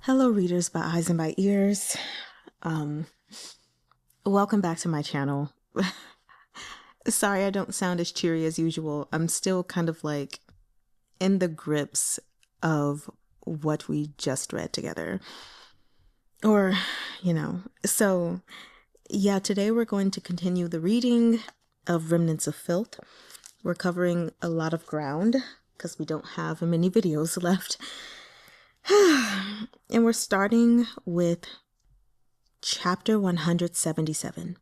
Hello readers by eyes and by ears. Welcome back to my channel. Sorry I don't sound as cheery as usual. I'm still kind of like in the grips of what we just read together. Or, so yeah, today we're going to continue the reading of Remnants of Filth. We're covering a lot of ground because we don't have many videos left. And we're starting with chapter 177.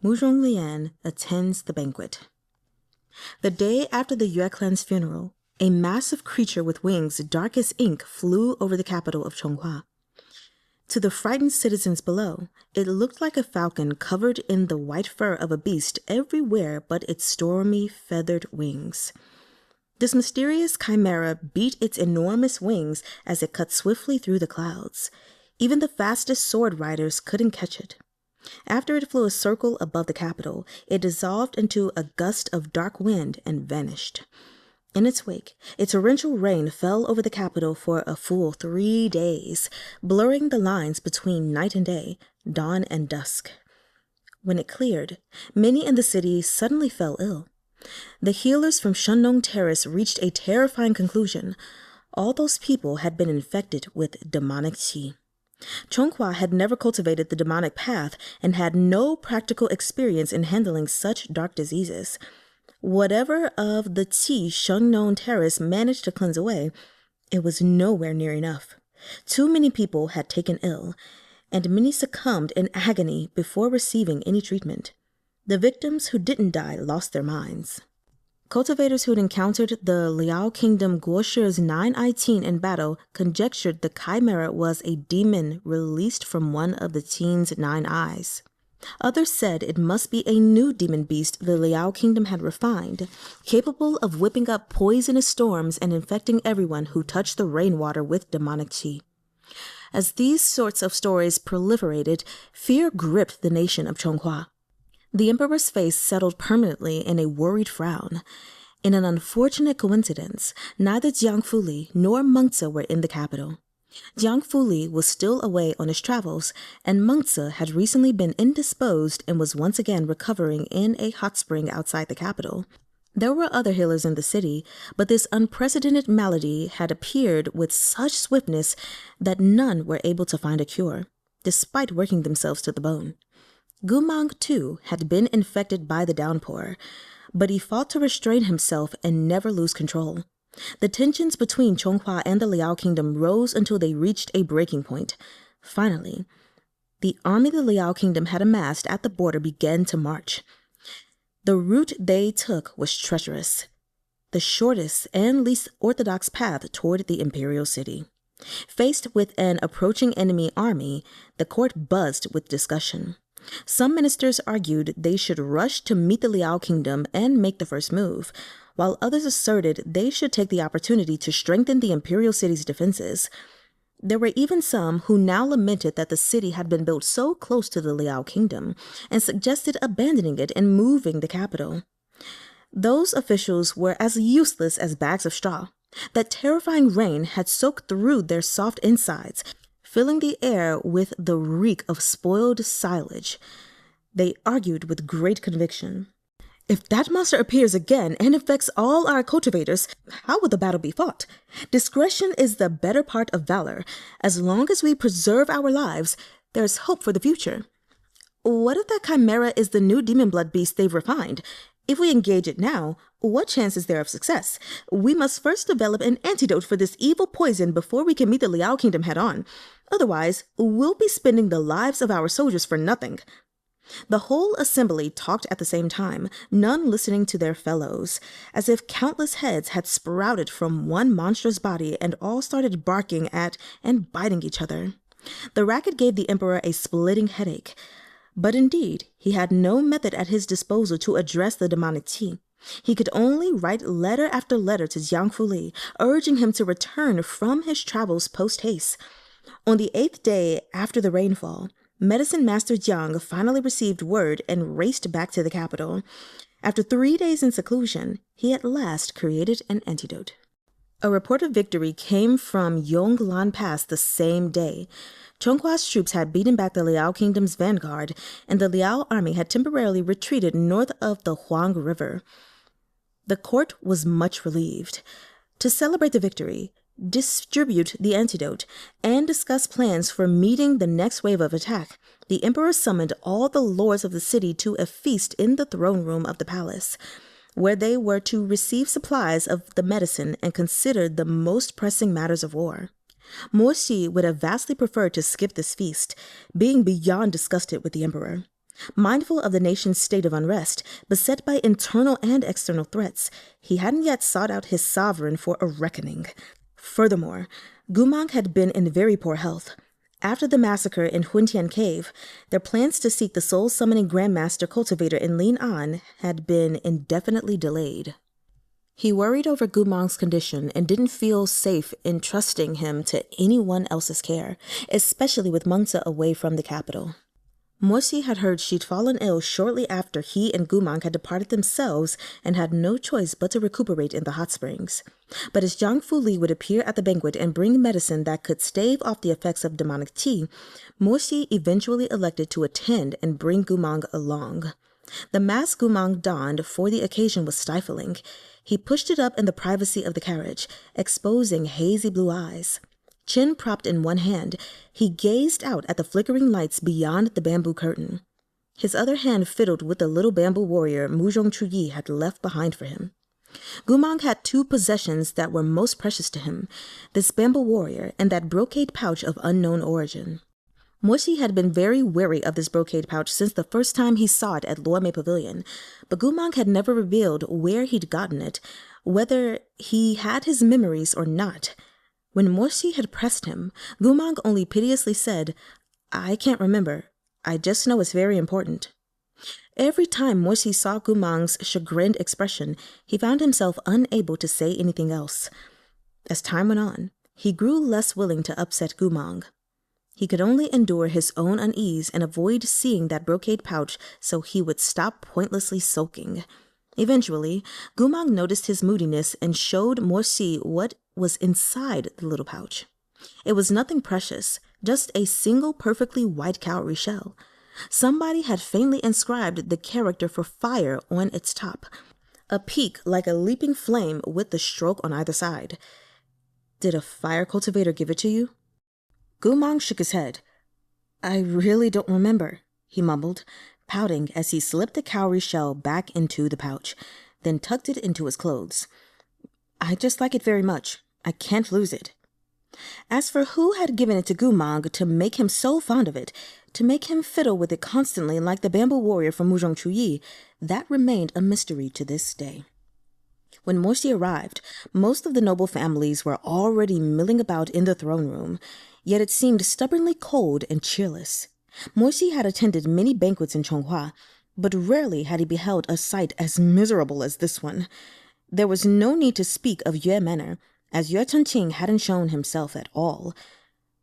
Murong Lian attends the banquet. The day after the Yue clan's funeral, a massive creature with wings dark as ink flew over the capital of Chonghua. To the frightened citizens below, it looked like a falcon covered in the white fur of a beast everywhere but its stormy feathered wings. This mysterious chimera beat its enormous wings as it cut swiftly through the clouds. Even the fastest sword riders couldn't catch it. After it flew a circle above the capital, it dissolved into a gust of dark wind and vanished. In its wake, a torrential rain fell over the capital for a full 3 days, blurring the lines between night and day, dawn and dusk. When it cleared, many in the city suddenly fell ill. The healers from Shennong Terrace reached a terrifying conclusion. All those people had been infected with demonic qi. Chonghua had never cultivated the demonic path and had no practical experience in handling such dark diseases. Whatever of the qi Shennong Terrace managed to cleanse away, it was nowhere near enough. Too many people had taken ill, and many succumbed in agony before receiving any treatment. The victims who didn't die lost their minds. Cultivators who'd encountered the Liao Kingdom Guoshi's 9-eyed teen in battle conjectured the chimera was a demon released from one of the teen's 9 eyes. Others said it must be a new demon beast the Liao Kingdom had refined, capable of whipping up poisonous storms and infecting everyone who touched the rainwater with demonic qi. As these sorts of stories proliferated, fear gripped the nation of Chonghua. The emperor's face settled permanently in a worried frown. In an unfortunate coincidence, neither Jiang Fuli nor Mengzi were in the capital. Jiang Fuli was still away on his travels, and Mengzi had recently been indisposed and was once again recovering in a hot spring outside the capital. There were other healers in the city, but this unprecedented malady had appeared with such swiftness that none were able to find a cure, despite working themselves to the bone. Mang, too, had been infected by the downpour, but he fought to restrain himself and never lose control. The tensions between Chonghua and the Liao Kingdom rose until they reached a breaking point. Finally, the army the Liao Kingdom had amassed at the border began to march. The route they took was treacherous, the shortest and least orthodox path toward the imperial city. Faced with an approaching enemy army, the court buzzed with discussion. Some ministers argued they should rush to meet the Liao Kingdom and make the first move, while others asserted they should take the opportunity to strengthen the imperial city's defenses. There were even some who now lamented that the city had been built so close to the Liao Kingdom and suggested abandoning it and moving the capital. Those officials were as useless as bags of straw. That terrifying rain had soaked through their soft insides, filling the air with the reek of spoiled silage. They argued with great conviction. If that monster appears again and infects all our cultivators, how will the battle be fought? Discretion is the better part of valor. As long as we preserve our lives, there's hope for the future. What if that chimera is the new Demonblood beast they've refined? If we engage it now, what chance is there of success? We must first develop an antidote for this evil poison before we can meet the Liao Kingdom head-on. Otherwise, we'll be spending the lives of our soldiers for nothing. The whole assembly talked at the same time, none listening to their fellows, as if countless heads had sprouted from one monstrous body and all started barking at and biting each other. The racket gave the emperor a splitting headache. But indeed, he had no method at his disposal to address the demonic qi. He could only write letter after letter to Jiang Fuli, urging him to return from his travels post-haste. On the 8th day after the rainfall, Medicine Master Jiang finally received word and raced back to the capital. After 3 days in seclusion, he at last created an antidote. A report of victory came from Yonglan Pass the same day. Chonghua's troops had beaten back the Liao Kingdom's vanguard, and the Liao army had temporarily retreated north of the Huang River. The court was much relieved. To celebrate the victory, distribute the antidote, and discuss plans for meeting the next wave of attack, the emperor summoned all the lords of the city to a feast in the throne room of the palace, where they were to receive supplies of the medicine and consider the most pressing matters of war. Xi would have vastly preferred to skip this feast, being beyond disgusted with the emperor. Mindful of the nation's state of unrest, beset by internal and external threats, he hadn't yet sought out his sovereign for a reckoning. Furthermore, Mang had been in very poor health. After the massacre in Huntian Cave, their plans to seek the soul-summoning Grandmaster Cultivator in Lian had been indefinitely delayed. He worried over Mang's condition and didn't feel safe entrusting him to anyone else's care, especially with Mengzi away from the capital. Xi had heard she'd fallen ill shortly after he and Mang had departed themselves and had no choice but to recuperate in the hot springs. But as Zhang Fuli would appear at the banquet and bring medicine that could stave off the effects of demonic tea, Xi eventually elected to attend and bring Mang along. The mask Mang donned for the occasion was stifling. He pushed it up in the privacy of the carriage, exposing hazy blue eyes. Chin propped in one hand, he gazed out at the flickering lights beyond the bamboo curtain. His other hand fiddled with the little bamboo warrior Murong Chuyi had left behind for him. Mang had two possessions that were most precious to him, this bamboo warrior and that brocade pouch of unknown origin. Xi had been very wary of this brocade pouch since the first time he saw it at Luomei Pavilion, but Mang had never revealed where he'd gotten it, whether he had his memories or not. When Xi had pressed him, Mang only piteously said, "I can't remember. I just know it's very important." Every time Xi saw Mang's chagrined expression, he found himself unable to say anything else. As time went on, he grew less willing to upset Mang. He could only endure his own unease and avoid seeing that brocade pouch so he would stop pointlessly sulking. Eventually, Mang noticed his moodiness and showed Xi what was inside the little pouch. It was nothing precious, just a single perfectly white cowrie shell. Somebody had faintly inscribed the character for fire on its top, a peak like a leaping flame with the stroke on either side. "Did a fire cultivator give it to you?" Mang shook his head. "I really don't remember," he mumbled, pouting as he slipped the cowrie shell back into the pouch, then tucked it into his clothes. "I just like it very much. I can't lose it." As for who had given it to Mang to make him so fond of it, to make him fiddle with it constantly like the bamboo warrior from Murong Chuyi, that remained a mystery to this day. When Xi arrived, most of the noble families were already milling about in the throne room, yet it seemed stubbornly cold and cheerless. Xi had attended many banquets in Chonghua, but rarely had he beheld a sight as miserable as this one. There was no need to speak of Yue Manor, as Yue Chengqing hadn't shown himself at all.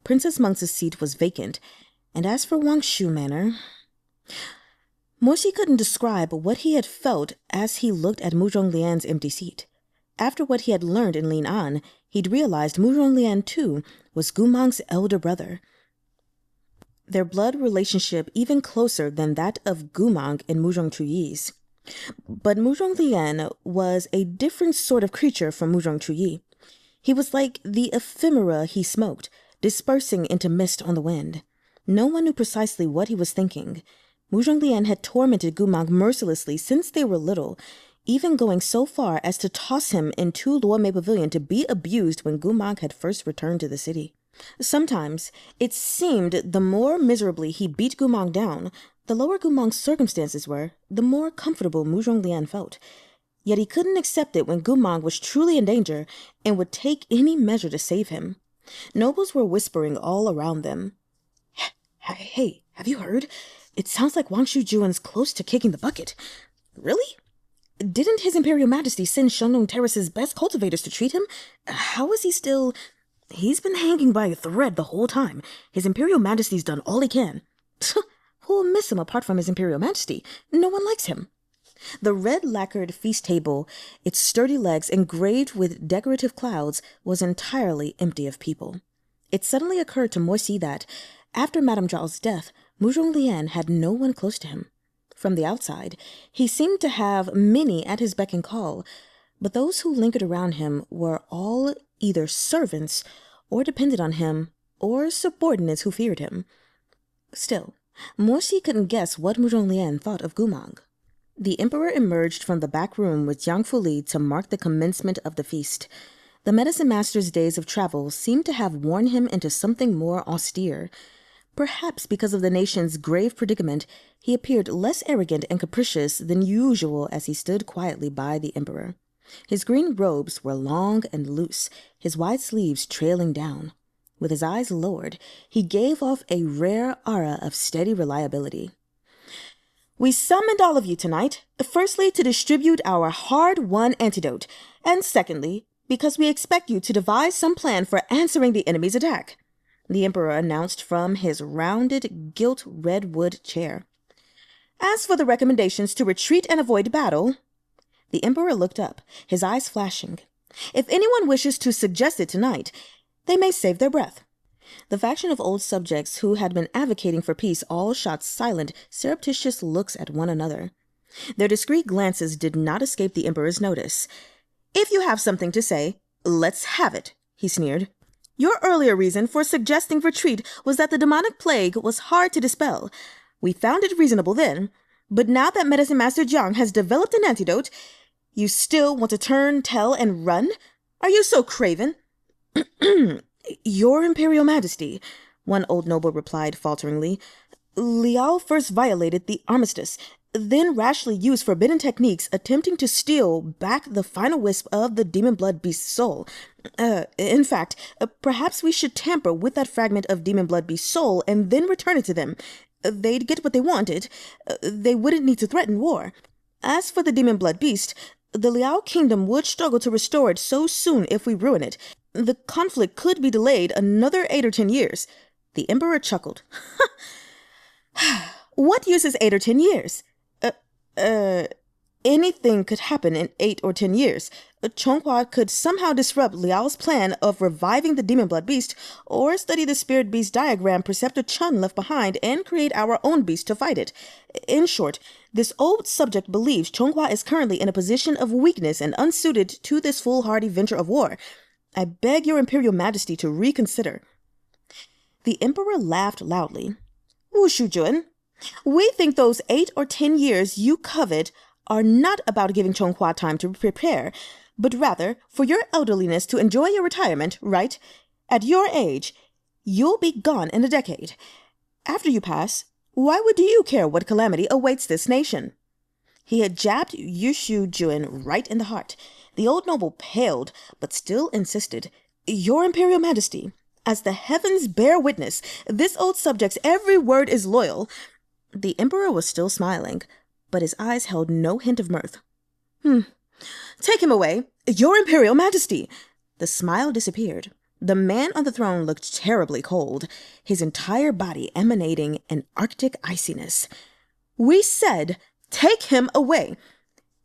Princess Mengzi's seat was vacant, and as for Wangshu Manor, Xi couldn't describe what he had felt as he looked at Murong Lian's empty seat. After what he had learned in Lian, he'd realized Murong Lian, too, was Mang's elder brother. Their blood relationship even closer than that of Mang and Murong Chuyi's. But Murong Lian was a different sort of creature from Murong Chuyi. He was like the ephemera he smoked, dispersing into mist on the wind. No one knew precisely what he was thinking. Murong Lian had tormented Mang mercilessly since they were little, even going so far as to toss him into Luomei Pavilion to be abused when Mang had first returned to the city. Sometimes it seemed the more miserably he beat Mang down, the lower Mang's circumstances were, the more comfortable Murong Lian felt. Yet he couldn't accept it when Mang was truly in danger and would take any measure to save him. Nobles were whispering all around them. Hey, have you heard? It sounds like Wangshu Juan's close to kicking the bucket." "Really? Didn't His Imperial Majesty send Shenlong Terrace's best cultivators to treat him? How is he still—" "He's been hanging by a thread the whole time. His Imperial Majesty's done all he can." "Who'll miss him apart from His Imperial Majesty? No one likes him." The red lacquered feast table, its sturdy legs engraved with decorative clouds, was entirely empty of people. It suddenly occurred to Morsi that, after Madame Zhao's death, Murong Lian had no one close to him. From the outside, he seemed to have many at his beck and call, but those who lingered around him were all either servants or depended on him, or subordinates who feared him. Still, Morsi couldn't guess what Murong Lian thought of Gumang. The emperor emerged from the back room with Jiang Fuli to mark the commencement of the feast. The medicine master's days of travel seemed to have worn him into something more austere. Perhaps because of the nation's grave predicament, he appeared less arrogant and capricious than usual as he stood quietly by the emperor. His green robes were long and loose, his wide sleeves trailing down. With his eyes lowered, he gave off a rare aura of steady reliability. "We summoned all of you tonight, firstly to distribute our hard-won antidote, and secondly, because we expect you to devise some plan for answering the enemy's attack," the emperor announced from his rounded, gilt redwood chair. "As for the recommendations to retreat and avoid battle—" The emperor looked up, his eyes flashing. "If anyone wishes to suggest it tonight, they may save their breath." The faction of old subjects who had been advocating for peace all shot silent, surreptitious looks at one another. Their discreet glances did not escape the emperor's notice. "If you have something to say, let's have it," he sneered. "Your earlier reason for suggesting retreat was that the demonic plague was hard to dispel. We found it reasonable then, but now that Medicine Master Jiang has developed an antidote, you still want to turn, tail, and run? Are you so craven?" "Your Imperial Majesty," one old noble replied falteringly, "Liao first violated the armistice, then rashly used forbidden techniques attempting to steal back the final wisp of the Demonblood beast's soul. In fact, perhaps we should tamper with that fragment of Demonblood beast's soul and then return it to them. They'd get what they wanted. They wouldn't need to threaten war. As for the Demonblood beast, the Liao kingdom would struggle to restore it so soon if we ruin it. The conflict could be delayed another 8 or 10 years. The emperor chuckled. "What use is 8 or 10 years? Anything could happen in 8 or 10 years. Chonghua could somehow disrupt Liao's plan of reviving the Demonblood beast, or study the spirit beast diagram Preceptor Chun left behind and create our own beast to fight it. In short, this old subject believes Chonghua is currently in a position of weakness and unsuited to this foolhardy venture of war. I beg your Imperial Majesty to reconsider." The emperor laughed loudly. "Wu Shujun, we think those 8 or 10 years you covet are not about giving Chonghua time to prepare, but rather for your elderliness to enjoy your retirement, right? At your age, you'll be gone in a decade. After you pass, why would you care what calamity awaits this nation?" He had jabbed Yu Shujun right in the heart. The old noble paled, but still insisted. "Your Imperial Majesty, as the heavens bear witness, this old subject's every word is loyal." The emperor was still smiling, but his eyes held no hint of mirth. "Take him away, Your Imperial Majesty!" The smile disappeared. The man on the throne looked terribly cold, his entire body emanating an arctic iciness. "We said, take him away."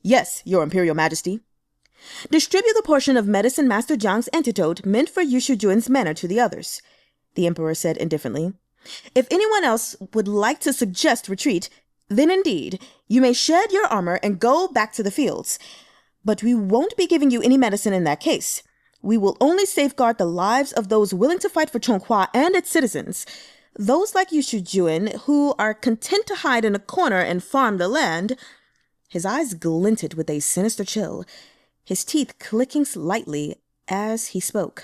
"Yes, Your Imperial Majesty." "Distribute the portion of Medicine Master Jiang's antidote meant for Yu Shujun's manor to the others," the emperor said indifferently. "If anyone else would like to suggest retreat, then indeed, you may shed your armor and go back to the fields. But we won't be giving you any medicine in that case. We will only safeguard the lives of those willing to fight for Chonghua and its citizens. Those like Yu Shujun who are content to hide in a corner and farm the land." His eyes glinted with a sinister chill, his teeth clicking slightly as he spoke.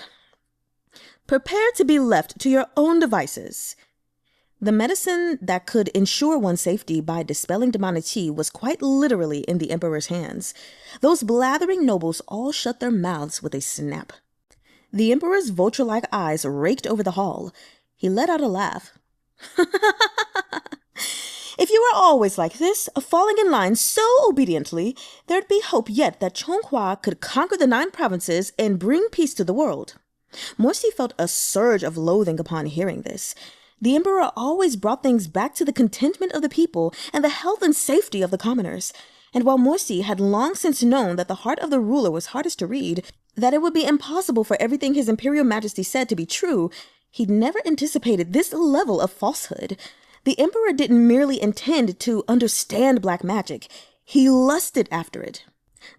"Prepare to be left to your own devices." The medicine that could ensure one's safety by dispelling demonic qi was quite literally in the emperor's hands. Those blathering nobles all shut their mouths with a snap. The emperor's vulture-like eyes raked over the hall. He let out a laugh. "If you were always like this, falling in line so obediently, there'd be hope yet that Chonghua could conquer the 9 provinces and bring peace to the world." Morsi felt a surge of loathing upon hearing this. The emperor always brought things back to the contentment of the people and the health and safety of the commoners. And while Morsi had long since known that the heart of the ruler was hardest to read, that it would be impossible for everything His Imperial Majesty said to be true, he'd never anticipated this level of falsehood. The Emperor didn't merely intend to understand black magic, he lusted after it.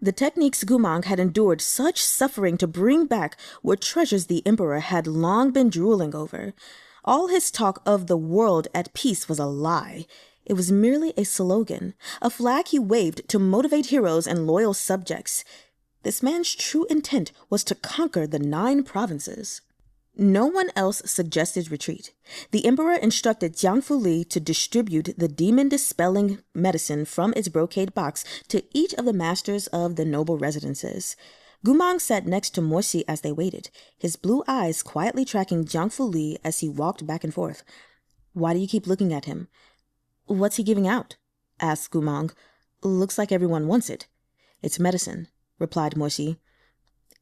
The techniques Mang had endured such suffering to bring back were treasures the Emperor had long been drooling over. All his talk of the world at peace was a lie. It was merely a slogan, a flag he waved to motivate heroes and loyal subjects. This man's true intent was to conquer the 9 provinces. No one else suggested retreat. The Emperor instructed Jiang Fuli to distribute the demon-dispelling medicine from its brocade box to each of the masters of the noble residences. Mang sat next to Morsi as they waited, his blue eyes quietly tracking Jiang Fuli as he walked back and forth. "Why do you keep looking at him?" "What's he giving out?" asked Mang. "Looks like everyone wants it." "It's medicine," replied Morsi.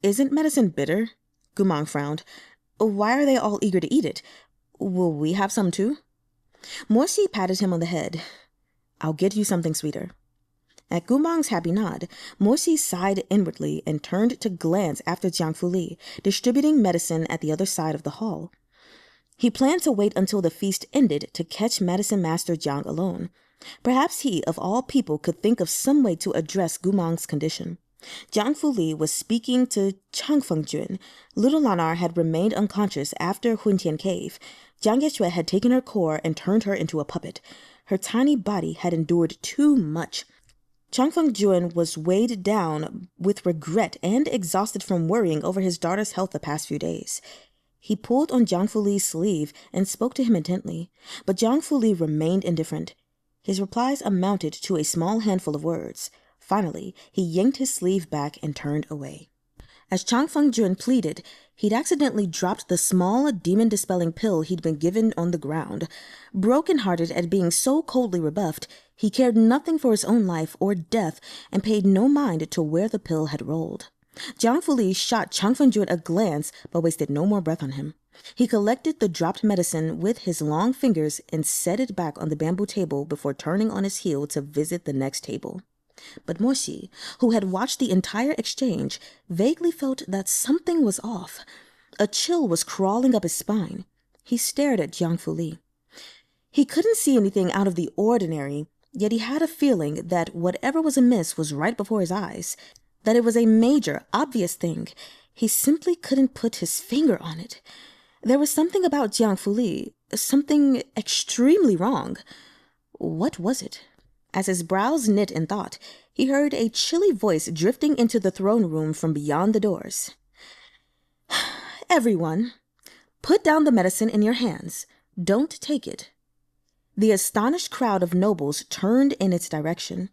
"Isn't medicine bitter?" Mang frowned. "Why are they all eager to eat it? Will we have some too?" Morsi patted him on the head. "I'll get you something sweeter." At Mang's happy nod, Morsi sighed inwardly and turned to glance after Jiang Fuli, distributing medicine at the other side of the hall. He planned to wait until the feast ended to catch Medicine Master Jiang alone. Perhaps he, of all people, could think of some way to address Mang's condition. Jiang Fuli was speaking to Changfengjun. Little Lanar had remained unconscious after Huntian Cave. Jiang Yeshui had taken her core and turned her into a puppet. Her tiny body had endured too much. Changfengjun was weighed down with regret and exhausted from worrying over his daughter's health the past few days. He pulled on Jiang Fuli's sleeve and spoke to him intently, but Jiang Fuli remained indifferent. His replies amounted to a small handful of words. Finally, he yanked his sleeve back and turned away. As Changfengjun pleaded, he'd accidentally dropped the small demon-dispelling pill he'd been given on the ground. Broken-hearted at being so coldly rebuffed, he cared nothing for his own life or death and paid no mind to where the pill had rolled. Jiang Fuli shot Changfengjun a glance but wasted no more breath on him. He collected the dropped medicine with his long fingers and set it back on the bamboo table before turning on his heel to visit the next table. But Morsi, who had watched the entire exchange, vaguely felt that something was off. A chill was crawling up his spine. He stared at Jiang Fuli. He couldn't see anything out of the ordinary, yet he had a feeling that whatever was amiss was right before his eyes, that it was a major, obvious thing. He simply couldn't put his finger on it. There was something about Jiang Fuli, something extremely wrong. What was it? As his brows knit in thought, he heard a chilly voice drifting into the throne room from beyond the doors. "Everyone, put down the medicine in your hands. Don't take it." The astonished crowd of nobles turned in its direction.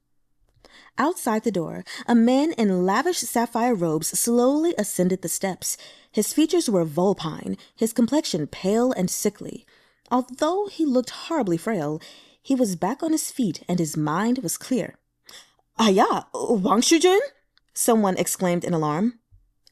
Outside the door, a man in lavish sapphire robes slowly ascended the steps. His features were vulpine, his complexion pale and sickly. Although he looked horribly frail, he was back on his feet and his mind was clear. "Aya, Wang Shujun?" someone exclaimed in alarm.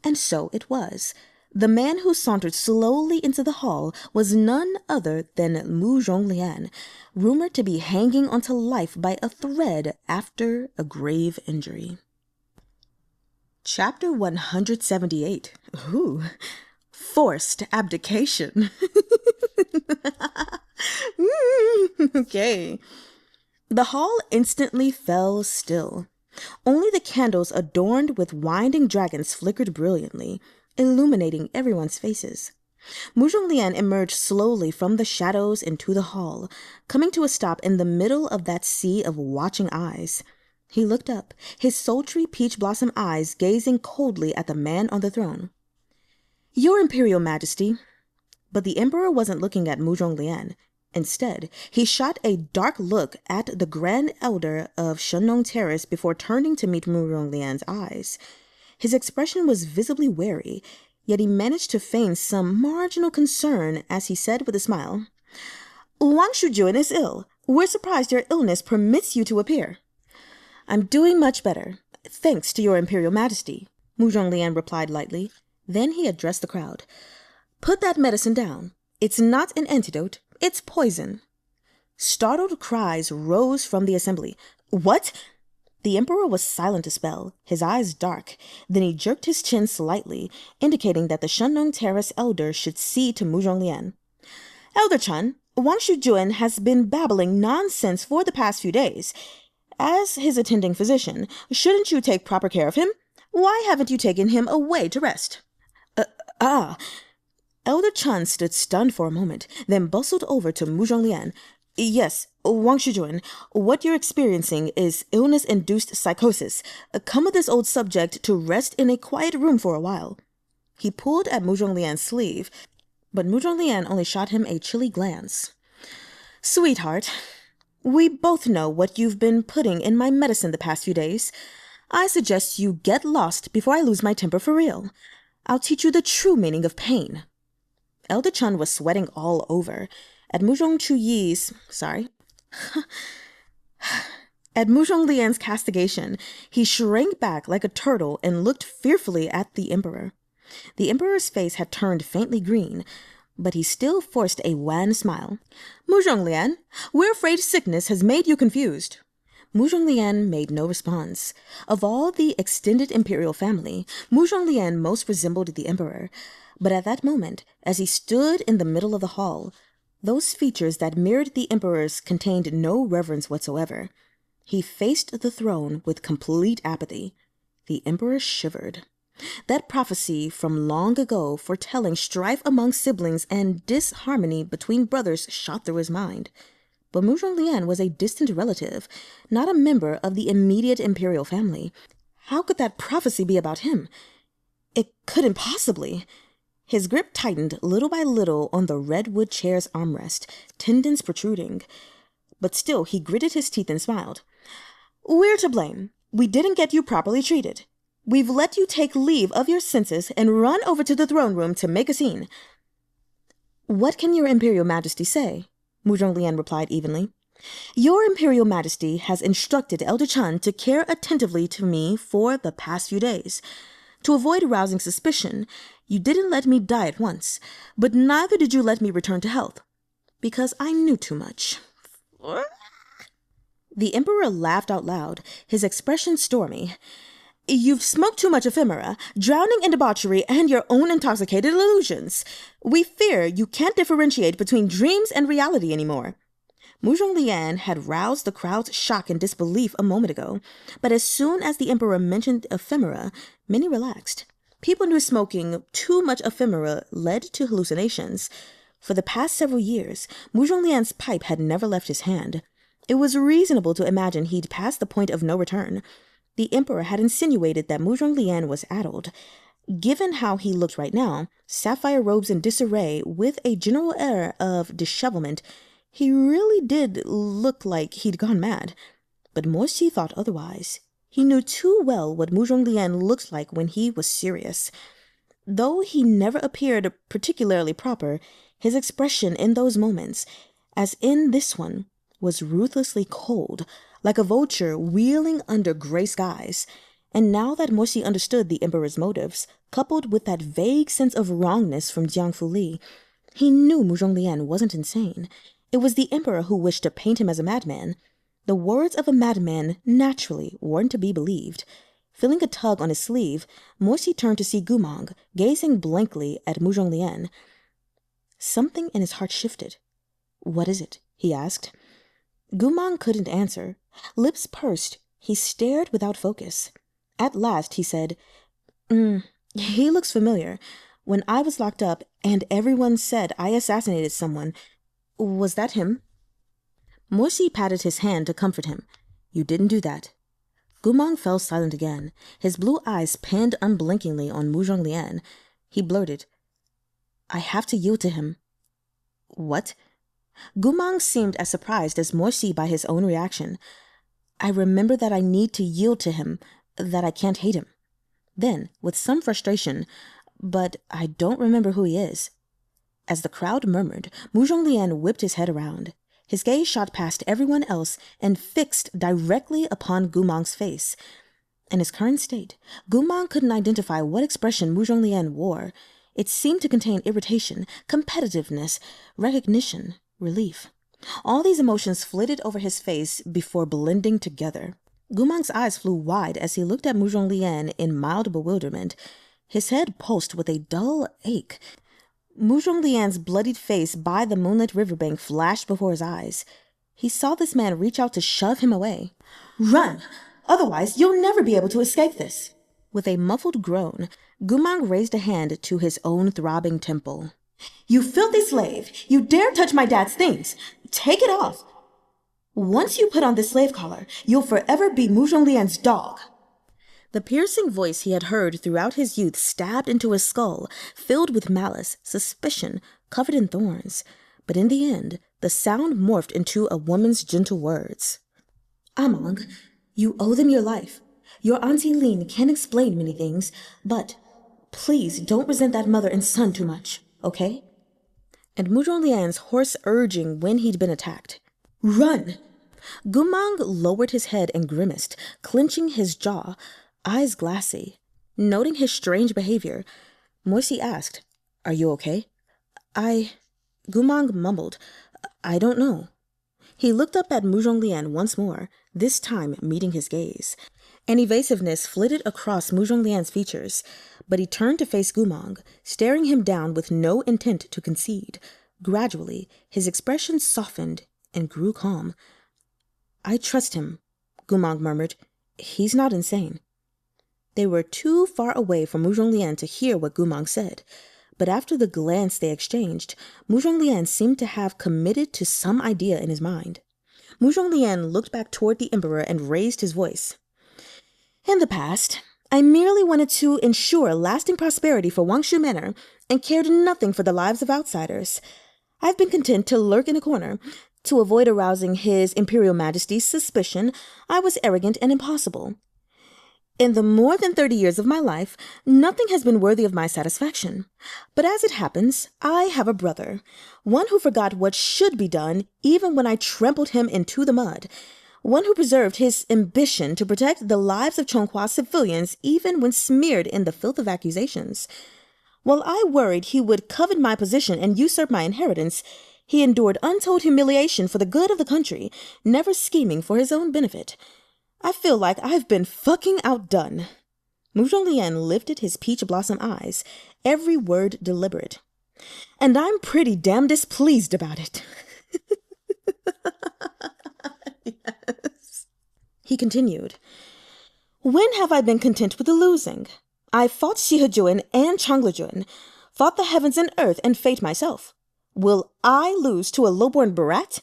And so it was. The man who sauntered slowly into the hall was none other than Murong Lian, rumored to be hanging onto life by a thread after a grave injury. Chapter 178. Ooh, forced abdication. Okay. The hall instantly fell still. Only the candles adorned with winding dragons flickered brilliantly, illuminating everyone's faces. Murong Lian emerged slowly from the shadows into the hall, coming to a stop in the middle of that sea of watching eyes. He looked up, his sultry peach blossom eyes gazing coldly at the man on the throne. "Your Imperial Majesty." But the Emperor wasn't looking at Murong Lian. Instead, he shot a dark look at the Grand Elder of Shenong Terrace before turning to meet Murong Lian's eyes. His expression was visibly wary, yet he managed to feign some marginal concern as he said with a smile, "Wang Shujun is ill. We're surprised your illness permits you to appear." "I'm doing much better, thanks to your Imperial Majesty," Murong Lian replied lightly. Then he addressed the crowd. "Put that medicine down. It's not an antidote, it's poison." Startled cries rose from the assembly. "What?" The emperor was silent a spell, his eyes dark. Then he jerked his chin slightly, indicating that the Shenlong Terrace elder should see to Murong Lian. Elder Chen, Wang Shujuan has been babbling nonsense for the past few days. As his attending physician, shouldn't you take proper care of him? Why haven't you taken him away to rest? Elder Chen stood stunned for a moment, then bustled over to Murong Lian. Yes, Wang Shujuan, what you're experiencing is illness-induced psychosis. Come with this old subject to rest in a quiet room for a while. He pulled at Murong Lian's sleeve, but Murong Lian only shot him a chilly glance. Sweetheart, we both know what you've been putting in my medicine the past few days. I suggest you get lost before I lose my temper for real. I'll teach you the true meaning of pain. Elder Chen was sweating all over. At Murong Lian's castigation, he shrank back like a turtle and looked fearfully at the emperor. The emperor's face had turned faintly green, but he still forced a wan smile. Murong Lian, we're afraid sickness has made you confused. Murong Lian made no response. Of all the extended imperial family, Murong Lian most resembled the emperor. But at that moment, as he stood in the middle of the hall, those features that mirrored the emperor's contained no reverence whatsoever. He faced the throne with complete apathy. The emperor shivered. That prophecy from long ago foretelling strife among siblings and disharmony between brothers shot through his mind. But Murong Lian was a distant relative, not a member of the immediate imperial family. How could that prophecy be about him? It couldn't possibly. His grip tightened little by little on the redwood chair's armrest, tendons protruding. But still he gritted his teeth and smiled. We're to blame. We didn't get you properly treated. We've let you take leave of your senses and run over to the throne room to make a scene. What can your Imperial Majesty say? Murong Lian replied evenly. Your Imperial Majesty has instructed Elder Chen to care attentively to me for the past few days. To avoid arousing suspicion, you didn't let me die at once, but neither did you let me return to health, because I knew too much. The emperor laughed out loud, his expression stormy. You've smoked too much ephemera, drowning in debauchery and your own intoxicated illusions. We fear you can't differentiate between dreams and reality anymore. Murong Lian had roused the crowd's shock and disbelief a moment ago, but as soon as the emperor mentioned ephemera, many relaxed. People knew smoking too much ephemera led to hallucinations. For the past several years, Murong Lian's pipe had never left his hand. It was reasonable to imagine he'd passed the point of no return. The emperor had insinuated that Murong Lian was addled. Given how he looked right now, sapphire robes in disarray with a general air of dishevelment, he really did look like he'd gone mad. But Morsi thought otherwise. He knew too well what Murong Lian looked like when he was serious. Though he never appeared particularly proper, his expression in those moments, as in this one, was ruthlessly cold, like a vulture wheeling under gray skies. And now that Morsi understood the emperor's motives, coupled with that vague sense of wrongness from Jiangfu Li, he knew Murong Lian wasn't insane. It was the emperor who wished to paint him as a madman. The words of a madman naturally weren't to be believed. Feeling a tug on his sleeve, Morsi turned to see Gumang, gazing blankly at Murong Lian. Something in his heart shifted. What is it? He asked. Gumang couldn't answer. Lips pursed, he stared without focus. At last he said, he looks familiar. When I was locked up and everyone said I assassinated someone, was that him? Morsi patted his hand to comfort him. You didn't do that. Gumang fell silent again, his blue eyes pinned unblinkingly on Murong Lian. He blurted, I have to yield to him. What? Gumang seemed as surprised as Morsi by his own reaction. I remember that I need to yield to him, that I can't hate him. Then, with some frustration, but I don't remember who he is. As the crowd murmured, Murong Lian whipped his head around. His gaze shot past everyone else and fixed directly upon Gumang's face. In his current state, Gumang couldn't identify what expression Murong Lian wore. It seemed to contain irritation, competitiveness, recognition, relief. All these emotions flitted over his face before blending together. Gumang's eyes flew wide as he looked at Murong Lian in mild bewilderment. His head pulsed with a dull ache. Murong Lian's bloodied face by the moonlit riverbank flashed before his eyes. He saw this man reach out to shove him away. "Run! Otherwise, you'll never be able to escape this." With a muffled groan, Gumang raised a hand to his own throbbing temple. "You filthy slave! You dare touch my dad's things! Take it off! Once you put on this slave collar, you'll forever be Murong Lian's dog." The piercing voice he had heard throughout his youth stabbed into his skull, filled with malice, suspicion, covered in thorns. But in the end, the sound morphed into a woman's gentle words. "Mang, you owe them your life. Your Auntie Lian can explain many things, but please don't resent that mother and son too much, okay?" And Murong Lian's hoarse urging when he'd been attacked. "Run!" Gumang lowered his head and grimaced, clenching his jaw, eyes glassy. Noting his strange behavior, Moisi asked, "Are you okay?" Gumang mumbled, "I don't know." He looked up at Murong Lian once more, this time meeting his gaze. An evasiveness flitted across Murong Lian's features, but he turned to face Gumang, staring him down with no intent to concede. Gradually, his expression softened and grew calm. "I trust him," Gumang murmured. "He's not insane." They were too far away from Murong Lian to hear what Gumang said, but after the glance they exchanged, Murong Lian seemed to have committed to some idea in his mind. Murong Lian looked back toward the emperor and raised his voice. "In the past, I merely wanted to ensure lasting prosperity for Wangshu Manor and cared nothing for the lives of outsiders. I've been content to lurk in a corner. To avoid arousing His Imperial Majesty's suspicion, I was arrogant and impossible. In the more than 30 years of my life, nothing has been worthy of my satisfaction. But as it happens, I have a brother, one who forgot what should be done even when I trampled him into the mud, one who preserved his ambition to protect the lives of Chongqua civilians even when smeared in the filth of accusations. While I worried he would covet my position and usurp my inheritance, he endured untold humiliation for the good of the country, never scheming for his own benefit. I feel like I've been fucking outdone." Murong Lian lifted his peach blossom eyes, every word deliberate. "And I'm pretty damn displeased about it." Yes. He continued, "When have I been content with the losing? I fought Shihajun and Changlajun, fought the heavens and earth and fate myself. Will I lose to a lowborn brat?"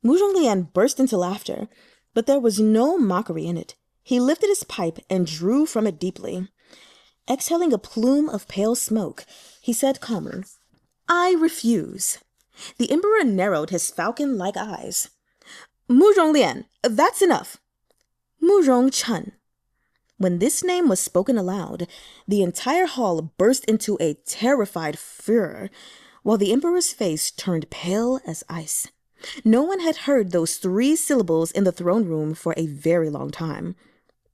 Murong Lian burst into laughter, but there was no mockery in it. He lifted his pipe and drew from it deeply. Exhaling a plume of pale smoke, he said calmly, "I refuse." The emperor narrowed his falcon-like eyes. "Murong Lian, that's enough." "Murong Chen." When this name was spoken aloud, the entire hall burst into a terrified furor, while the emperor's face turned pale as ice. No one had heard those 3 syllables in the throne room for a very long time.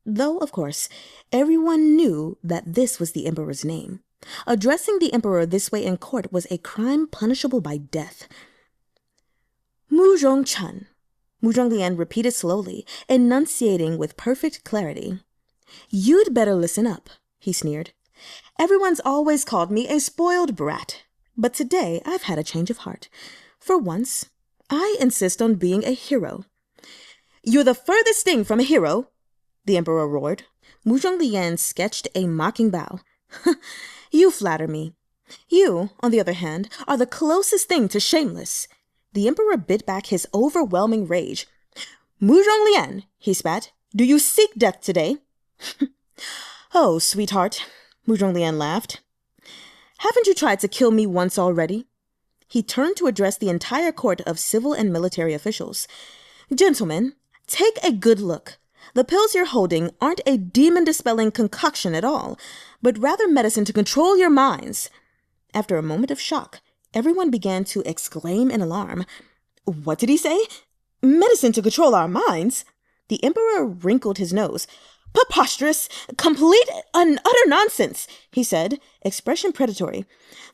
Though, of course, everyone knew that this was the emperor's name. Addressing the emperor this way in court was a crime punishable by death. "Murong Chen," Murong Lian repeated slowly, enunciating with perfect clarity. "You'd better listen up," he sneered. "Everyone's always called me a spoiled brat, but today I've had a change of heart. For once, I insist on being a hero." "You're the furthest thing from a hero," the emperor roared. Murong Lian sketched a mocking bow. "You flatter me. You, on the other hand, are the closest thing to shameless." The emperor bit back his overwhelming rage. "Murong Lian," he spat, "do you seek death today?" "Oh, sweetheart," Murong Lian laughed. "Haven't you tried to kill me once already?" He turned to address the entire court of civil and military officials. "Gentlemen, take a good look. The pills you're holding aren't a demon-dispelling concoction at all, but rather medicine to control your minds." After a moment of shock, everyone began to exclaim in alarm. "What did he say? Medicine to control our minds?" The emperor wrinkled his nose. "Preposterous, complete and utter nonsense," he said, expression predatory.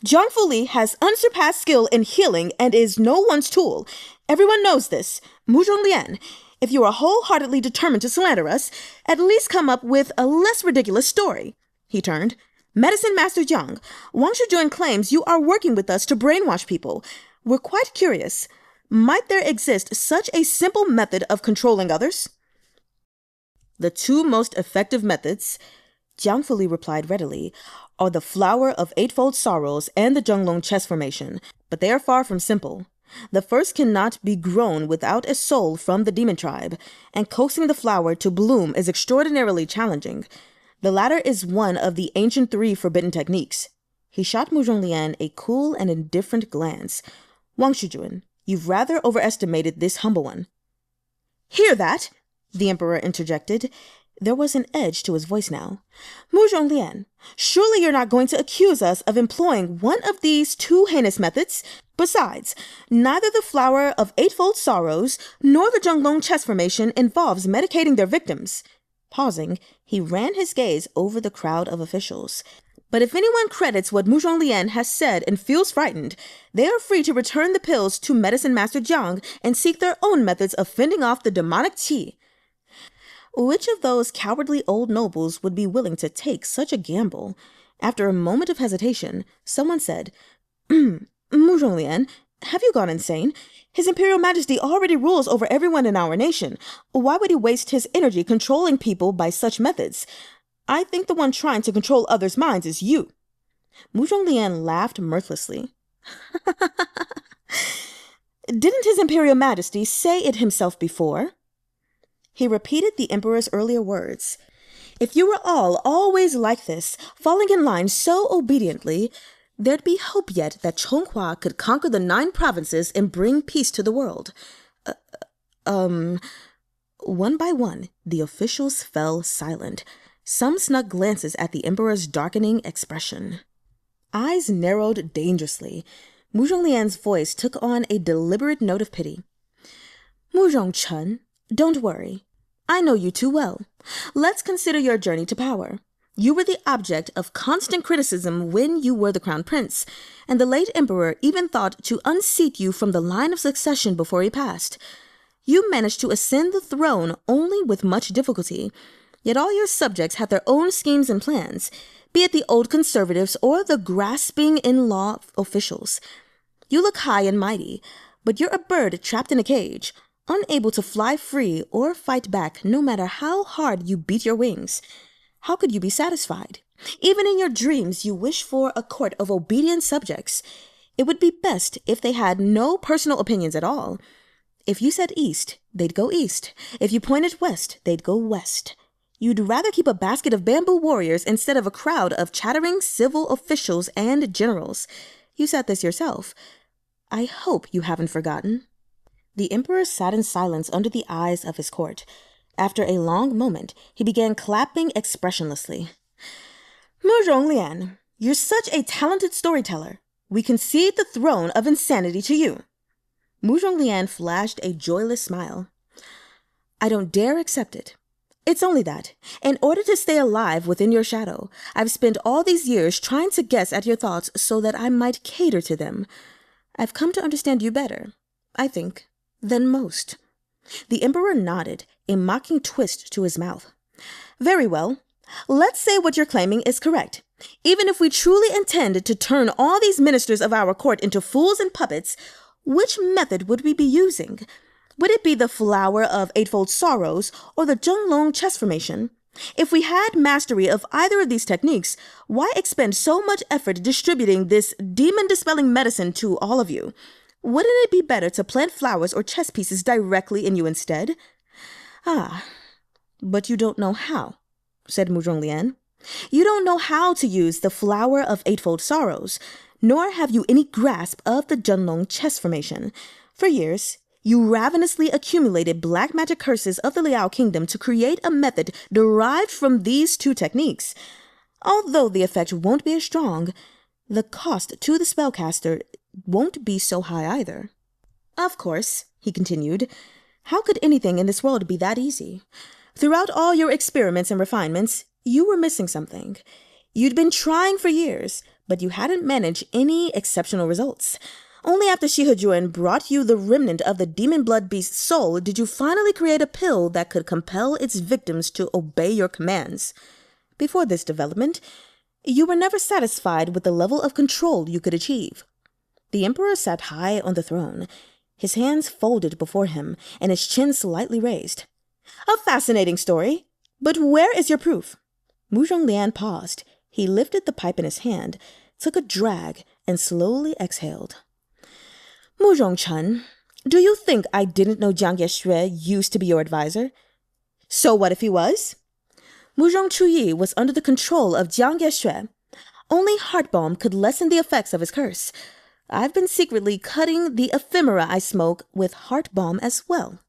"Zhang Fuli has unsurpassed skill in healing and is no one's tool. Everyone knows this. Murong Lian, If you are wholeheartedly determined to slander us, at least come up with a less ridiculous story. He turned. Medicine Master Jiang, Wang Shizun claims you are working with us to brainwash people. We're quite curious. Might there exist such a simple method of controlling others? The two most effective methods, Jiang Fuli replied readily, are the Flower of Eightfold Sorrows and the Zhenglong Chess Formation, but they are far from simple. The first cannot be grown without a soul from the demon tribe, and coaxing the flower to bloom is extraordinarily challenging. The latter is one of the ancient 3 forbidden techniques. He shot Murong Lian a cool and indifferent glance. Wang Shizun, you've rather overestimated this humble one. Hear that? The emperor interjected. There was an edge to his voice now. Murong Lian, surely you're not going to accuse us of employing one of these 2 heinous methods? Besides, neither the Flower of Eightfold Sorrows nor the Zhenglong Chess Formation involves medicating their victims. Pausing, he ran his gaze over the crowd of officials. But if anyone credits what Murong Lian has said and feels frightened, they are free to return the pills to Medicine Master Jiang and seek their own methods of fending off the demonic qi. Which of those cowardly old nobles would be willing to take such a gamble? After a moment of hesitation, someone said, Murong Lian, have you gone insane? His Imperial Majesty already rules over everyone in our nation. Why would he waste his energy controlling people by such methods? I think the one trying to control others' minds is you. Murong Lian laughed mirthlessly. Didn't His Imperial Majesty say it himself before? He repeated the Emperor's earlier words. If you were all always like this, falling in line so obediently, there'd be hope yet that Chonghua could conquer the 9 provinces and bring peace to the world. One by one, the officials fell silent. Some snuck glances at the Emperor's darkening expression. Eyes narrowed dangerously. Murong Lian's voice took on a deliberate note of pity. Murong Chen, don't worry. I know you too well. Let's consider your journey to power. You were the object of constant criticism when you were the crown prince, and the late emperor even thought to unseat you from the line of succession before he passed. You managed to ascend the throne only with much difficulty, yet all your subjects had their own schemes and plans, be it the old conservatives or the grasping in-law officials. You look high and mighty, but you're a bird trapped in a cage, unable to fly free or fight back no matter how hard you beat your wings. How could you be satisfied? Even in your dreams, you wish for a court of obedient subjects. It would be best if they had no personal opinions at all. If you said east, they'd go east. If you pointed west, they'd go west. You'd rather keep a basket of bamboo warriors instead of a crowd of chattering civil officials and generals. You said this yourself. I hope you haven't forgotten. The emperor sat in silence under the eyes of his court. After a long moment, he began clapping expressionlessly. Murong Lian, you're such a talented storyteller. We concede the throne of insanity to you. Murong Lian flashed a joyless smile. I don't dare accept it. It's only that, in order to stay alive within your shadow, I've spent all these years trying to guess at your thoughts so that I might cater to them. I've come to understand you better, I think, than most. The emperor nodded, a mocking twist to his mouth. Very well. Let's say what you're claiming is correct. Even if we truly intended to turn all these ministers of our court into fools and puppets, which method would we be using? Would it be the Flower of Eightfold Sorrows or the Zhenglong Chess Formation? If we had mastery of either of these techniques, why expend so much effort distributing this demon-dispelling medicine to all of you? Wouldn't it be better to plant flowers or chess pieces directly in you instead? Ah, but you don't know how, said Murong Lian. You don't know how to use the Flower of Eightfold Sorrows, nor have you any grasp of the Zhenglong Chess Formation. For years, you ravenously accumulated black magic curses of the Liao Kingdom to create a method derived from these 2 techniques. Although the effect won't be as strong, the cost to the spellcaster won't be so high either. Of course, he continued, how could anything in this world be that easy? Throughout all your experiments and refinements, you were missing something. You'd been trying for years, but you hadn't managed any exceptional results. Only after Xi Endangered brought you the remnant of the Demonblood beast's soul did you finally create a pill that could compel its victims to obey your commands. Before this development, you were never satisfied with the level of control you could achieve. The Emperor sat high on the throne, his hands folded before him and his chin slightly raised. A fascinating story, but where is your proof? Murong Lian paused. He lifted the pipe in his hand, took a drag, and slowly exhaled. Murong Chen, do you think I didn't know Jiang Yexue used to be your advisor? So what if he was? Murong Chuyi was under the control of Jiang Yexue. Only heart balm could lessen the effects of his curse. I've been secretly cutting the ephemera I smoke with heart balm as well.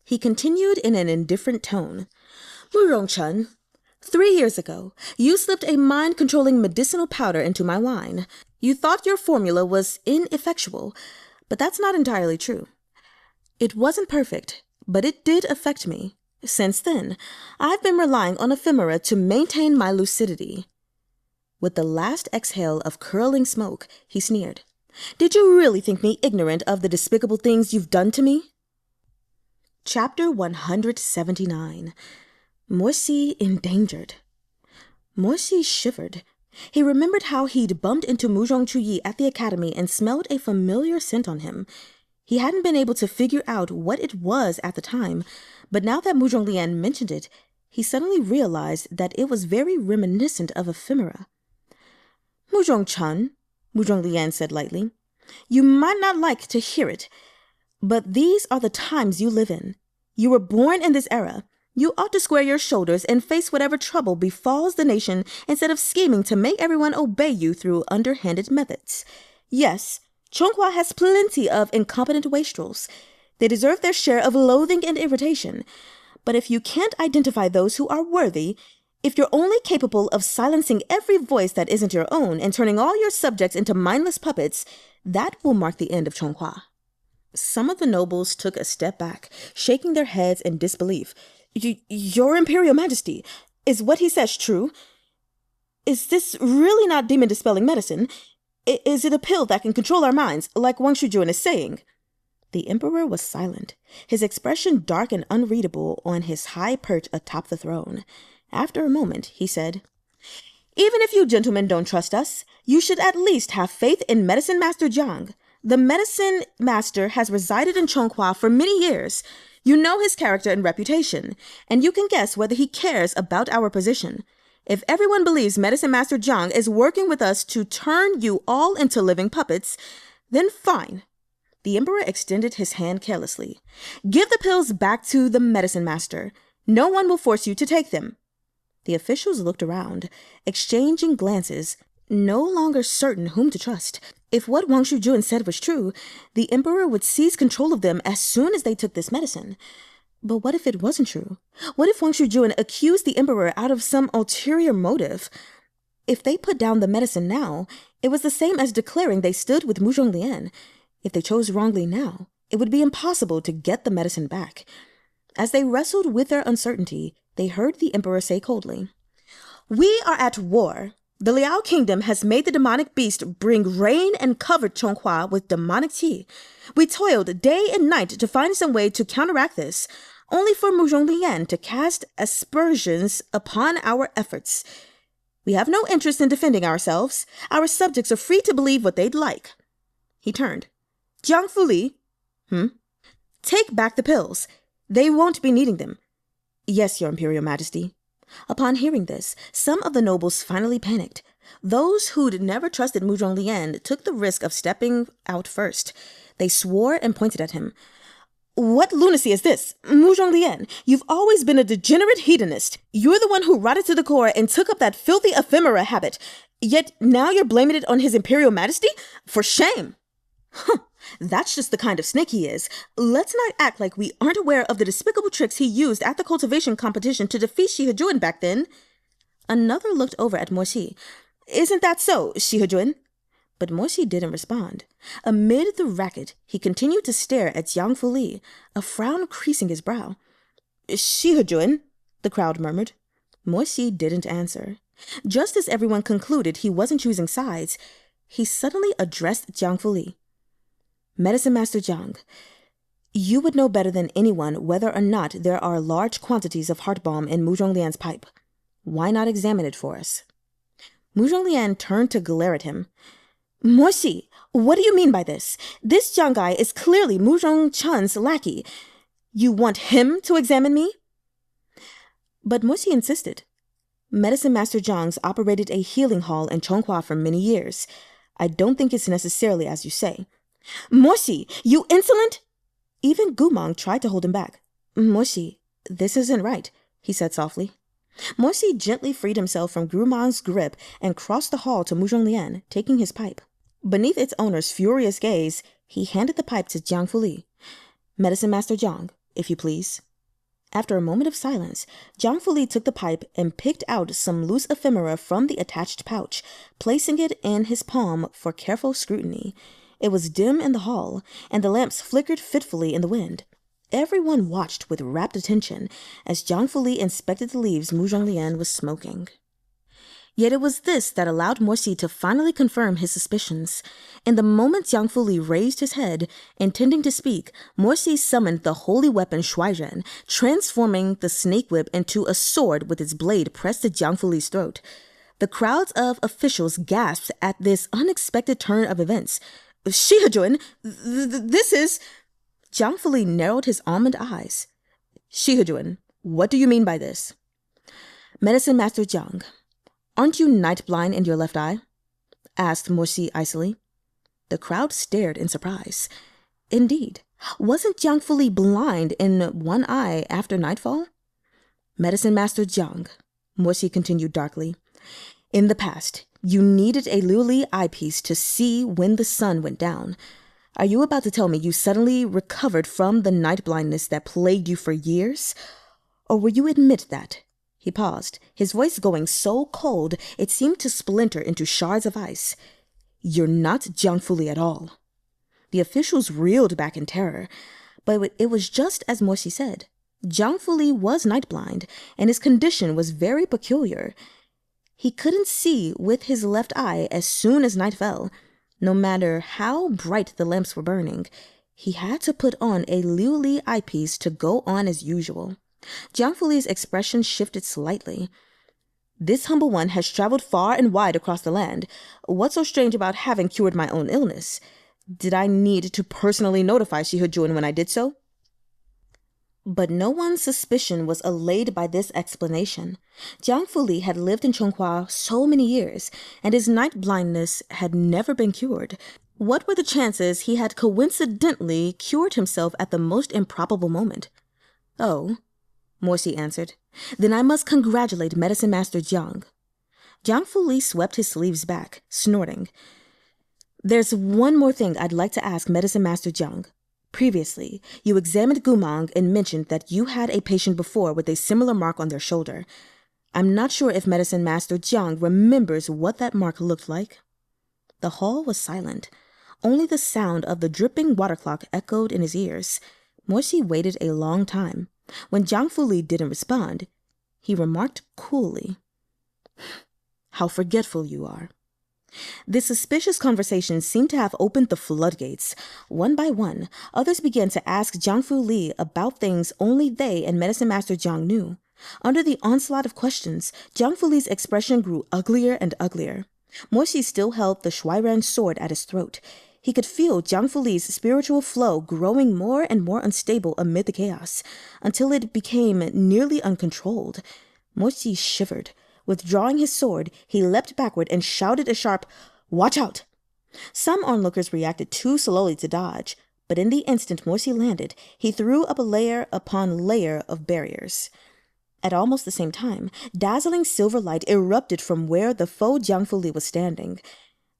He continued in an indifferent tone. Murong Chen, 3 years ago, you slipped a mind-controlling medicinal powder into my wine. You thought your formula was ineffectual, but that's not entirely true. It wasn't perfect, but it did affect me. Since then, I've been relying on ephemera to maintain my lucidity. With the last exhale of curling smoke, he sneered. Did you really think me ignorant of the despicable things you've done to me? Chapter 179. Xi Endangered. Xi shivered. He remembered how he'd bumped into Murong Chuyi at the academy and smelled a familiar scent on him. He hadn't been able to figure out what it was at the time, but now that Murong Lian mentioned it, he suddenly realized that it was very reminiscent of ephemera. Murong Chen, Murong Lian said lightly, you might not like to hear it, but these are the times you live in. You were born in this era. You ought to square your shoulders and face whatever trouble befalls the nation instead of scheming to make everyone obey you through underhanded methods. Yes, Chonghua has plenty of incompetent wastrels. They deserve their share of loathing and irritation. But if you can't identify those who are worthy, if you're only capable of silencing every voice that isn't your own and turning all your subjects into mindless puppets, that will mark the end of Chonghua. Some of the nobles took a step back, shaking their heads in disbelief. Your Imperial Majesty, is what he says true? Is this really not demon-dispelling medicine? Is it a pill that can control our minds, like Wang Shujun is saying? The Emperor was silent, his expression dark and unreadable on his high perch atop the throne. After a moment, he said, Even if you gentlemen don't trust us, you should at least have faith in Medicine Master Jiang. The Medicine Master has resided in Chonghua for many years. You know his character and reputation, and you can guess whether he cares about our position. If everyone believes Medicine Master Jiang is working with us to turn you all into living puppets, then fine. The Emperor extended his hand carelessly. Give the pills back to the Medicine Master. No one will force you to take them. The officials looked around, exchanging glances, no longer certain whom to trust. If what Wang Shujun said was true, the Emperor would seize control of them as soon as they took this medicine. But what if it wasn't true? What if Wang Shujun accused the Emperor out of some ulterior motive? If they put down the medicine now, it was the same as declaring they stood with Murong Lian. If they chose wrongly now, it would be impossible to get the medicine back. As they wrestled with their uncertainty, they heard the Emperor say coldly, We are at war. The Liao Kingdom has made the demonic beast bring rain and covered Chonghua with demonic qi. We toiled day and night to find some way to counteract this, only for Murong Lian to cast aspersions upon our efforts. We have no interest in defending ourselves. Our subjects are free to believe what they'd like. He turned. Jiang Fuli? Take back the pills. They won't be needing them. Yes, Your Imperial Majesty. Upon hearing this, some of the nobles finally panicked. Those who'd never trusted Murong Lian took the risk of stepping out first. They swore and pointed at him. What lunacy is this? Murong Lian, you've always been a degenerate hedonist. You're the one who rotted to the core and took up that filthy ephemera habit. Yet now you're blaming it on His Imperial Majesty? For shame! That's just the kind of snake he is. Let's not act like we aren't aware of the despicable tricks he used at the cultivation competition to defeat Xi Endangered back then. Another looked over at Xi. Isn't that so, Xi Endangered? But Xi didn't respond. Amid the racket, he continued to stare at Jiang Fuli, a frown creasing his brow. Xi Endangered, the crowd murmured. Xi didn't answer. Just as everyone concluded he wasn't choosing sides, He suddenly addressed Jiang Fuli. Medicine Master Jiang, you would know better than anyone whether or not there are large quantities of heart balm in Murong Lian's pipe. Why not examine it for us? Murong Lian turned to glare at him. Morsi, what do you mean by this? This Jiang guy is clearly Murong Chun's lackey. You want him to examine me? But Morsi insisted. Medicine Master Jiang's operated a healing hall in Chonghua for many years. I don't think it's necessarily as you say. Morsi, you insolent! Even Gumang tried to hold him back. Morsi, this isn't right, he said softly. Morsi gently freed himself from Gumang's grip and crossed the hall to Murong Lian, taking his pipe. Beneath its owner's furious gaze, he handed the pipe to Jiang Fuli. Medicine Master Jiang, if you please. After a moment of silence, Jiang Fuli took the pipe and picked out some loose ephemera from the attached pouch, placing it in his palm for careful scrutiny. It was dim in the hall, and the lamps flickered fitfully in the wind. Everyone watched with rapt attention as Jiang Fuli inspected the leaves Murong Lian was smoking. Yet it was this that allowed Morsi to finally confirm his suspicions. In the moment Jiang Fuli raised his head, intending to speak, Morsi summoned the holy weapon Shuairen, transforming the snake whip into a sword with its blade pressed to Jiang Fuli's throat. The crowds of officials gasped at this unexpected turn of events. Shizun, this is... Jiang Fuli narrowed his almond eyes. Shizun, what do you mean by this? Medicine Master Jiang, aren't you night blind in your left eye? Asked Morsi icily. The crowd stared in surprise. Indeed, wasn't Jiang Fuli blind in one eye after nightfall? Medicine Master Jiang, Morsi continued darkly, in the past, you needed a Liuli eyepiece to see when the sun went down. Are you about to tell me you suddenly recovered from the night blindness that plagued you for years? Or will you admit that? He paused, his voice going so cold it seemed to splinter into shards of ice. You're not Jiang Fuli at all. The officials reeled back in terror, but it was just as Morsi said. Jiang Fuli was night blind, and his condition was very peculiar. He couldn't see with his left eye as soon as night fell. No matter how bright the lamps were burning, he had to put on a Liuli eyepiece to go on as usual. Jiang Fuli's expression shifted slightly. This humble one has traveled far and wide across the land. What's so strange about having cured my own illness? Did I need to personally notify Shizun when I did so? But no one's suspicion was allayed by this explanation. Jiang Fuli had lived in Chonghua so many years, and his night blindness had never been cured. What were the chances he had coincidentally cured himself at the most improbable moment? Oh, Morsi answered. Then I must congratulate Medicine Master Jiang. Jiang Fuli swept his sleeves back, snorting. There's one more thing I'd like to ask Medicine Master Jiang. Previously, you examined Gumang and mentioned that you had a patient before with a similar mark on their shoulder. I'm not sure if Medicine Master Jiang remembers what that mark looked like. The hall was silent. Only the sound of the dripping water clock echoed in his ears. Morsi waited a long time. When Jiang Fuli didn't respond, he remarked coolly, How forgetful you are. This suspicious conversation seemed to have opened the floodgates. One by one, others began to ask Jiang Fuli about things only they and Medicine Master Jiang knew. Under the onslaught of questions, Jiang Fuli's expression grew uglier and uglier. Morsi still held the Shuairen sword at his throat. He could feel Jiang Fuli's spiritual flow growing more and more unstable amid the chaos, until it became nearly uncontrolled. Morsi shivered. Withdrawing his sword, he leapt backward and shouted a sharp, Watch out! Some onlookers reacted too slowly to dodge, but in the instant Morsi landed, he threw up a layer upon layer of barriers. At almost the same time, dazzling silver light erupted from where the faux Jiang Fuli was standing.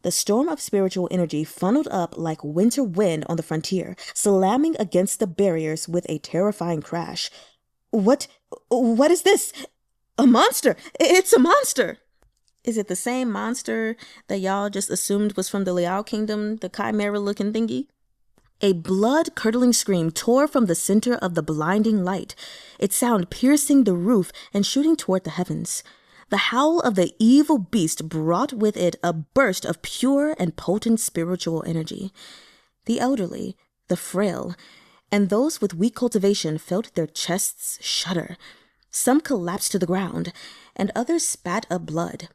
The storm of spiritual energy funneled up like winter wind on the frontier, slamming against the barriers with a terrifying crash. What is this? A monster! It's a monster! Is it the same monster that y'all just assumed was from the Liao Kingdom, the chimera-looking thingy? A blood-curdling scream tore from the center of the blinding light, its sound piercing the roof and shooting toward the heavens. The howl of the evil beast brought with it a burst of pure and potent spiritual energy. The elderly, the frail, and those with weak cultivation felt their chests shudder. Some collapsed to the ground, and others spat up blood.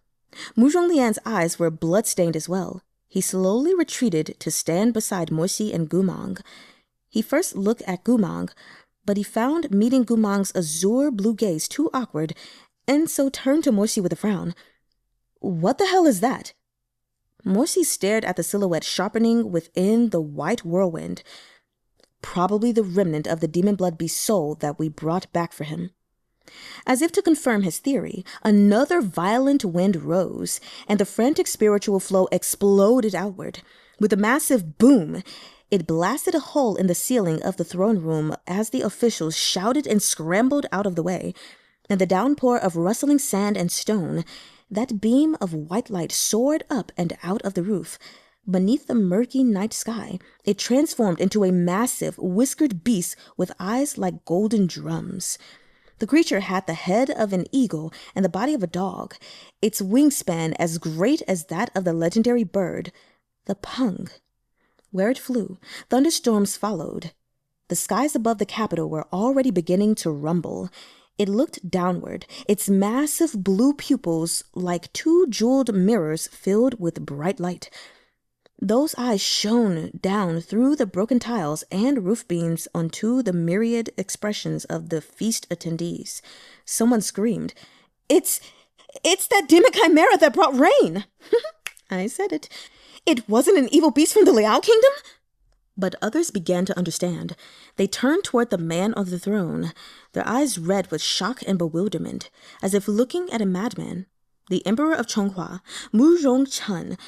Murong Lian's eyes were blood-stained as well. He slowly retreated to stand beside Morsi and Gumang. He first looked at Gumang, but he found meeting Gumang's azure blue gaze too awkward, and so turned to Morsi with a frown. "What the hell is that?" Morsi stared at the silhouette sharpening within the white whirlwind. "Probably the remnant of the Demonblood beast's soul that we brought back for him." As if to confirm his theory, another violent wind rose, and the frantic spiritual flow exploded outward. With a massive boom, it blasted a hole in the ceiling of the throne room as the officials shouted and scrambled out of the way. And the downpour of rustling sand and stone, that beam of white light soared up and out of the roof. Beneath the murky night sky, it transformed into a massive, whiskered beast with eyes like golden drums. The creature had the head of an eagle and the body of a dog, its wingspan as great as that of the legendary bird, the pung. Where it flew, thunderstorms followed. The skies above the capital were already beginning to rumble. It looked downward, its massive blue pupils like two jeweled mirrors filled with bright light. Those eyes shone down through the broken tiles and roof beams onto the myriad expressions of the feast attendees. Someone screamed, It's that demon chimera that brought rain!" I said it. "It wasn't an evil beast from the Liao kingdom?" But others began to understand. They turned toward the man on the throne, their eyes red with shock and bewilderment, as if looking at a madman. The Emperor of Chonghua, Murong Chun,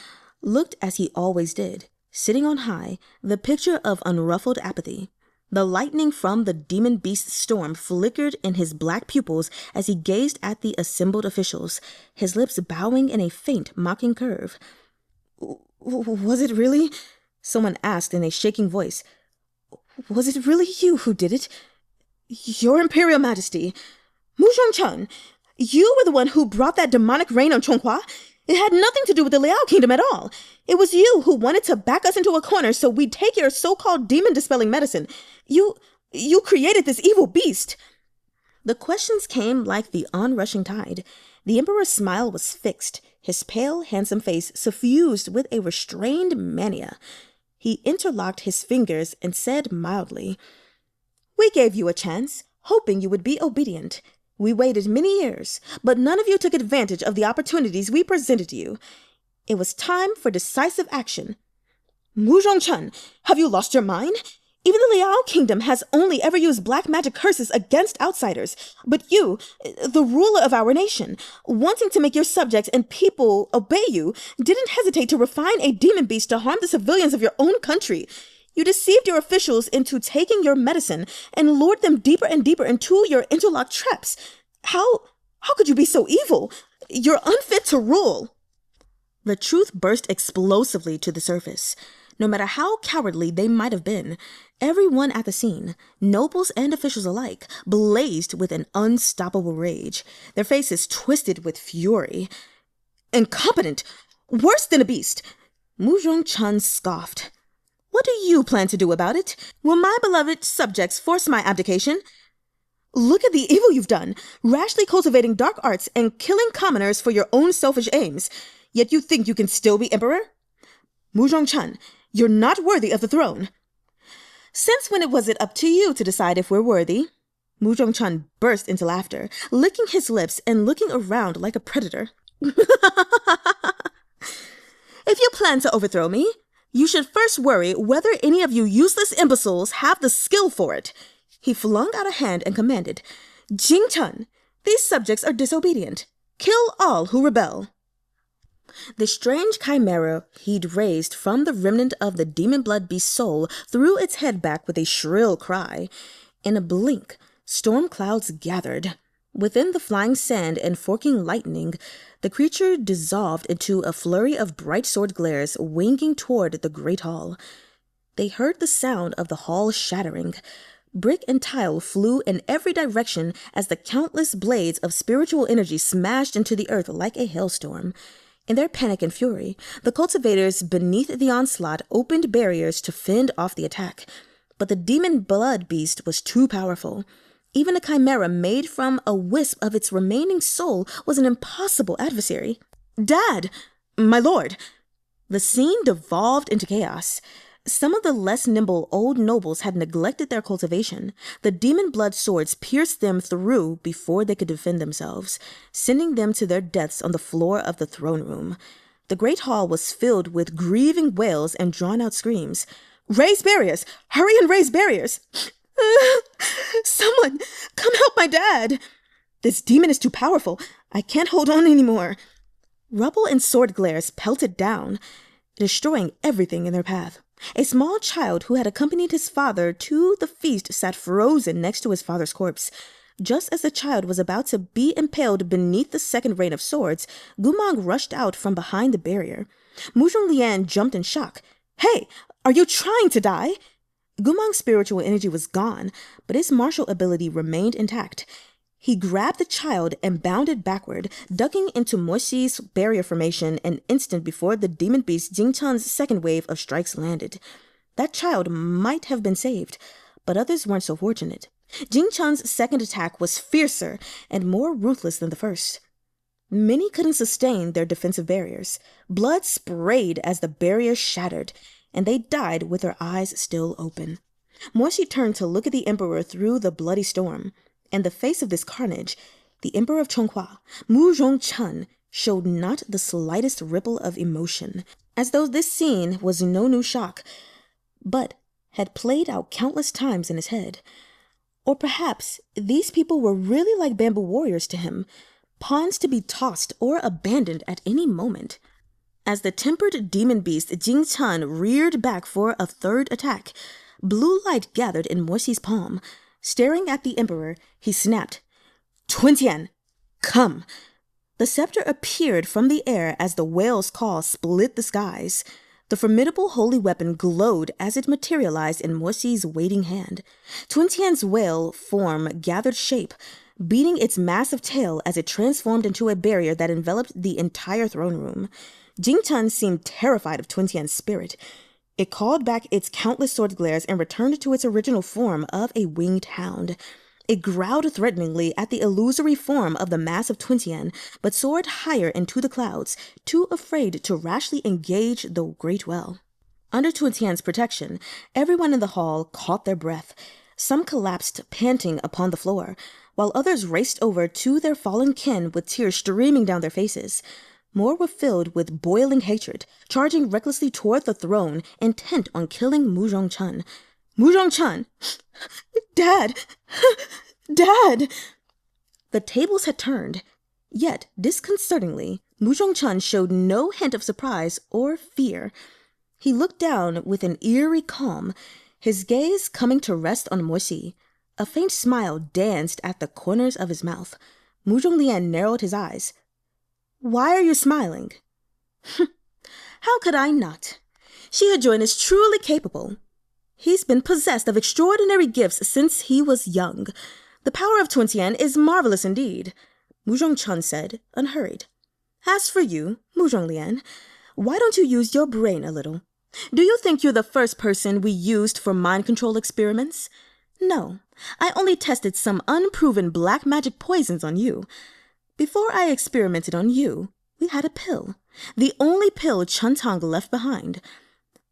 looked as he always did, sitting on high, the picture of unruffled apathy. The lightning from the demon beast's storm flickered in his black pupils as he gazed at the assembled officials, his lips bowing in a faint, mocking curve. "Was it really?" someone asked in a shaking voice. "Was it really you who did it? Your Imperial Majesty, Murong Chun, you were the one who brought that demonic rain on Chonghua? It had nothing to do with the Liao kingdom at all. It was you who wanted to back us into a corner so we'd take your so-called demon-dispelling medicine. You created this evil beast." The questions came like the onrushing tide. The Emperor's smile was fixed, his pale, handsome face suffused with a restrained mania. He interlocked his fingers and said mildly, "We gave you a chance, hoping you would be obedient. We waited many years, but none of you took advantage of the opportunities we presented you. It was time for decisive action. Murong Chun, have you lost your mind? Even the Liao kingdom has only ever used black magic curses against outsiders. But you, the ruler of our nation, wanting to make your subjects and people obey you, didn't hesitate to refine a demon beast to harm the civilians of your own country. You deceived your officials into taking your medicine and lured them deeper and deeper into your interlocked traps. How could you be so evil? You're unfit to rule." The truth burst explosively to the surface. No matter how cowardly they might have been, everyone at the scene, nobles and officials alike, blazed with an unstoppable rage, their faces twisted with fury. "Incompetent! Worse than a beast!" Murong Chun scoffed. "What do you plan to do about it? Will my beloved subjects force my abdication? Look at the evil you've done, rashly cultivating dark arts and killing commoners for your own selfish aims. Yet you think you can still be emperor? Murong Chun, you're not worthy of the throne." "Since when was it up to you to decide if we're worthy?" Murong Chun burst into laughter, licking his lips and looking around like a predator. "If you plan to overthrow me, you should first worry whether any of you useless imbeciles have the skill for it." He flung out a hand and commanded, "Jing Chun, these subjects are disobedient. Kill all who rebel." The strange chimera he'd raised from the remnant of the Demonblood beast's soul threw its head back with a shrill cry. In a blink, storm clouds gathered. Within the flying sand and forking lightning, the creature dissolved into a flurry of bright sword glares winging toward the great hall. They heard the sound of the hall shattering, Brick and tile flew in every direction as the countless blades of spiritual energy smashed into the earth like a hailstorm. In their panic and fury, the cultivators beneath the onslaught opened barriers to fend off the attack. But the Demonblood beast was too powerful. Even a chimera made from a wisp of its remaining soul was an impossible adversary. "Dad! My lord!" The scene devolved into chaos. Some of the less nimble old nobles had neglected their cultivation. The Demonblood swords pierced them through before they could defend themselves, sending them to their deaths on the floor of the throne room. The great hall was filled with grieving wails and drawn-out screams. "Raise barriers! Hurry and raise barriers! Someone, come help my dad! This demon is too powerful. I can't hold on anymore." Rubble and sword glares pelted down, destroying everything in their path. A small child who had accompanied his father to the feast sat frozen next to his father's corpse. Just as the child was about to be impaled beneath the second rain of swords, Gumang rushed out from behind the barrier. Murong Lian jumped in shock. "Hey, are you trying to die?" Gumang's spiritual energy was gone, but his martial ability remained intact. He grabbed the child and bounded backward, ducking into Moxi's barrier formation an instant before the demon beast Jingchan's second wave of strikes landed. That child might have been saved, but others weren't so fortunate. Jingchan's second attack was fiercer and more ruthless than the first. Many couldn't sustain their defensive barriers. Blood sprayed as the barrier shattered, and they died with their eyes still open. Moxi turned to look at the emperor through the bloody storm. In the face of this carnage, the Emperor of Chonghua, Murong Chun, showed not the slightest ripple of emotion, as though this scene was no new shock, but had played out countless times in his head. Or perhaps these people were really like bamboo warriors to him, pawns to be tossed or abandoned at any moment. As the tempered demon beast Jingchan reared back for a third attack, blue light gathered in Moxi's palm. Staring at the emperor, he snapped, "Twentian, come!" The scepter appeared from the air as the whale's call split the skies. The formidable holy weapon glowed as it materialized in Moxi's waiting hand. Twentian's whale form gathered shape, beating its massive tail as it transformed into a barrier that enveloped the entire throne room. Jingchan seemed terrified of Twentian's spirit. It called back its countless sword glares and returned to its original form of a winged hound. It growled threateningly at the illusory form of the massive Twentian, but soared higher into the clouds, too afraid to rashly engage the great well. Under Twentian's protection, everyone in the hall caught their breath. Some collapsed panting upon the floor, while others raced over to their fallen kin with tears streaming down their faces. More were filled with boiling hatred, charging recklessly toward the throne, intent on killing Murong Chun. "Murong Chun! Dad! Dad!" The tables had turned, yet, disconcertingly, Murong Chun showed no hint of surprise or fear. He looked down with an eerie calm, his gaze coming to rest on Moxi. A faint smile danced at the corners of his mouth. Murong Lian narrowed his eyes. "Why are you smiling?" "How could I not? Xi Endangered is truly capable. He's been possessed of extraordinary gifts since he was young. The power of Twentian is marvelous indeed," Murong Chun said, unhurried. "As for you, Murong Lian, why don't you use your brain a little? Do you think you're the first person we used for mind control experiments? No, I only tested some unproven black magic poisons on you. Before I experimented on you, we had a pill, the only pill Chuntang left behind,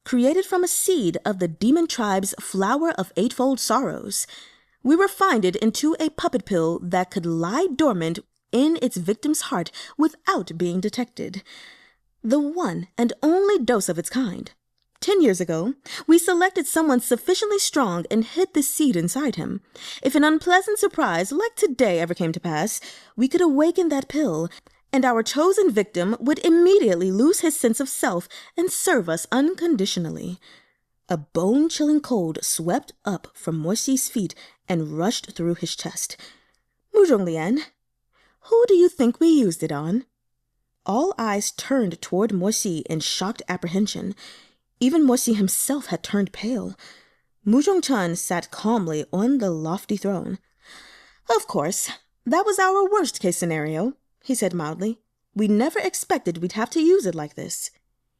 created from a seed of the demon tribe's flower of eightfold sorrows. We refined it into a puppet pill that could lie dormant in its victim's heart without being detected. The one and only dose of its kind. 10 years ago, we selected someone sufficiently strong and hid the seed inside him. If an unpleasant surprise like today ever came to pass, we could awaken that pill, and our chosen victim would immediately lose his sense of self and serve us unconditionally." A bone-chilling cold swept up from Moxi's feet and rushed through his chest. "Murong Lian, who do you think we used it on?" All eyes turned toward Moxi in shocked apprehension. Even Moxi himself had turned pale. Muzhong Chun sat calmly on the lofty throne. Of course, that was our worst-case scenario, he said mildly. We never expected we'd have to use it like this.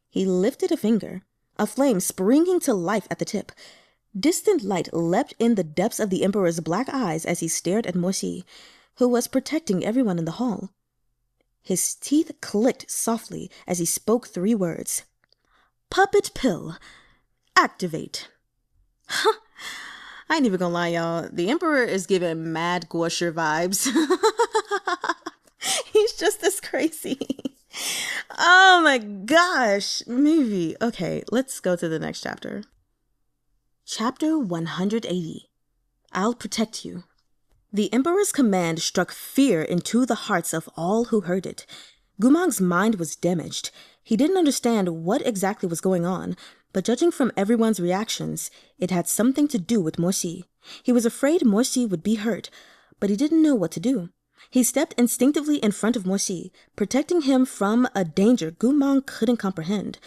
He lifted a finger, a flame springing to life at the tip. Distant light leapt in the depths of the Emperor's black eyes as he stared at Mo-Xi, who was protecting everyone in the hall. His teeth clicked softly as he spoke 3 words. Puppet pill. Activate. Huh. I ain't even gonna lie, y'all. The Emperor is giving mad Guosher vibes. He's just as crazy. Oh my gosh. Movie. Okay, let's go to the next chapter. Chapter 180. I'll protect you. The Emperor's command struck fear into the hearts of all who heard it. Gumang's mind was damaged. He didn't understand what exactly was going on, but judging from everyone's reactions, it had something to do with Mo-Xi. He was afraid Mo-Xi would be hurt, but he didn't know what to do. He stepped instinctively in front of Mo-Xi, protecting him from a danger Gumang couldn't comprehend.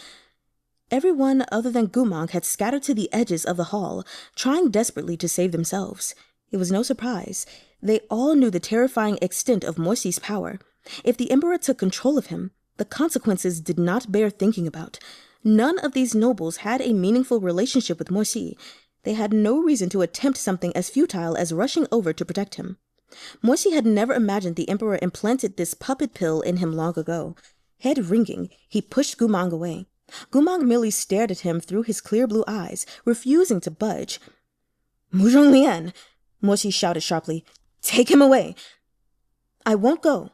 Everyone other than Gumang had scattered to the edges of the hall, trying desperately to save themselves. It was no surprise. They all knew the terrifying extent of Mo-Xi's power. If the Emperor took control of him, the consequences did not bear thinking about. None of these nobles had a meaningful relationship with Mo-Xi. They had no reason to attempt something as futile as rushing over to protect him. Mo-Xi had never imagined the Emperor implanted this puppet pill in him long ago. Head wringing, he pushed Gumang away. Gumang merely stared at him through his clear blue eyes, refusing to budge. Murong Lian, Mo-Xi shouted sharply. Take him away. I won't go.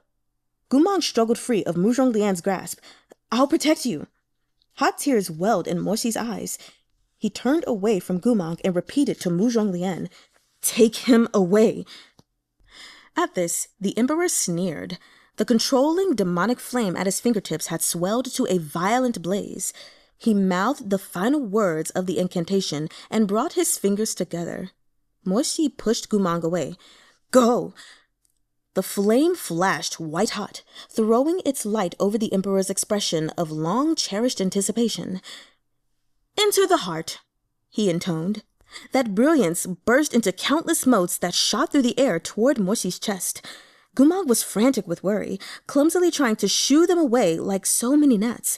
Gumang struggled free of Murong Lian's grasp. I'll protect you. Hot tears welled in Mo-Xi's eyes. He turned away from Gumang and repeated to Murong Lian, Take him away. At this, the Emperor sneered. The controlling demonic flame at his fingertips had swelled to a violent blaze. He mouthed the final words of the incantation and brought his fingers together. Mo-Xi pushed Gumang away. Go! The flame flashed white-hot, throwing its light over the Emperor's expression of long-cherished anticipation. Into the heart, he intoned. That brilliance burst into countless motes that shot through the air toward Mo-Xi's chest. Gumang was frantic with worry, clumsily trying to shoo them away like so many gnats.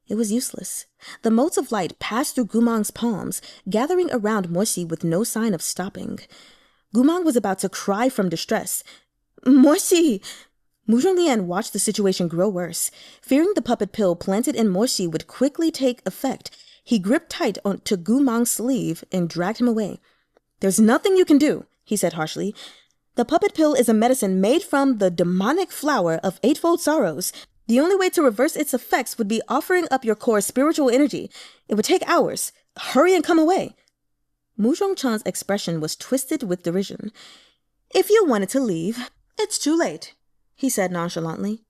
It was useless. The motes of light passed through Gumang's palms, gathering around Mo-Xi with no sign of stopping. Gumang was about to cry from distress. Mo-Xi! Murong Lian watched the situation grow worse. Fearing the puppet pill planted in Mo-Xi would quickly take effect, he gripped tight onto Gumang's sleeve and dragged him away. There's nothing you can do, he said harshly. The puppet pill is a medicine made from the demonic flower of eightfold sorrows. The only way to reverse its effects would be offering up your core spiritual energy. It would take hours. Hurry and come away. Muzhong Chan's expression was twisted with derision. If you wanted to leave, it's too late, he said nonchalantly.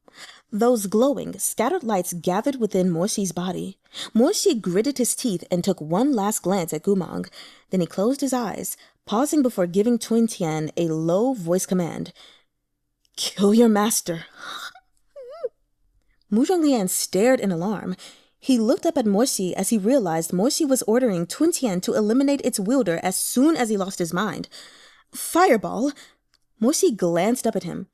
Those glowing, scattered lights gathered within Mo-Xi's body. Mo-Xi gritted his teeth and took one last glance at Gumang. Then he closed his eyes, pausing before giving Tun Tian a low voice command. Kill your master. Muzhong Lian stared in alarm. He looked up at Mo-Xi as he realized Mo-Xi was ordering Tun Tian to eliminate its wielder as soon as he lost his mind. Fireball! Mo-Xi glanced up at him.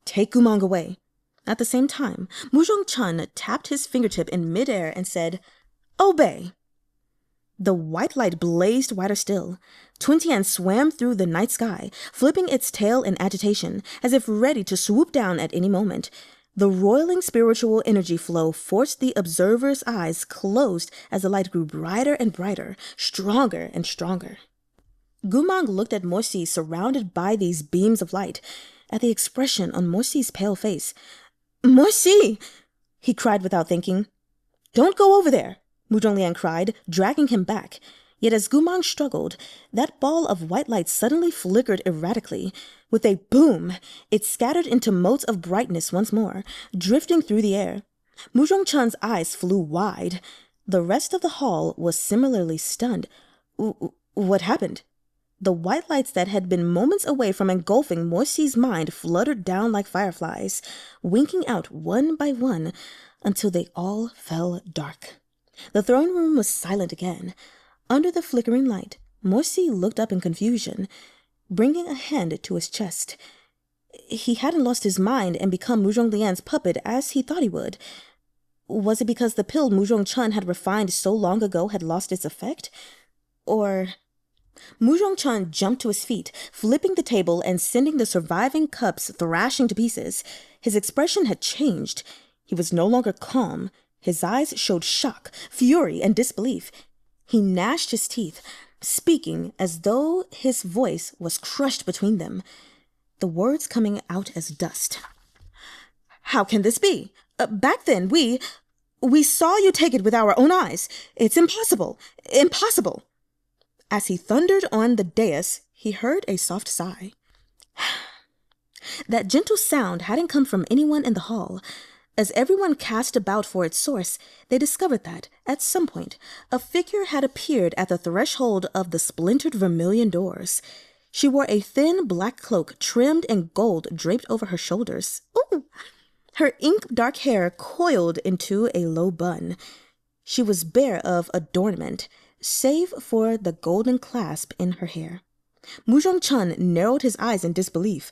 Take Gumang away. At the same time, Muzhong Chun tapped his fingertip in midair and said, Obey. The white light blazed whiter still. Tun Tian swam through the night sky, flipping its tail in agitation, as if ready to swoop down at any moment. The roiling spiritual energy flow forced the observer's eyes closed as the light grew brighter and brighter, stronger and stronger. Gumang looked at Mo-Xi surrounded by these beams of light, at the expression on Mo-Xi's pale face. Mo-Xi! He cried without thinking. Don't go over there, Muzhong Lian cried, dragging him back. Yet as Gumang struggled, that ball of white light suddenly flickered erratically. With a boom, it scattered into motes of brightness once more, drifting through the air. Muzhong Chan's eyes flew wide. The rest of the hall was similarly stunned. What happened? The white lights that had been moments away from engulfing Mo-Xi's mind fluttered down like fireflies, winking out one by one until they all fell dark. The throne room was silent again. Under the flickering light, Morsi looked up in confusion, bringing a hand to his chest. He hadn't lost his mind and become Murong Lian's puppet as he thought he would. Was it because the pill Murong Chun had refined so long ago had lost its effect? Or... Murong Chun jumped to his feet, flipping the table and sending the surviving cups thrashing to pieces. His expression had changed. He was no longer calm. His eyes showed shock, fury, and disbelief. He gnashed his teeth, speaking as though his voice was crushed between them, the words coming out as dust. "How can this be? Back then, we saw you take it with our own eyes. It's impossible. Impossible." As he thundered on the dais, he heard a soft sigh. That gentle sound hadn't come from anyone in the hall. As everyone cast about for its source, they discovered that, at some point, a figure had appeared at the threshold of the splintered vermilion doors. She wore a thin black cloak trimmed in gold draped over her shoulders. Ooh! Her ink-dark hair coiled into a low bun. She was bare of adornment, save for the golden clasp in her hair. Murong Chun narrowed his eyes in disbelief.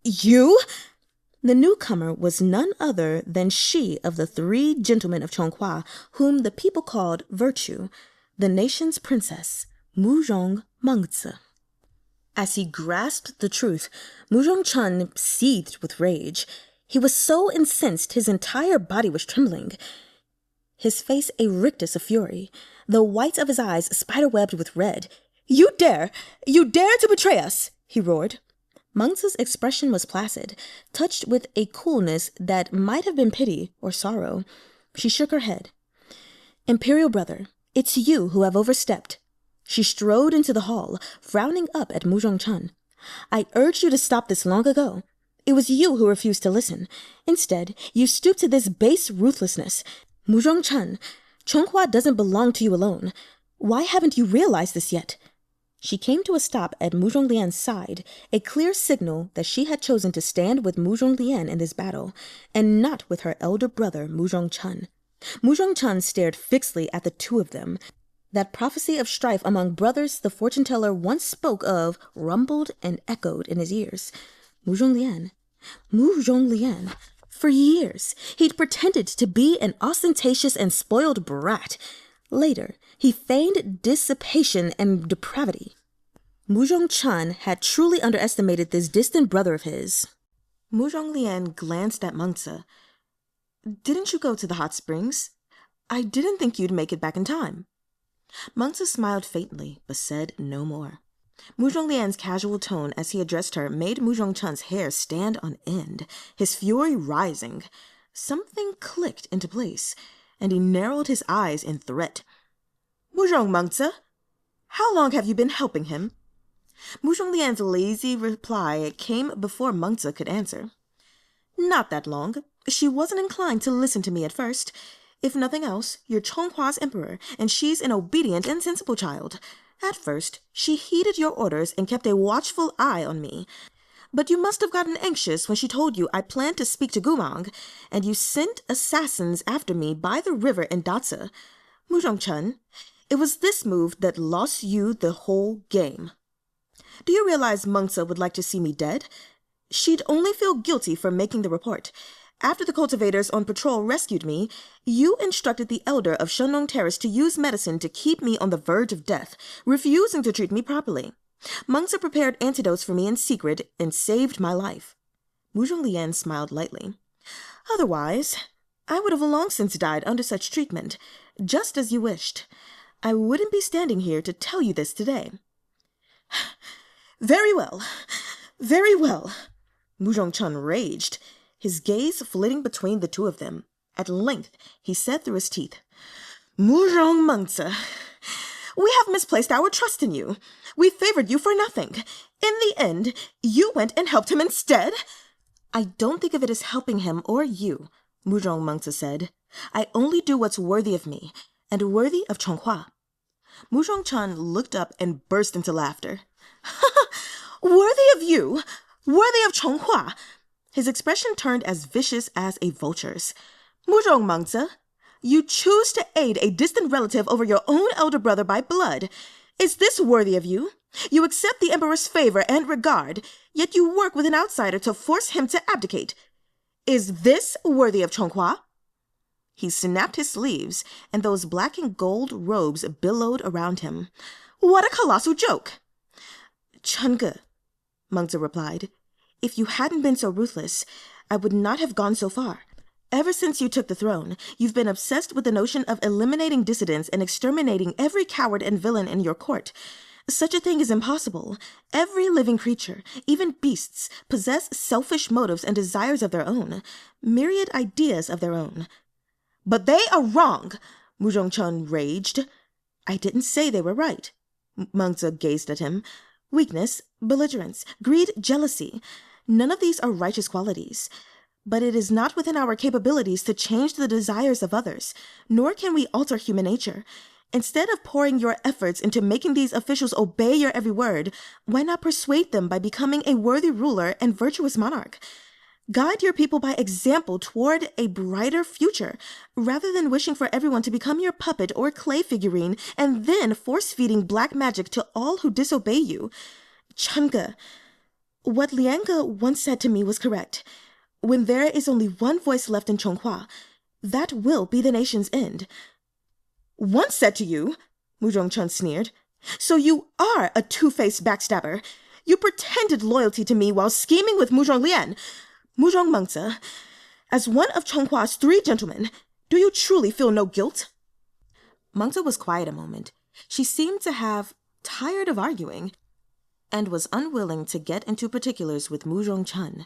"You?" The newcomer was none other than she of the 3 gentlemen of Chonghua, whom the people called Virtue, the nation's princess, Murong Mangzi. As he grasped the truth, Murong Chun seethed with rage. He was so incensed his entire body was trembling. His face a rictus of fury, the whites of his eyes spiderwebbed with red. You dare to betray us!" he roared. Mangzi's expression was placid, touched with a coolness that might have been pity or sorrow. She shook her head. "Imperial brother, it's you who have overstepped." She strode into the hall, frowning up at Murong Chun. "I urged you to stop this long ago. It was you who refused to listen. Instead, you stooped to this base ruthlessness. Murong Chun, Chonghua doesn't belong to you alone. Why haven't you realized this yet?" She came to a stop at Murong Lian's side, a clear signal that she had chosen to stand with Murong Lian in this battle, and not with her elder brother Murong Chun. Murong Chun stared fixedly at the two of them. That prophecy of strife among brothers the fortune-teller once spoke of rumbled and echoed in his ears. Murong Lian. For years, he'd pretended to be an ostentatious and spoiled brat. Later, he feigned dissipation and depravity. Murong Chun had truly underestimated this distant brother of his. Murong Lian glanced at Mangzi. "Didn't you go to the hot springs? I didn't think you'd make it back in time." Mangzi smiled faintly, but said no more. Murong Lian's casual tone as he addressed her made Murong Chun's hair stand on end, his fury rising. Something clicked into place, and he narrowed his eyes in threat. "Murong Mangzi, how long have you been helping him?" Murong Lian's lazy reply came before Mangzi could answer. "Not that long. She wasn't inclined to listen to me at first. If nothing else, you're Chonghua's emperor, and she's an obedient and sensible child. At first, she heeded your orders and kept a watchful eye on me. But you must have gotten anxious when she told you I planned to speak to Gumang, and you sent assassins after me by the river in Datsa. Murong Chun, it was this move that lost you the whole game. Do you realize Mangzi would like to see me dead? She'd only feel guilty for making the report. After the cultivators on patrol rescued me, you instructed the elder of Shenlong Terrace to use medicine to keep me on the verge of death, refusing to treat me properly. Mangzi prepared antidotes for me in secret and saved my life." Murong Lian smiled lightly. "Otherwise, I would have long since died under such treatment, just as you wished. I wouldn't be standing here to tell you this today." Very well. Murong Chun raged, his gaze flitting between the two of them. At length, he said through his teeth, "Murong Mangzi, we have misplaced our trust in you. We favored you for nothing. In the end, you went and helped him instead." "I don't think of it as helping him or you," Murong Mangzi said. "I only do what's worthy of me, and worthy of Chonghua." Murong Chun looked up and burst into laughter. "Worthy of you? Worthy of Chonghua?" His expression turned as vicious as a vulture's. "Murong Mangzi, you choose to aid a distant relative over your own elder brother by blood. Is this worthy of you? You accept the Emperor's favor and regard, yet you work with an outsider to force him to abdicate. Is this worthy of Chonghua? He snapped his sleeves, and those black and gold robes billowed around him. What a colossal joke! Chunge, Mengzi replied, if you hadn't been so ruthless, I would not have gone so far. Ever since you took the throne, you've been obsessed with the notion of eliminating dissidents and exterminating every coward and villain in your court. Such a thing is impossible. Every living creature, even beasts, possess selfish motives and desires of their own, myriad ideas of their own. But they are wrong, Murong Chun raged. I didn't say they were right. Mengzi gazed at him. Weakness, belligerence, greed, jealousy. None of these are righteous qualities. But it is not within our capabilities to change the desires of others, nor can we alter human nature. Instead of pouring your efforts into making these officials obey your every word, why not persuade them by becoming a worthy ruler and virtuous monarch? Guide your people by example toward a brighter future, rather than wishing for everyone to become your puppet or clay figurine and then force-feeding black magic to all who disobey you. Chunge, what Lian once said to me was correct. When there is only one voice left in Chonghua, that will be the nation's end. Once said to you, Murong Chun sneered, so you are a two-faced backstabber. You pretended loyalty to me while scheming with Murong Lian. Murong Mengzi, as one of Chonghua's 3 gentlemen, do you truly feel no guilt? Mengzi was quiet a moment. She seemed to have tired of arguing and was unwilling to get into particulars with Murong Chun.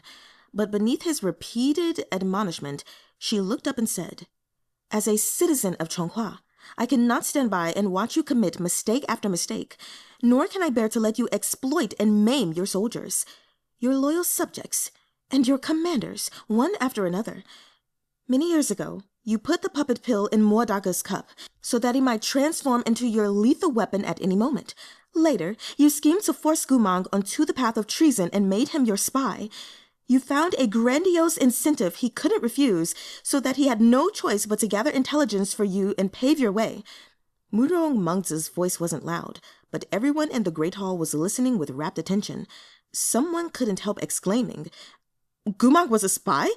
But beneath his repeated admonishment, she looked up and said, as a citizen of Chonghua, I cannot stand by and watch you commit mistake after mistake, nor can I bear to let you exploit and maim your soldiers, your loyal subjects, and your commanders, one after another. Many years ago, you put the puppet pill in Muadaga's cup so that he might transform into your lethal weapon at any moment. Later, you schemed to force Gumang onto the path of treason and made him your spy. You found a grandiose incentive he couldn't refuse, so that he had no choice but to gather intelligence for you and pave your way. Murong Mengzi's voice wasn't loud, but everyone in the Great Hall was listening with rapt attention. Someone couldn't help exclaiming, Gumang was a spy?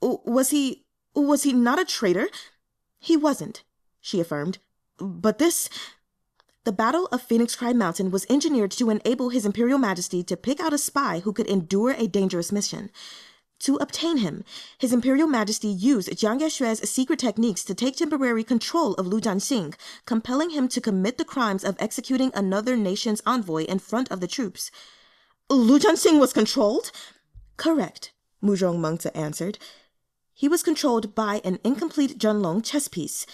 Was he not a traitor? He wasn't, she affirmed. But this... The Battle of Phoenix Cry Mountain was engineered to enable His Imperial Majesty to pick out a spy who could endure a dangerous mission. To obtain him, His Imperial Majesty used Jiang Yeshue's secret techniques to take temporary control of Lu Jianxing, compelling him to commit the crimes of executing another nation's envoy in front of the troops. Lu Jianxing was controlled? Correct, Murong Mengzi answered. He was controlled by an incomplete Zhenlong chess piece.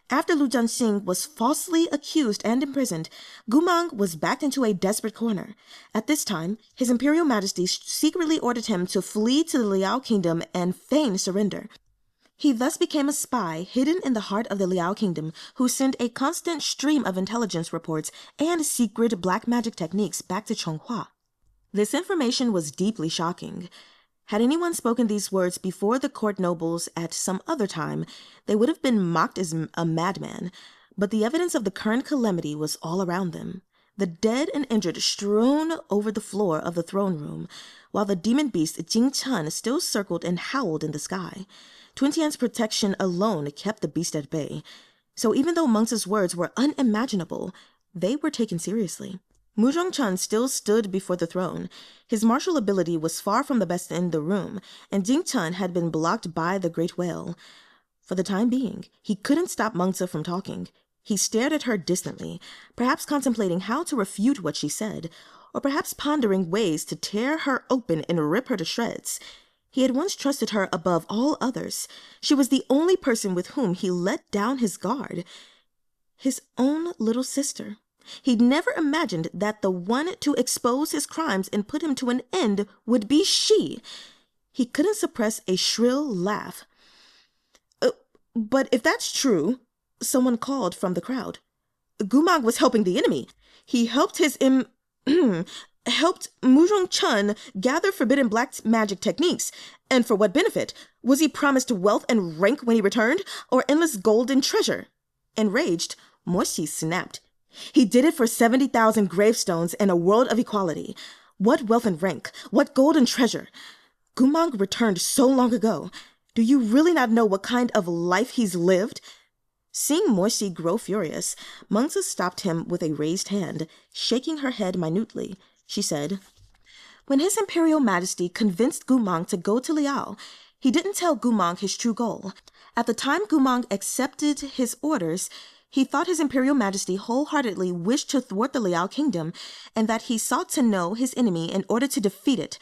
After Lu Jianxing was falsely accused and imprisoned, Gumang was backed into a desperate corner. At this time, His Imperial Majesty secretly ordered him to flee to the Liao Kingdom and feign surrender. He thus became a spy hidden in the heart of the Liao Kingdom, who sent a constant stream of intelligence reports and secret black magic techniques back to Chonghua. This information was deeply shocking. Had anyone spoken these words before the court nobles at some other time, they would have been mocked as a madman, but the evidence of the current calamity was all around them. The dead and injured strewn over the floor of the throne room, while the demon beast Jing Chun still circled and howled in the sky. Twintian's protection alone kept the beast at bay, so even though Mengzi's words were unimaginable, they were taken seriously. Murong Chun still stood before the throne. His martial ability was far from the best in the room, and Jing Chun had been blocked by the great whale. For the time being, he couldn't stop Mengzi from talking. He stared at her distantly, perhaps contemplating how to refute what she said, or perhaps pondering ways to tear her open and rip her to shreds. He had once trusted her above all others. She was the only person with whom he let down his guard. His own little sister. He'd never imagined that the one to expose his crimes and put him to an end would be she. He couldn't suppress a shrill laugh. But if that's true, someone called from the crowd. Gumang was helping the enemy. He helped helped Murong Chun gather forbidden black magic techniques. And for what benefit? Was he promised wealth and rank when he returned, or endless gold and treasure? Enraged, Moshi snapped. He did it for 70,000 gravestones and a world of equality. What wealth and rank, what gold and treasure. Gumang returned so long ago. Do you really not know what kind of life he's lived? Seeing Morsi grow furious, Mengzi stopped him with a raised hand, shaking her head minutely. She said, "When His Imperial Majesty convinced Gumang to go to Liao, he didn't tell Gumang his true goal. At the time Gumang accepted his orders, he thought His Imperial Majesty wholeheartedly wished to thwart the Liao kingdom, and that he sought to know his enemy in order to defeat it.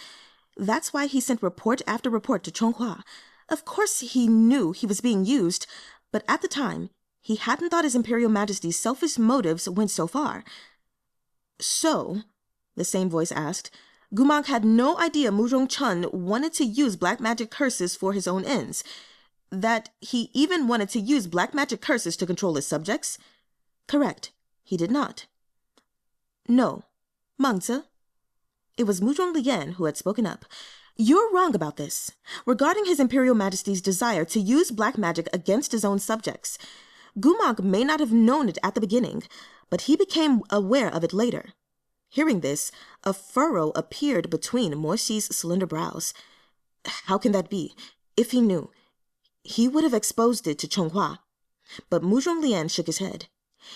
That's why he sent report after report to Chonghua. Of course he knew he was being used, but at the time, he hadn't thought His Imperial Majesty's selfish motives went so far." "So," the same voice asked, "Gumang had no idea Murong Chun wanted to use black magic curses for his own ends? That he even wanted to use black magic curses to control his subjects?" "Correct. He did not." "No. Mengzi." It was Murong Lian who had spoken up. "You're wrong about this. Regarding His Imperial Majesty's desire to use black magic against his own subjects, Gumang may not have known it at the beginning, but he became aware of it later." Hearing this, a furrow appeared between Morsi's slender brows. "How can that be? If he knew, he would have exposed it to Chonghua." But Murong Lian shook his head.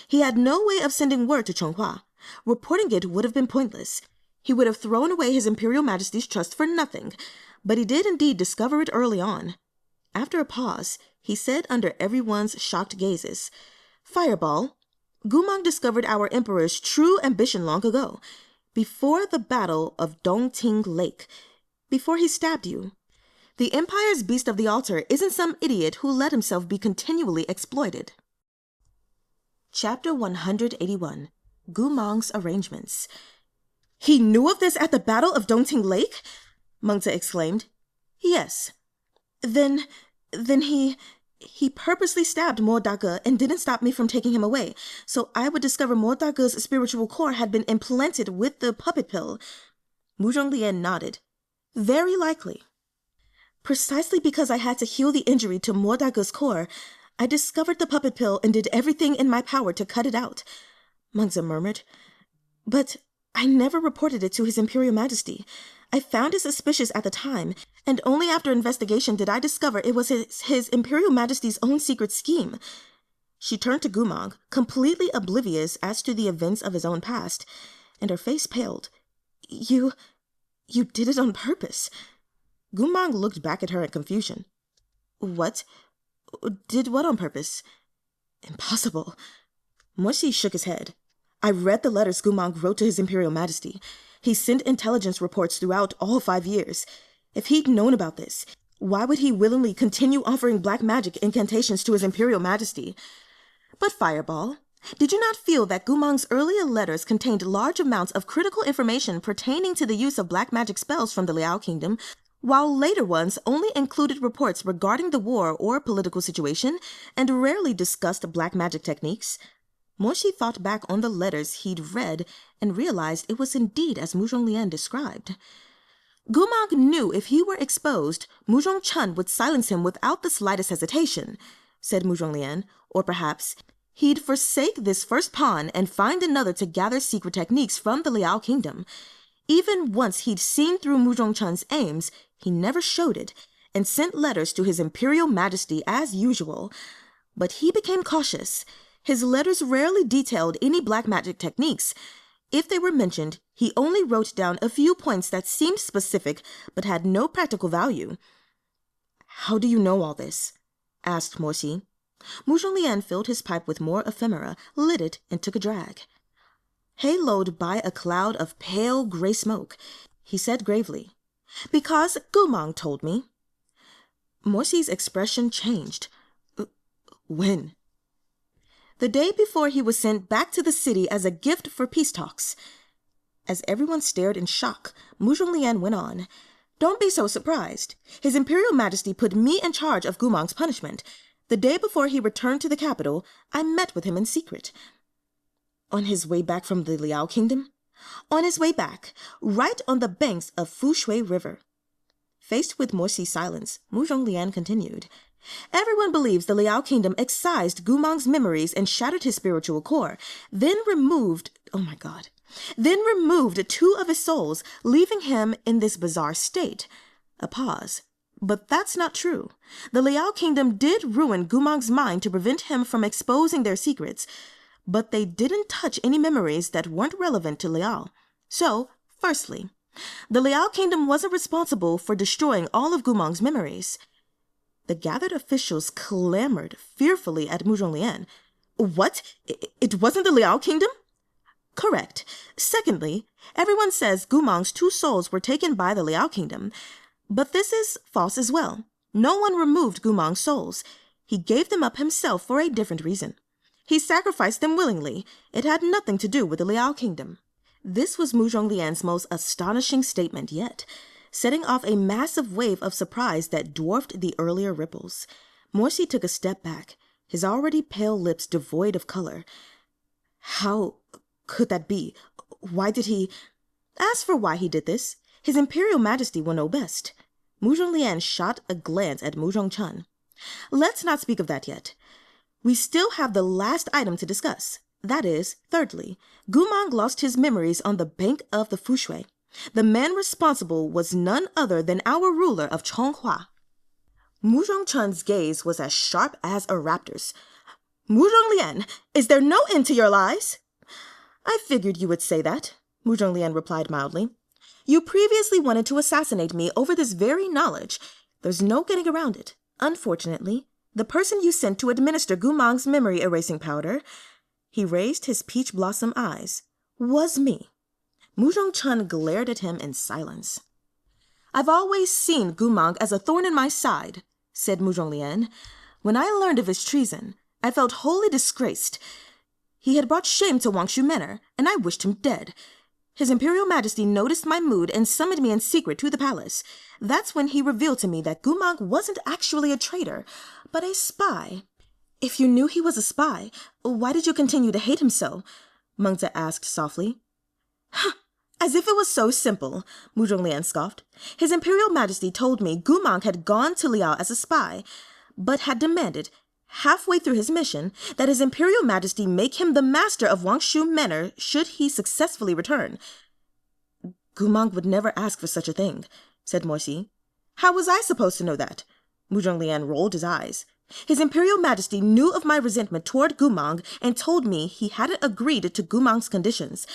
He had no way of sending word to Chonghua. Reporting it would have been pointless. He would have thrown away His Imperial Majesty's trust for nothing, but he did indeed discover it early on. After a pause, he said under everyone's shocked gazes, "Fireball, Gumang discovered our Emperor's true ambition long ago, before the Battle of Dongting Lake, before he stabbed you. The Empire's Beast of the Altar isn't some idiot who let himself be continually exploited." Chapter 181, Gumang's Arrangements. "He knew of this at the Battle of Dongting Lake?" Mengzi exclaimed. "Yes. Then he purposely stabbed Mo Dage and didn't stop me from taking him away, so I would discover Mo Dage's spiritual core had been implanted with the puppet pill." Murong Lian nodded. "Very likely. Precisely because I had to heal the injury to Mo Dage's core, I discovered the puppet pill and did everything in my power to cut it out," Mengzi murmured. "But I never reported it to His Imperial Majesty. I found it suspicious at the time, and only after investigation did I discover it was His Imperial Majesty's own secret scheme." She turned to Gumang, completely oblivious as to the events of his own past, and her face paled. You did it on purpose." Gumang looked back at her in confusion. "What? Did what on purpose?" "Impossible." Morsi shook his head. "I read the letters Gumang wrote to His Imperial Majesty. He sent intelligence reports throughout all 5 years. If he'd known about this, why would he willingly continue offering black magic incantations to His Imperial Majesty?" "But Fireball, did you not feel that Gumang's earlier letters contained large amounts of critical information pertaining to the use of black magic spells from the Liao Kingdom, while later ones only included reports regarding the war or political situation and rarely discussed black magic techniques?" Morsi thought back on the letters he'd read and realized it was indeed as Murong Lian described. "Gumang knew if he were exposed, Murong Chun would silence him without the slightest hesitation," said Murong Lian. "Or perhaps he'd forsake this first pawn and find another to gather secret techniques from the Liao Kingdom. Even once he'd seen through Murong Chun's aims, he never showed it, and sent letters to His Imperial Majesty as usual. But he became cautious. His letters rarely detailed any black magic techniques. If they were mentioned, he only wrote down a few points that seemed specific but had no practical value." "How do you know all this?" asked Morsi. Murong Lian filled his pipe with more ephemera, lit it, and took a drag. Haloed by a cloud of pale gray smoke, he said gravely, "Because Gumang told me." Morsi's expression changed. "When?" "The day before he was sent back to the city as a gift for peace talks." As everyone stared in shock, Murong Lian went on. "Don't be so surprised. His Imperial Majesty put me in charge of Gumang's punishment. The day before he returned to the capital, I met with him in secret." "On his way back from the Liao Kingdom?" "On his way back, right on the banks of Fushui River." Faced with Morsi's silence, Murong Lian continued. Everyone believes the Liao kingdom excised Gumang's memories and shattered his spiritual core, then removed two of his souls, leaving him in this bizarre state. A pause. But that's not true. The Liao kingdom did ruin Gumang's mind to prevent him from exposing their secrets, but they didn't touch any memories that weren't relevant to Liao. So, firstly, the Liao kingdom wasn't responsible for destroying all of Gumang's memories. The gathered officials clamored fearfully at Murong Lian. What? It wasn't the Liao kingdom? Correct. Secondly, everyone says Gumang's two souls were taken by the Liao kingdom, but this is false as well. No one removed Gumang's souls. He gave them up himself for a different reason. He sacrificed them willingly. It had nothing to do with the Liao kingdom. This was Murong Lian's most astonishing statement yet, setting off a massive wave of surprise that dwarfed the earlier ripples. Morsi took a step back, his already pale lips devoid of color. How could that be? Why did he? As for why he did this, His Imperial Majesty will know best. Murong Lian shot a glance at Murong Chun. Let's not speak of that yet. We still have the last item to discuss. That is, thirdly, Gumang lost his memories on the bank of the Fushui. The man responsible was none other than our ruler of Chonghua. Murong Chun's gaze was as sharp as a raptor's. Murong Lian, is there no end to your lies? I figured you would say that, Murong Lian replied mildly. You previously wanted to assassinate me over this very knowledge. There's no getting around it. Unfortunately, the person you sent to administer Gumang's memory erasing powder, he raised his peach blossom eyes, was me. Murong Chun glared at him in silence. I've always seen Gumang as a thorn in my side, said Murong Lian. When I learned of his treason, I felt wholly disgraced. He had brought shame to Wangshu Manor, and I wished him dead. His Imperial Majesty noticed my mood and summoned me in secret to the palace. That's when he revealed to me that Gumang wasn't actually a traitor, but a spy. If you knew he was a spy, why did you continue to hate him so? Mengzi asked softly. As if it was so simple, Murong Lian scoffed. His Imperial Majesty told me Gumang had gone to Liao as a spy, but had demanded, halfway through his mission, that His Imperial Majesty make him the master of Wangshu Manor should he successfully return. Gumang would never ask for such a thing, said Morsi. How was I supposed to know that? Murong Lian rolled his eyes. His Imperial Majesty knew of my resentment toward Gumang and told me he hadn't agreed to Gumang's conditions.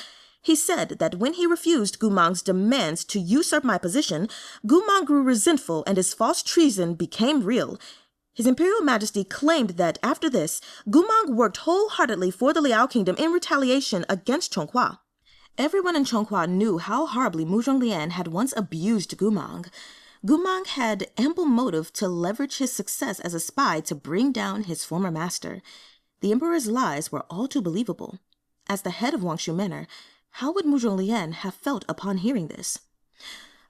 He said that when he refused Gumang's demands to usurp my position, Gumang grew resentful and his false treason became real. His Imperial Majesty claimed that after this, Gumang worked wholeheartedly for the Liao Kingdom in retaliation against Chonghua. Everyone in Chonghua knew how horribly Murong Lian had once abused Gumang. Gumang had ample motive to leverage his success as a spy to bring down his former master. The Emperor's lies were all too believable. As the head of Wangshu Manor, how would Murong Lian have felt upon hearing this?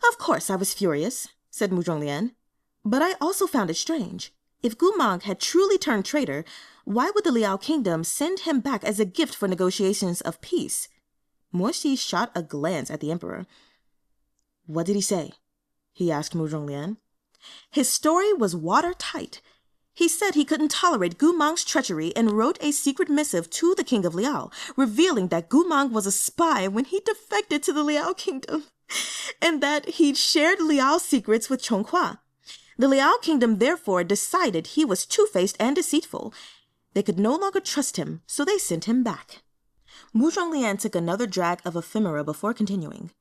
Of course I was furious, said Murong Lian, but I also found it strange. If Gumang had truly turned traitor, why would the Liao Kingdom send him back as a gift for negotiations of peace? Morsi shot a glance at the Emperor. What did he say? He asked Murong Lian. His story was watertight. He said he couldn't tolerate Gumang's treachery and wrote a secret missive to the King of Liao, revealing that Gumang was a spy when he defected to the Liao Kingdom, and that he'd shared Liao's secrets with Chonghua. The Liao Kingdom therefore decided he was two-faced and deceitful. They could no longer trust him, so they sent him back. Murong Lian took another drag of ephemera before continuing.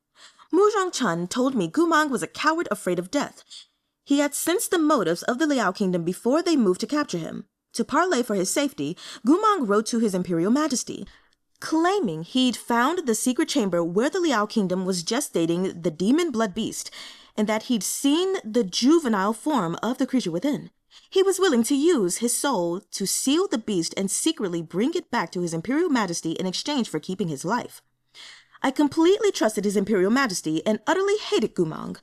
Murong Chun told me Gumang was a coward afraid of death. He had sensed the motives of the Liao Kingdom before they moved to capture him. To parley for his safety, Gumang wrote to His Imperial Majesty, claiming he'd found the secret chamber where the Liao Kingdom was gestating the Demonblood beast, and that he'd seen the juvenile form of the creature within. He was willing to use his soul to seal the beast and secretly bring it back to His Imperial Majesty in exchange for keeping his life. I completely trusted His Imperial Majesty and utterly hated Gumang.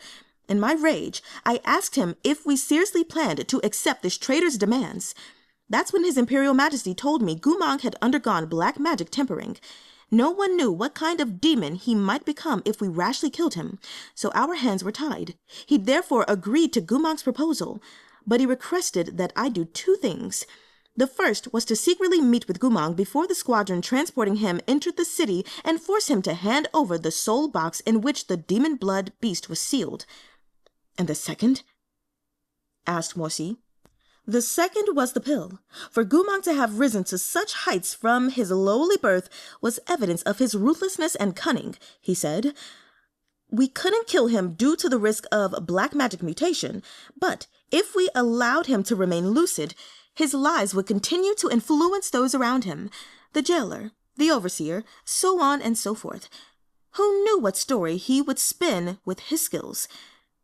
In my rage, I asked him if we seriously planned to accept this traitor's demands. That's when His Imperial Majesty told me Gumang had undergone black magic tempering. No one knew what kind of demon he might become if we rashly killed him, so our hands were tied. He therefore agreed to Gumang's proposal. but he requested that I do 2 things. The first was to secretly meet with Mang before the squadron transporting him entered the city and force him to hand over the soul box in which the Demonblood beast was sealed. And the second? Asked Morsi. The second was the pill. For Mang to have risen to such heights from his lowly birth was evidence of his ruthlessness and cunning, he said. We couldn't kill him due to the risk of black magic mutation, but if we allowed him to remain lucid, his lies would continue to influence those around him, the jailer, the overseer, so on and so forth. Who knew what story he would spin with his skills?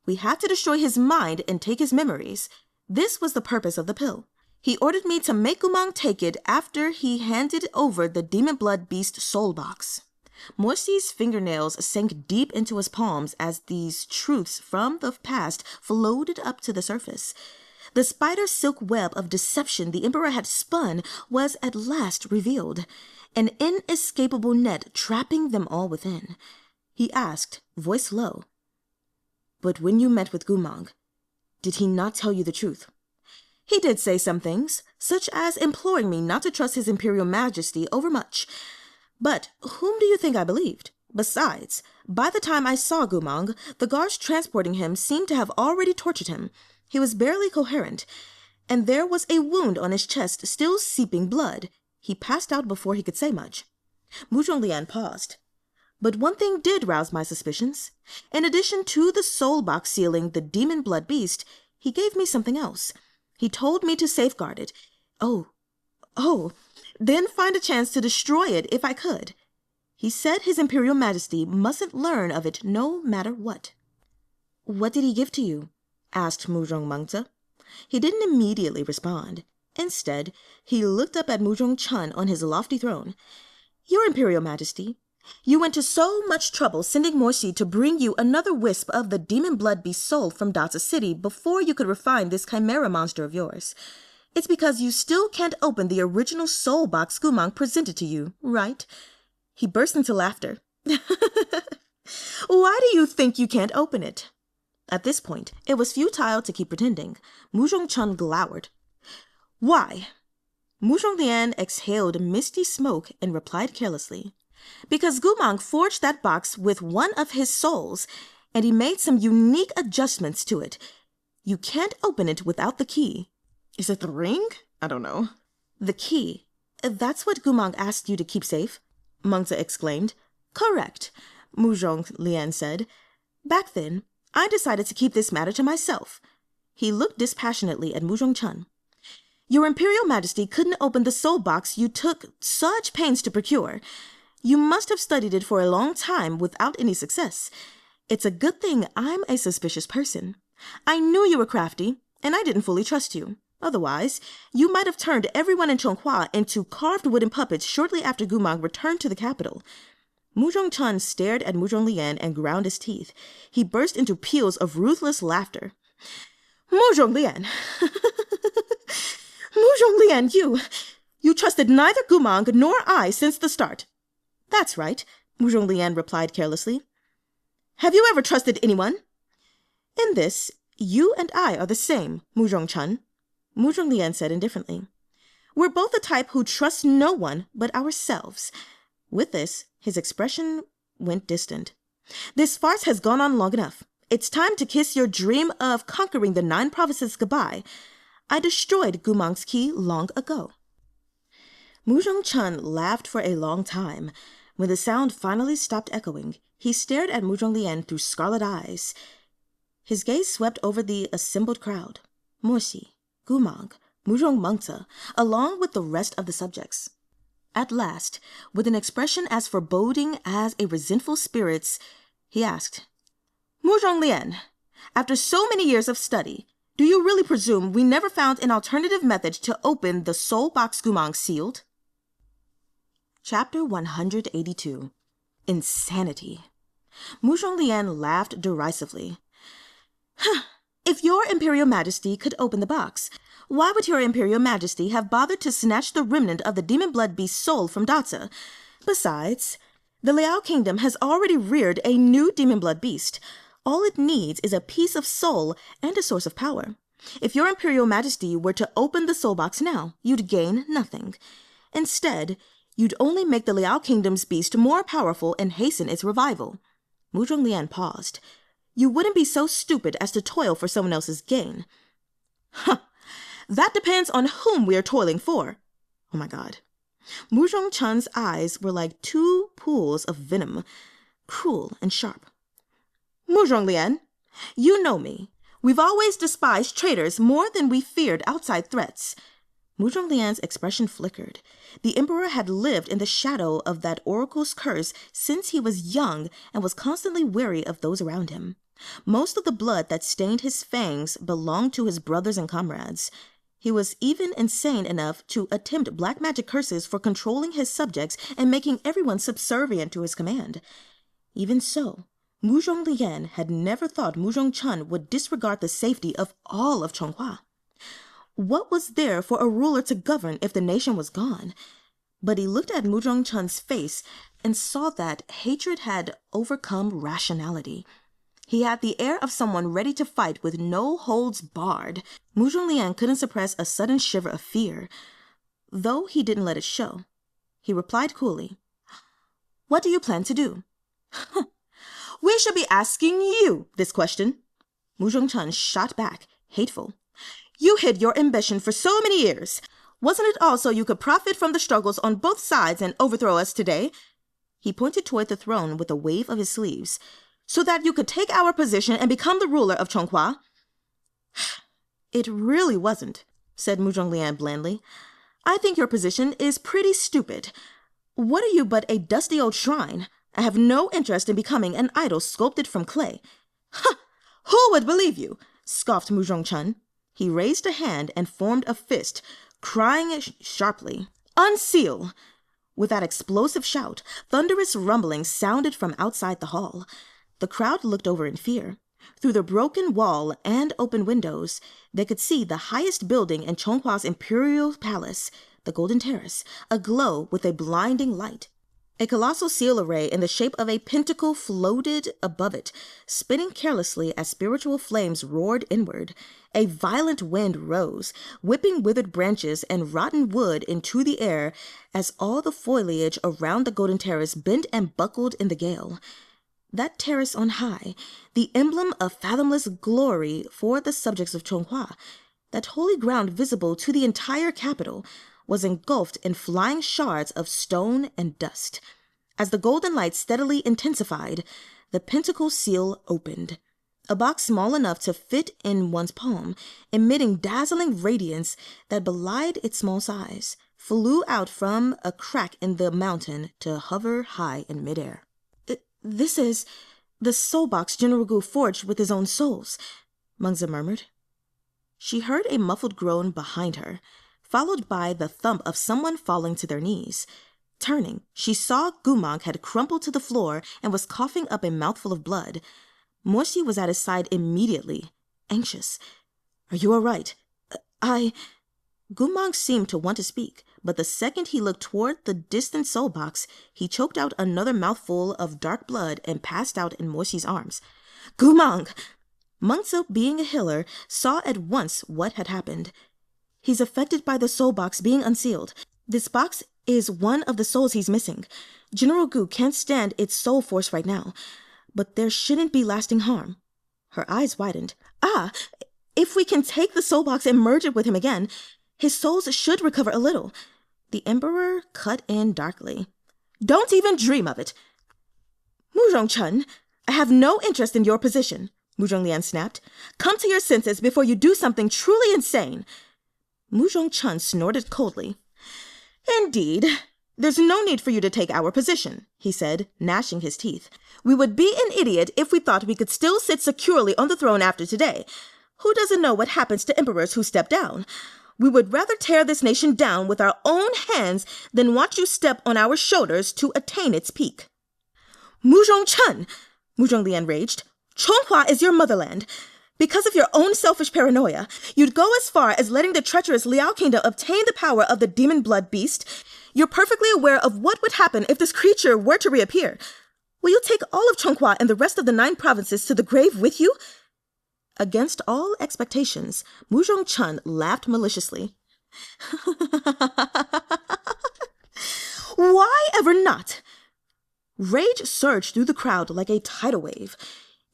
We had to destroy his mind and take his memories. This was the purpose of the pill. He ordered me to make Mang take it after he handed over the Demonblood beast soul box. Morsi's fingernails sank deep into his palms as these truths from the past floated up to the surface. The spider silk web of deception the Emperor had spun was at last revealed, an inescapable net trapping them all within. He asked, voice low, "But when you met with Mang, did he not tell you the truth?" "He did say some things, such as imploring me not to trust his Imperial Majesty overmuch. But whom do you think I believed? Besides, by the time I saw Mang, the guards transporting him seemed to have already tortured him. He was barely coherent, and there was a wound on his chest still seeping blood. He passed out before he could say much." Murong Lian paused. "But one thing did rouse my suspicions. In addition to the soul box sealing the Demonblood beast, he gave me something else. He told me to safeguard it. Then find a chance to destroy it if I could. He said His Imperial Majesty mustn't learn of it no matter what." "What did he give to you?" asked Murong Mangta. He didn't immediately respond. Instead, he looked up at Murong Chun on his lofty throne. "Your Imperial Majesty, you went to so much trouble sending Morsi to bring you another wisp of the Demonblood beast soul from Data City before you could refine this chimera monster of yours. It's because you still can't open the original soul box Mang presented to you, right?" He burst into laughter. "Why do you think you can't open it?" At this point, it was futile to keep pretending. Murong Chun glowered. "Why?" Murong Lian exhaled misty smoke and replied carelessly. "Because Mang forged that box with one of his souls, and he made some unique adjustments to it. You can't open it without the key." "Is it the ring? I don't know." "The key. That's what Mang asked you to keep safe," Mangta exclaimed. "Correct," Murong Lian said. "Back then, I decided to keep this matter to myself." He looked dispassionately at Murong Chun. "Your Imperial Majesty couldn't open the soul box you took such pains to procure. You must have studied it for a long time without any success. It's a good thing I'm a suspicious person. I knew you were crafty, and I didn't fully trust you. Otherwise, you might have turned everyone in Chonghua into carved wooden puppets shortly after Mang returned to the capital." Murong Chun stared at Murong Lian and ground his teeth. He burst into peals of ruthless laughter. "Murong Lian! Murong Lian, you trusted neither Mang nor I since the start." "That's right," Murong Lian replied carelessly. "Have you ever trusted anyone?" "In this, you and I are the same, Murong Chun," Murong Lian said indifferently. "We're both the type who trusts no one but ourselves." With this, his expression went distant. "This farce has gone on long enough. It's time to kiss your dream of conquering the 9 provinces goodbye. I destroyed Mang's key long ago." Murong Chun laughed for a long time. When the sound finally stopped echoing, he stared at Murong Lian through scarlet eyes. His gaze swept over the assembled crowd. Morsi, Mang, Murong Mangta, along with the rest of the subjects. At last, with an expression as foreboding as a resentful spirit's, he asked, "Murong Lian, after so many years of study, do you really presume we never found an alternative method to open the soul box Mang sealed?" Chapter 182. Insanity. Murong Lian laughed derisively. "If your Imperial Majesty could open the box, why would your Imperial Majesty have bothered to snatch the remnant of the Demonblood beast's soul from Data? Besides, the Liao Kingdom has already reared a new Demonblood beast. All it needs is a piece of soul and a source of power. If your Imperial Majesty were to open the soul box now, you'd gain nothing. Instead, you'd only make the Liao Kingdom's beast more powerful and hasten its revival. Murong Lian paused. You wouldn't be so stupid as to toil for someone else's gain. Huh. That depends on whom we are toiling for. Oh my god. Murong Chun's eyes were like two pools of venom, cruel and sharp. Murong Lian, you know me. We've always despised traitors more than we feared outside threats. Murong Lian's expression flickered. The emperor had lived in the shadow of that oracle's curse since he was young and was constantly wary of those around him. Most of the blood that stained his fangs belonged to his brothers and comrades. He was even insane enough to attempt black magic curses for controlling his subjects and making everyone subservient to his command. Even so, Murong Lian had never thought Murong Chun would disregard the safety of all of Chonghua. What was there for a ruler to govern if the nation was gone? But he looked at Murong Chun's face and saw that hatred had overcome rationality. He had the air of someone ready to fight with no holds barred. Murong Lian couldn't suppress a sudden shiver of fear, though he didn't let it show. He replied coolly, "What do you plan to do?" "We should be asking you this question." Murong Chun shot back, hateful. "You hid your ambition for so many years. Wasn't it also you could profit from the struggles on both sides and overthrow us today?" He pointed toward the throne with a wave of his sleeves. "So that you could take our position and become the ruler of Chonghua?" "It really wasn't," said Murong Lian blandly. "I think your position is pretty stupid. What are you but a dusty old shrine? I have no interest in becoming an idol sculpted from clay." "Ha! Who would believe you?" scoffed Murong Chun. He raised a hand and formed a fist, crying sharply, "Unseal!" With that explosive shout, thunderous rumblings sounded from outside the hall. The crowd looked over in fear. Through the broken wall and open windows, they could see the highest building in Chonghua's imperial palace, the Golden Terrace, aglow with a blinding light. A colossal seal array in the shape of a pentacle floated above it, spinning carelessly as spiritual flames roared inward. A violent wind rose, whipping withered branches and rotten wood into the air as all the foliage around the Golden Terrace bent and buckled in the gale. That terrace on high, the emblem of fathomless glory for the subjects of Chonghua, that holy ground visible to the entire capital, was engulfed in flying shards of stone and dust. As the golden light steadily intensified, the pentacle seal opened. A box small enough to fit in one's palm, emitting dazzling radiance that belied its small size, flew out from a crack in the mountain to hover high in midair. "This is the soul box General Gu forged with his own souls," Mengzi murmured. She heard a muffled groan behind her, followed by the thump of someone falling to their knees. Turning, she saw Gumang had crumpled to the floor and was coughing up a mouthful of blood. Morsi was at his side immediately, anxious. "Are you all right?" Gumang seemed to want to speak, but the second he looked toward the distant soul box, he choked out another mouthful of dark blood and passed out in Morsi's arms. "Gumang!" Mengzi, being a healer, saw at once what had happened. "He's affected by the soul box being unsealed. This box is one of the souls he's missing. General Gu can't stand its soul force right now, but there shouldn't be lasting harm." Her eyes widened. If we can take the soul box and merge it with him again, his souls should recover a little." The emperor cut in darkly. "Don't even dream of it." "Murong Chun, I have no interest in your position," Murong Lian snapped. "Come to your senses before you do something truly insane." Murong Chun snorted coldly. "Indeed, there's no need for you to take our position," he said, gnashing his teeth. "We would be an idiot if we thought we could still sit securely on the throne after today. Who doesn't know what happens to emperors who step down? We would rather tear this nation down with our own hands than watch you step on our shoulders to attain its peak." "Murong Chun!" Murong Lian raged. "Chonghua is your motherland. Because of your own selfish paranoia, you'd go as far as letting the treacherous Liao Kingdom obtain the power of the Demonblood beast. You're perfectly aware of what would happen if this creature were to reappear. Will you take all of Chonghua and the rest of the 9 provinces to the grave with you?" Against all expectations, Murong Chun laughed maliciously. Why ever not? Rage surged through the crowd like a tidal wave.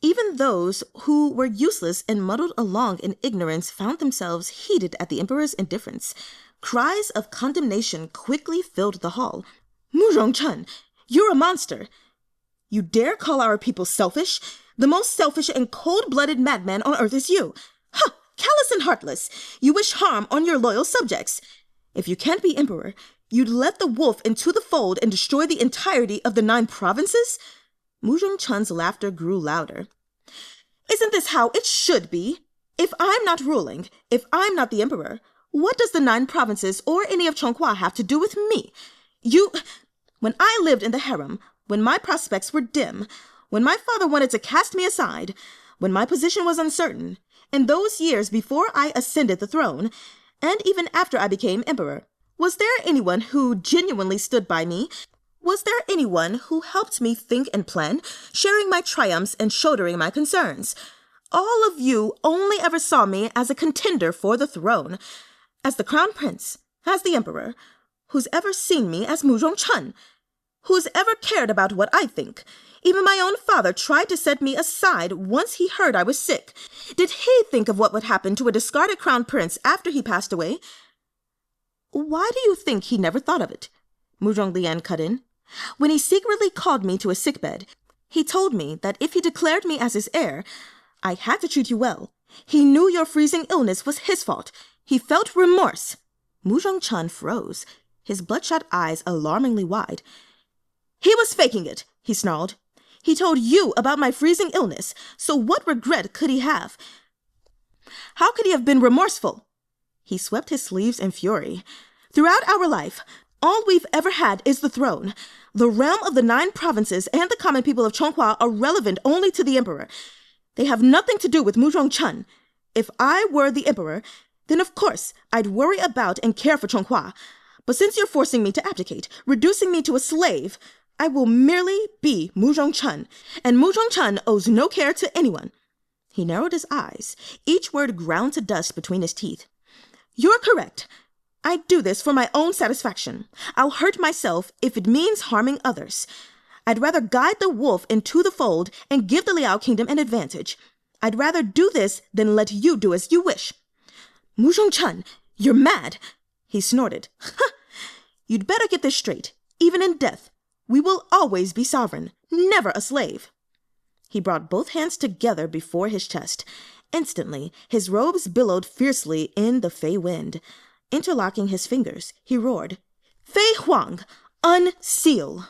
Even those who were useless and muddled along in ignorance found themselves heated at the emperor's indifference. Cries of condemnation quickly filled the hall. Murong Chun, you're a monster. You dare call our people selfish? The most selfish and cold-blooded madman on earth is you. Ha! Callous and heartless. You wish harm on your loyal subjects. If you can't be emperor, you'd let the wolf into the fold and destroy the entirety of the 9 provinces? Murong Chun's laughter grew louder. Isn't this how it should be? If I'm not ruling, if I'm not the emperor, what does the 9 provinces or any of Chonghua have to do with me? When I lived in the harem, when my prospects were dim, when my father wanted to cast me aside, when my position was uncertain, in those years before I ascended the throne, and even after I became emperor, was there anyone who genuinely stood by me? Was there anyone who helped me think and plan, sharing my triumphs and shouldering my concerns? All of you only ever saw me as a contender for the throne, as the crown prince, as the emperor. Who's ever seen me as Murong Chun? Who's ever cared about what I think? Even my own father tried to set me aside once he heard I was sick. Did he think of what would happen to a discarded crown prince after he passed away? Why do you think he never thought of it? Murong Lian cut in. When he secretly called me to a sickbed, he told me that if he declared me as his heir, I had to treat you well. He knew your freezing illness was his fault. He felt remorse. Murong Chun froze, his bloodshot eyes alarmingly wide. He was faking it, he snarled. He told you about my freezing illness, so what regret could he have? How could he have been remorseful? He swept his sleeves in fury. Throughout our life, all we've ever had is the throne. The realm of the 9 provinces and the common people of Chonghua are relevant only to the emperor. They have nothing to do with Murong Chun. If I were the emperor, then of course I'd worry about and care for Chonghua. But since you're forcing me to abdicate, reducing me to a slave, I will merely be Murong Chun, and Murong Chun owes no care to anyone. He narrowed his eyes, each word ground to dust between his teeth. You're correct. I do this for my own satisfaction. I'll hurt myself if it means harming others. I'd rather guide the wolf into the fold and give the Liao kingdom an advantage. I'd rather do this than let you do as you wish. Murong Chun, you're mad, he snorted. You'd better get this straight. Even in death, we will always be sovereign, never a slave. He brought both hands together before his chest. Instantly, his robes billowed fiercely in the Fey wind. Interlocking his fingers, he roared, Fei Huang, unseal!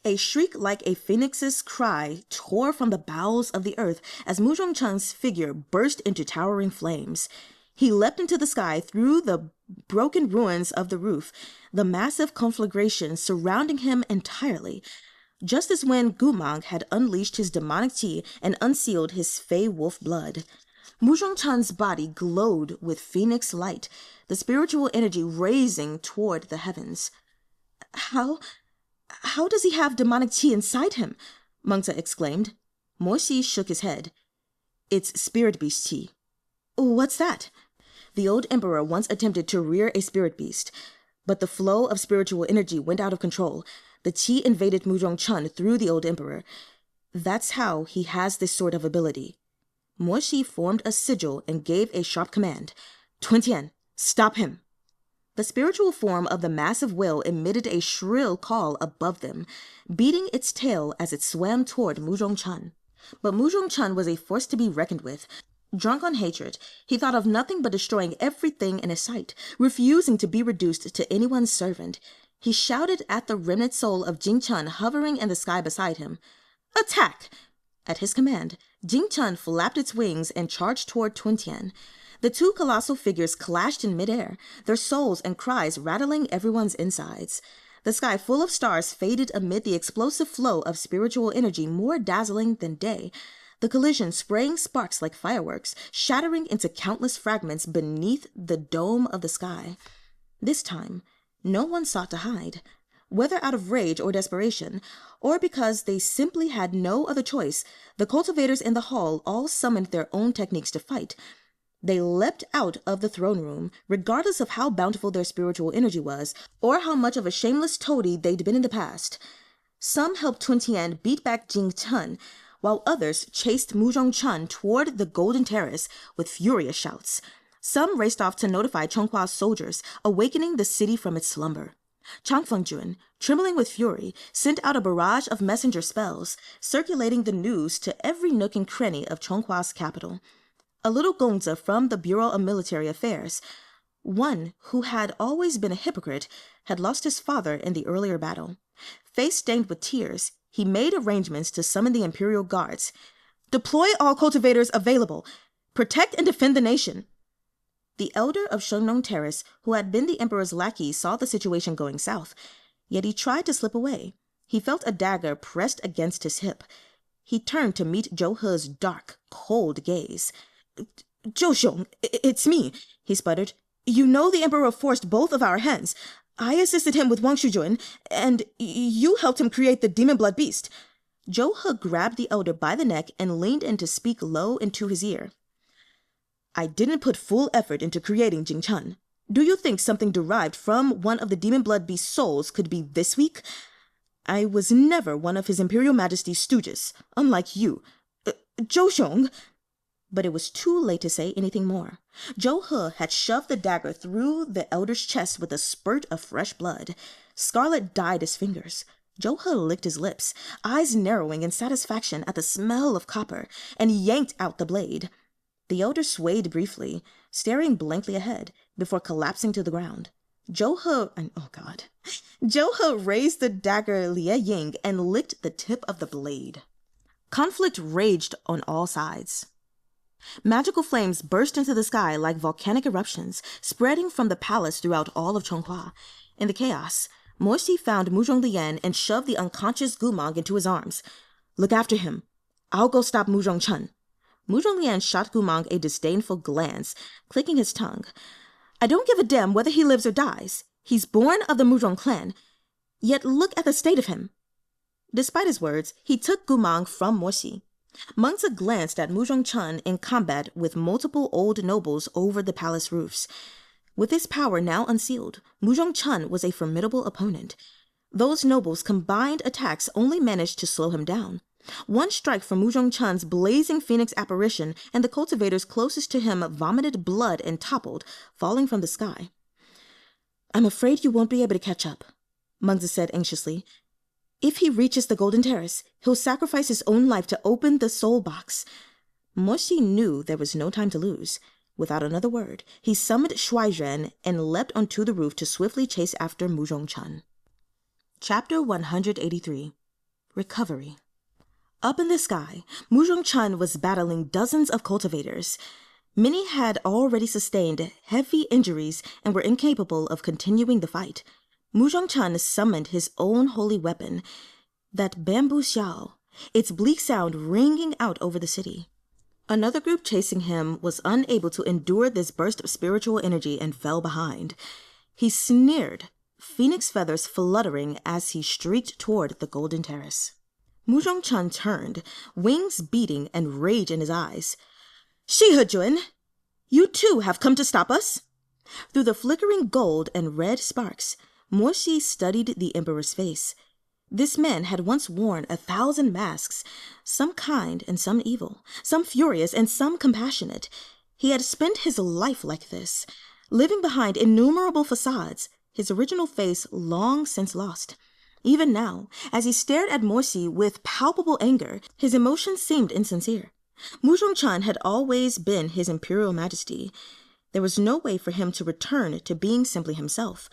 A shriek like a phoenix's cry tore from the bowels of the earth as Murong Chun's figure burst into towering flames. He leapt into the sky through the broken ruins of the roof, the massive conflagration surrounding him entirely, just as when Mang had unleashed his demonic chi and unsealed his fey wolf blood. Murong Chun's body glowed with phoenix light, the spiritual energy raising toward the heavens. How does he have demonic chi inside him? Mengzi exclaimed. Mo Xi shook his head. It's spirit beast chi. What's that? The old emperor once attempted to rear a spirit beast, but the flow of spiritual energy went out of control. The chi invaded Murong Chun through the old emperor. That's how he has this sort of ability. Mo Xi formed a sigil and gave a sharp command. Tuntian, stop him. The spiritual form of the massive whale emitted a shrill call above them, beating its tail as it swam toward Murong Chun. But Murong Chun was a force to be reckoned with. Drunk on hatred, he thought of nothing but destroying everything in his sight, refusing to be reduced to anyone's servant. He shouted at the remnant soul of Jing Chun hovering in the sky beside him. Attack! At his command, Jing Chun flapped its wings and charged toward Tuntian. The 2 colossal figures clashed in midair, their souls and cries rattling everyone's insides. The sky full of stars faded amid the explosive flow of spiritual energy more dazzling than day. The collision spraying sparks like fireworks, shattering into countless fragments beneath the dome of the sky. This time, no one sought to hide. Whether out of rage or desperation, or because they simply had no other choice, the cultivators in the hall all summoned their own techniques to fight. They leapt out of the throne room, regardless of how bountiful their spiritual energy was, or how much of a shameless toady they'd been in the past. Some helped Tun Tian beat back Jing Chen, while others chased Murong Chen toward the Golden Terrace with furious shouts. Some raced off to notify Chonghua's soldiers, awakening the city from its slumber. Chang Fengjun, trembling with fury, sent out a barrage of messenger spells, circulating the news to every nook and cranny of Chonghua's capital. A little gongzi from the Bureau of Military Affairs, one who had always been a hypocrite, had lost his father in the earlier battle. Face stained with tears, he made arrangements to summon the Imperial Guards. "Deploy all cultivators available. Protect and defend the nation." The elder of Shengnong Terrace, who had been the Emperor's lackey, saw the situation going south, yet he tried to slip away. He felt a dagger pressed against his hip. He turned to meet Zhou He's dark, cold gaze. "Zhou Xiong, it's me," he sputtered. "You know the Emperor forced both of our hands. I assisted him with Wang Shujun, and you helped him create the Demonblood beast." Zhou He grabbed the elder by the neck and leaned in to speak low into his ear. "I didn't put full effort into creating Jing Chen. Do you think something derived from one of the Demonblood beast's souls could be this weak? I was never one of His Imperial Majesty's stooges, unlike you. Zhou Xiong." But it was too late to say anything more. Zhou He had shoved the dagger through the elder's chest with a spurt of fresh blood. Scarlet dyed his fingers. Zhou He licked his lips, eyes narrowing in satisfaction at the smell of copper, and yanked out the blade. The elder swayed briefly, staring blankly ahead, before collapsing to the ground. Zhou He raised the dagger Lie Ying and licked the tip of the blade. Conflict raged on all sides. Magical flames burst into the sky like volcanic eruptions, spreading from the palace throughout all of Chonghua. In the chaos, Morsi found Murong Lian and shoved the unconscious Gumang into his arms. "Look after him. I'll go stop Murong Chen." Murong Lian shot Gumang a disdainful glance, clicking his tongue. "I don't give a damn whether he lives or dies. He's born of the Murong clan. Yet look at the state of him." Despite his words, he took Gumang from Morsi. Mengzi glanced at Murong Chen in combat with multiple old nobles over the palace roofs. With his power now unsealed, Murong Chen was a formidable opponent. Those nobles' combined attacks only managed to slow him down. One strike from Murong Chen's blazing phoenix apparition, and the cultivators closest to him vomited blood and toppled, falling from the sky. "I'm afraid you won't be able to catch up," Mengzi said anxiously. "If he reaches the Golden Terrace, he'll sacrifice his own life to open the soul box." Morsi knew there was no time to lose. Without another word, he summoned Shuaizhen and leapt onto the roof to swiftly chase after Murong Chen. Chapter 183. Recovery. Up in the sky, Murong Chen was battling dozens of cultivators. Many had already sustained heavy injuries and were incapable of continuing the fight. Murong Chen summoned his own holy weapon, that bamboo xiao, its bleak sound ringing out over the city. Another group chasing him was unable to endure this burst of spiritual energy and fell behind. He sneered, phoenix feathers fluttering as he streaked toward the Golden Terrace. Murong Chen turned, wings beating and rage in his eyes. "Xi Endangered, you too have come to stop us?" Through the flickering gold and red sparks, Morsi studied the Emperor's face. This man had once worn 1,000 masks, some kind and some evil, some furious and some compassionate. He had spent his life like this, living behind innumerable facades, his original face long since lost. Even now, as he stared at Morsi with palpable anger, his emotions seemed insincere. Murong Chen had always been His Imperial Majesty. There was no way for him to return to being simply himself.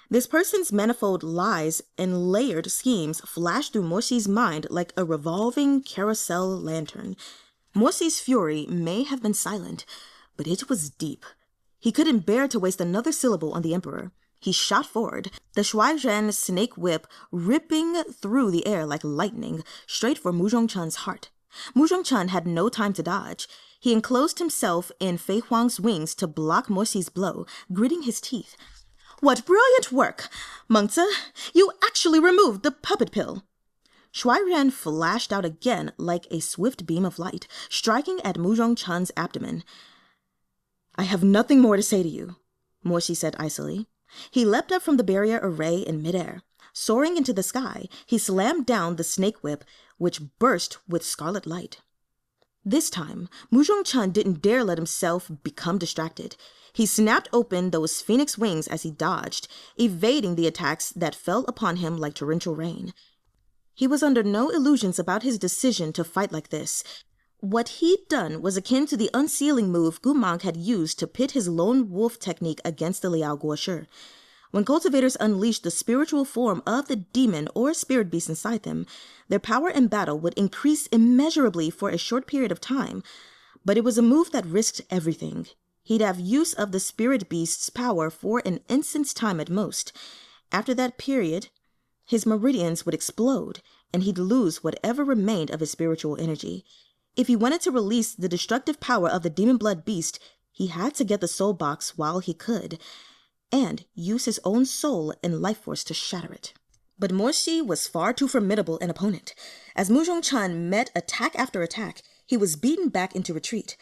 This person's manifold lies and layered schemes flashed through Morsi's mind like a revolving carousel lantern. Morsi's fury may have been silent, but it was deep. He couldn't bear to waste another syllable on the Emperor. He shot forward, the Shuaizhen snake whip ripping through the air like lightning, straight for Murong Chen's heart. Murong Chen had no time to dodge. He enclosed himself in Fei Huang's wings to block Morsi's blow, gritting his teeth. What brilliant work! Mengzi, you actually removed the puppet pill. Shuairen flashed out again like a swift beam of light, striking at Murong Chan's abdomen. I have nothing more to say to you, Morsi said icily. He leapt up from the barrier array in midair. Soaring into the sky, he slammed down the snake whip, which burst with scarlet light. This time, Murong Chan didn't dare let himself become distracted. He snapped open those phoenix wings as he dodged, evading the attacks that fell upon him like torrential rain. He was under no illusions about his decision to fight like this. What he'd done was akin to the unsealing move Gu Mang had used to pit his lone wolf technique against the Liao Guoshi. When cultivators unleashed the spiritual form of the demon or spirit beast inside them, their power in battle would increase immeasurably for a short period of time, but it was a move that risked everything. He'd have use of the spirit beast's power for an instant's time at most. After that period, his meridians would explode, and he'd lose whatever remained of his spiritual energy. If he wanted to release the destructive power of the Demonblood beast, he had to get the soul box while he could, and use his own soul and life force to shatter it. But Morsi was far too formidable an opponent. As Murong Chan met attack after attack, he was beaten back into retreat.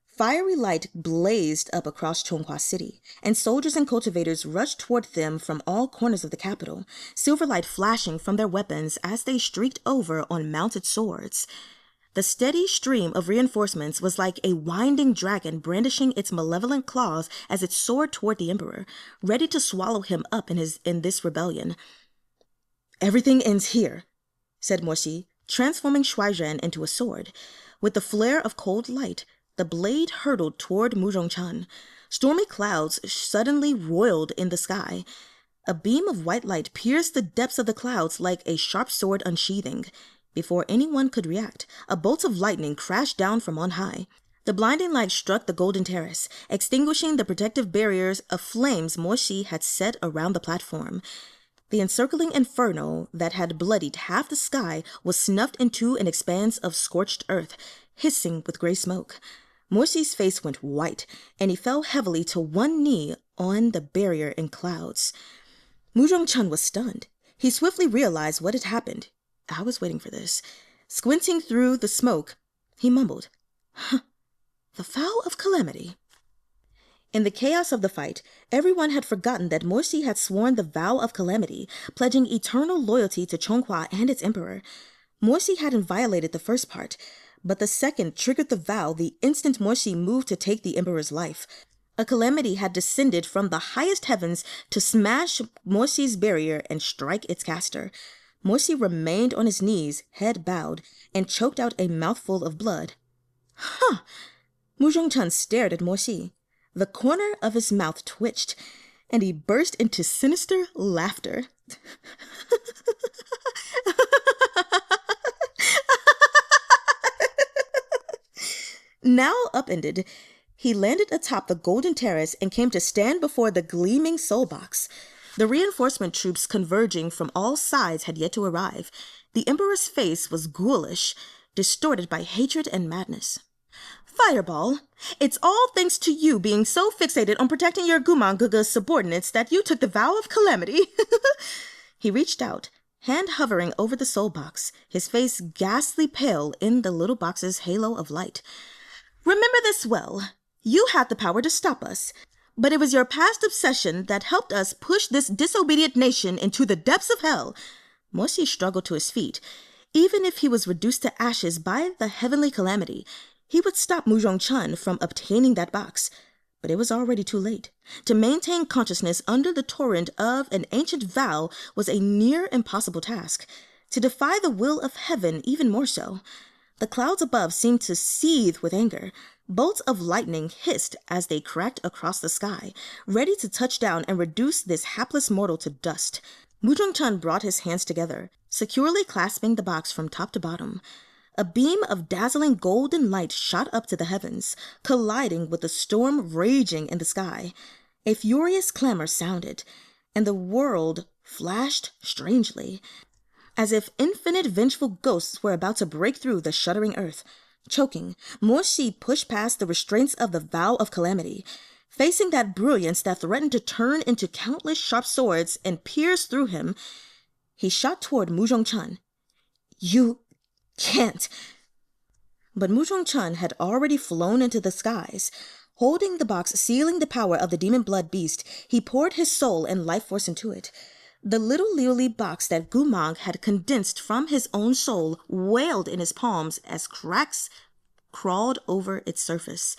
Fiery light blazed up across Chonghua City, and soldiers and cultivators rushed toward them from all corners of the capital, silver light flashing from their weapons as they streaked over on mounted swords. The steady stream of reinforcements was like a winding dragon brandishing its malevolent claws as it soared toward the emperor, ready to swallow him up in this rebellion. Everything ends here, said Morsi, transforming Shuairen into a sword. With the flare of cold light, the blade hurtled toward Murong Chan. Stormy clouds suddenly roiled in the sky. A beam of white light pierced the depths of the clouds like a sharp sword unsheathing. Before anyone could react, a bolt of lightning crashed down from on high. The blinding light struck the golden terrace, extinguishing the protective barriers of flames Morsi had set around the platform. The encircling inferno that had bloodied half the sky was snuffed into an expanse of scorched earth, hissing with gray smoke. Morsi's face went white, and he fell heavily to one knee on the barrier in clouds. Murong Chan was stunned. He swiftly realized what had happened. I was waiting for this. Squinting through the smoke, he mumbled, The vow of calamity. In the chaos of the fight, everyone had forgotten that Morsi had sworn the vow of calamity, pledging eternal loyalty to Chonghua and its emperor. Morsi hadn't violated the first part, but the second triggered the vow the instant Morsi moved to take the emperor's life. A calamity had descended from the highest heavens to smash Morsi's barrier and strike its caster. Morsi remained on his knees, head bowed, and choked out a mouthful of blood. Murong Chan stared at Morsi. The corner of his mouth twitched, and he burst into sinister laughter. Now upended, he landed atop the golden terrace and came to stand before the gleaming soul box. The reinforcement troops converging from all sides had yet to arrive. The emperor's face was ghoulish, distorted by hatred and madness. Fireball, it's all thanks to you being so fixated on protecting your Gumanguga's subordinates that you took the vow of calamity. He reached out, hand hovering over the soul box, his face ghastly pale in the little box's halo of light. Remember this well. You had the power to stop us, but it was your past obsession that helped us push this disobedient nation into the depths of hell. Morsi struggled to his feet. Even if he was reduced to ashes by the heavenly calamity, he would stop Murong Chan from obtaining that box. But it was already too late. To maintain consciousness under the torrent of an ancient vow was a near impossible task. To defy the will of heaven even more so. The clouds above seemed to seethe with anger. Bolts of lightning hissed as they cracked across the sky, ready to touch down and reduce this hapless mortal to dust. Murong Chan brought his hands together, securely clasping the box from top to bottom. A beam of dazzling golden light shot up to the heavens, colliding with the storm raging in the sky. A furious clamor sounded, and the world flashed strangely, as if infinite vengeful ghosts were about to break through the shuddering earth. Choking, Morsi pushed past the restraints of the vow of calamity. Facing that brilliance that threatened to turn into countless sharp swords and pierce through him, he shot toward Murong Chun. "You can't." But Murong Chun had already flown into the skies. Holding the box sealing the power of the Demonblood beast, he poured his soul and life force into it. The little lily box that Gu Mang had condensed from his own soul wailed in his palms as cracks crawled over its surface.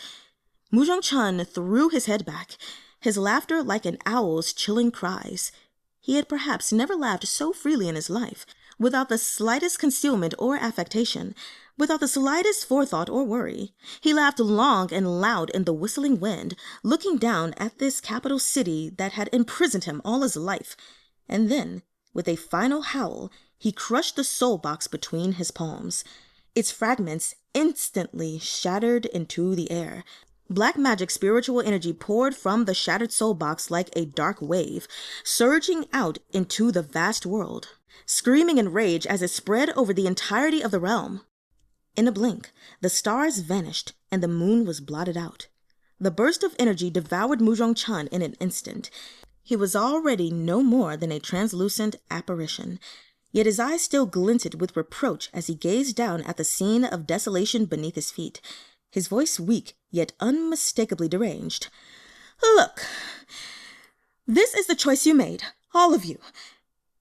Murong Chun threw his head back, his laughter like an owl's chilling cries. He had perhaps never laughed so freely in his life, without the slightest concealment or affectation, without the slightest forethought or worry. He laughed long and loud in the whistling wind, looking down at this capital city that had imprisoned him all his life. And then, with a final howl, he crushed the soul box between his palms. Its fragments instantly shattered into the air. Black magic spiritual energy poured from the shattered soul box like a dark wave, surging out into the vast world, screaming in rage as it spread over the entirety of the realm. In a blink, the stars vanished and the moon was blotted out. The burst of energy devoured Murong Chun in an instant. He was already no more than a translucent apparition, yet his eyes still glinted with reproach as he gazed down at the scene of desolation beneath his feet, his voice weak yet unmistakably deranged. "Look, this is the choice you made, all of you.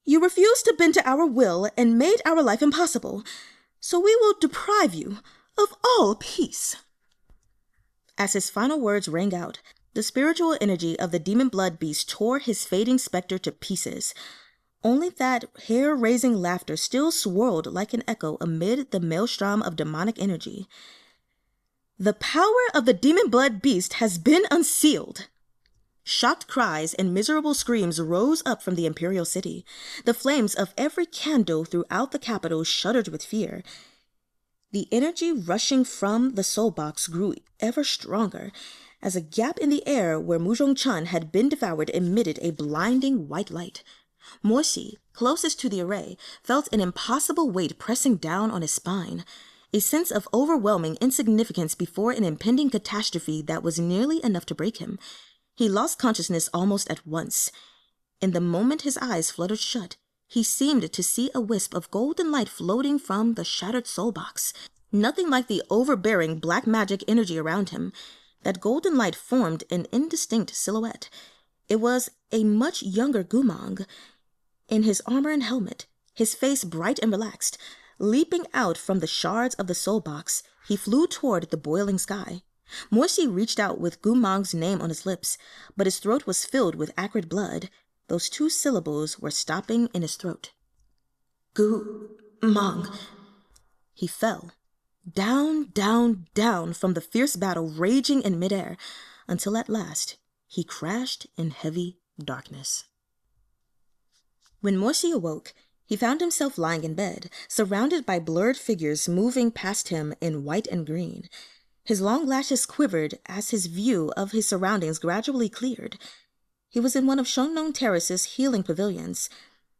You refused to bend to our will and made our life impossible, so we will deprive you of all peace." As his final words rang out, the spiritual energy of the Demonblood beast tore his fading specter to pieces. Only that hair-raising laughter still swirled like an echo amid the maelstrom of demonic energy. "The power of the Demonblood beast has been unsealed." Shocked cries and miserable screams rose up from the imperial city. The flames of every candle throughout the capital shuddered with fear. The energy rushing from the soul box grew ever stronger, as a gap in the air where Murong Chun had been devoured emitted a blinding white light. Morsi, closest to the array, felt an impossible weight pressing down on his spine, a sense of overwhelming insignificance before an impending catastrophe that was nearly enough to break him. He lost consciousness almost at once. In the moment his eyes fluttered shut, he seemed to see a wisp of golden light floating from the shattered soul box. Nothing like the overbearing black magic energy around him. That golden light formed an indistinct silhouette. It was a much younger Gu Mang, in his armor and helmet, his face bright and relaxed. Leaping out from the shards of the soul box, he flew toward the boiling sky. Morsi reached out with Gu Mang's name on his lips, but his throat was filled with acrid blood. Those two syllables were stopping in his throat. "Gu Mang." He fell. Down, down, down from the fierce battle raging in midair, until at last he crashed in heavy darkness. When Morsi awoke, he found himself lying in bed, surrounded by blurred figures moving past him in white and green. His long lashes quivered as his view of his surroundings gradually cleared. He was in one of Shonnong Terrace's healing pavilions.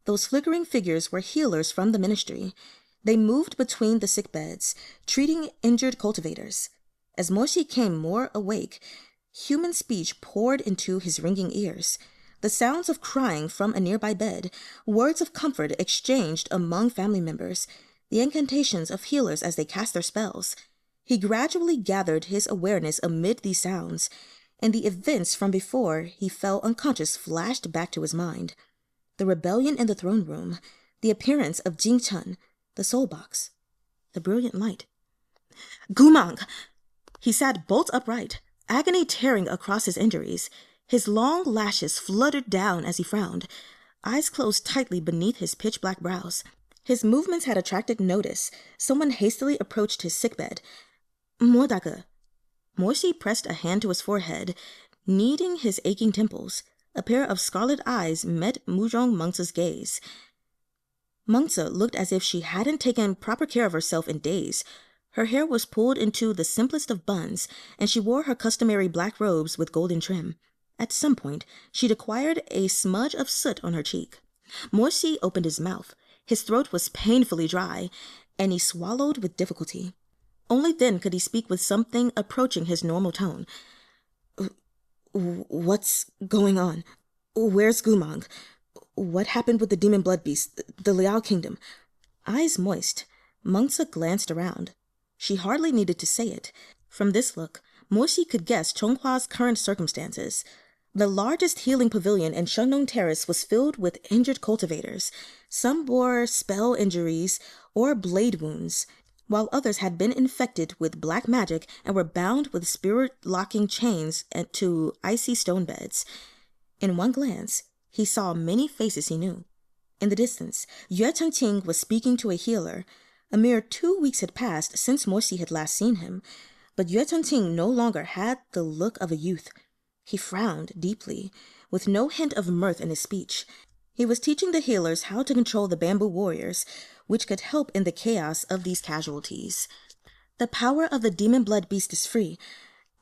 Those flickering figures were healers from the ministry. They moved between the sick beds, treating injured cultivators. As Morsi came more awake, human speech poured into his ringing ears. The sounds of crying from a nearby bed, words of comfort exchanged among family members, the incantations of healers as they cast their spells. He gradually gathered his awareness amid these sounds, and the events from before he fell unconscious flashed back to his mind. The rebellion in the throne room, the appearance of Jing Chun, the soul box, the brilliant light. "Gu Mang!" He sat bolt upright, agony tearing across his injuries. His long lashes fluttered down as he frowned, eyes closed tightly beneath his pitch-black brows. His movements had attracted notice. Someone hastily approached his sickbed. "Mordaga." Morsi pressed a hand to his forehead, kneading his aching temples. A pair of scarlet eyes met Murong Mengce's gaze. Mengce looked as if she hadn't taken proper care of herself in days. Her hair was pulled into the simplest of buns, and she wore her customary black robes with golden trim. At some point, she'd acquired a smudge of soot on her cheek. Morsi opened his mouth. His throat was painfully dry, and he swallowed with difficulty. Only then could he speak with something approaching his normal tone. What's going on? Where's Gumang? What happened with the Demonblood beast, the Liao kingdom? Eyes moist, Mengzi glanced around. She hardly needed to say it. From this look, Moshi could guess Chonghua's current circumstances. The largest healing pavilion in Shengnong Terrace was filled with injured cultivators. Some bore spell injuries or blade wounds, while others had been infected with black magic and were bound with spirit-locking chains to icy stone beds. In one glance, he saw many faces he knew. In the distance, Yue Chengqing was speaking to a healer. A mere 2 weeks had passed since Moshi had last seen him, but Yue Chengqing no longer had the look of a youth. He frowned deeply, with no hint of mirth in his speech. He was teaching the healers how to control the bamboo warriors, which could help in the chaos of these casualties. The power of the Demonblood beast is free.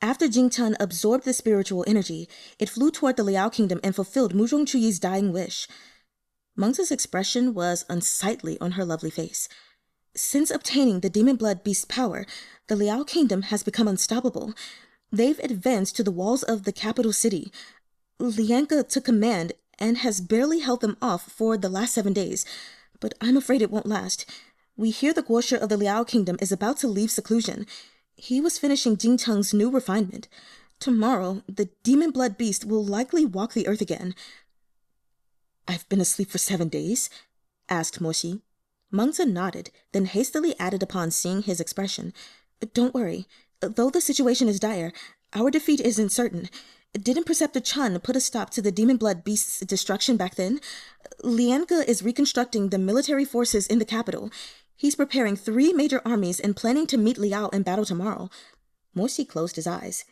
After Jingchen absorbed the spiritual energy, it flew toward the Liao kingdom and fulfilled Murong Chuyi's dying wish. Mengzi's expression was unsightly on her lovely face. Since obtaining the Demonblood beast's power, the Liao kingdom has become unstoppable. They've advanced to the walls of the capital city. Lian took command and has barely held them off for the last 7 days, but I'm afraid it won't last. We hear the Guosha of the Liao kingdom is about to leave seclusion. He was finishing Jingcheng's new refinement. Tomorrow, the Demonblood beast will likely walk the earth again. I've been asleep for 7 days? Asked Moshi. Mengzi nodded, then hastily added upon seeing his expression. Don't worry. Though the situation is dire, our defeat isn't certain. Didn't Preceptor Chun put a stop to the Demonblood beast's destruction back then? Lian is reconstructing the military forces in the capital. He's preparing 3 major armies and planning to meet Liao in battle tomorrow. Moshi closed his eyes.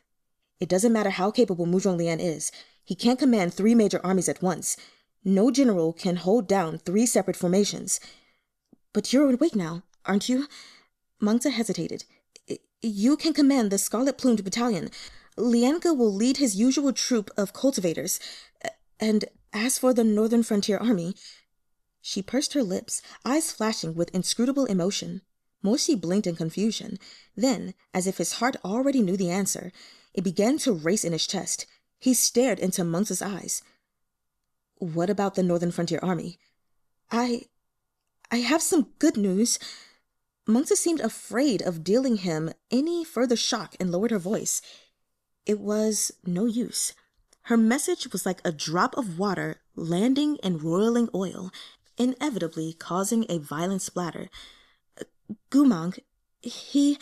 It doesn't matter how capable Muzhong Lian is. He can't command 3 major armies at once. No general can hold down 3 separate formations. But you're awake now, aren't you? Mengzi hesitated. You can command the Scarlet-Plumed Battalion. Lian will lead his usual troop of cultivators. And as for the Northern Frontier Army... She pursed her lips, eyes flashing with inscrutable emotion. Moshi blinked in confusion. Then, as if his heart already knew the answer, it began to race in his chest. He stared into Mengzi's eyes. What about the Northern Frontier Army? I have some good news. Mengzi seemed afraid of dealing him any further shock and lowered her voice. It was no use. Her message was like a drop of water landing in roiling oil, inevitably causing a violent splatter. Gumang, he...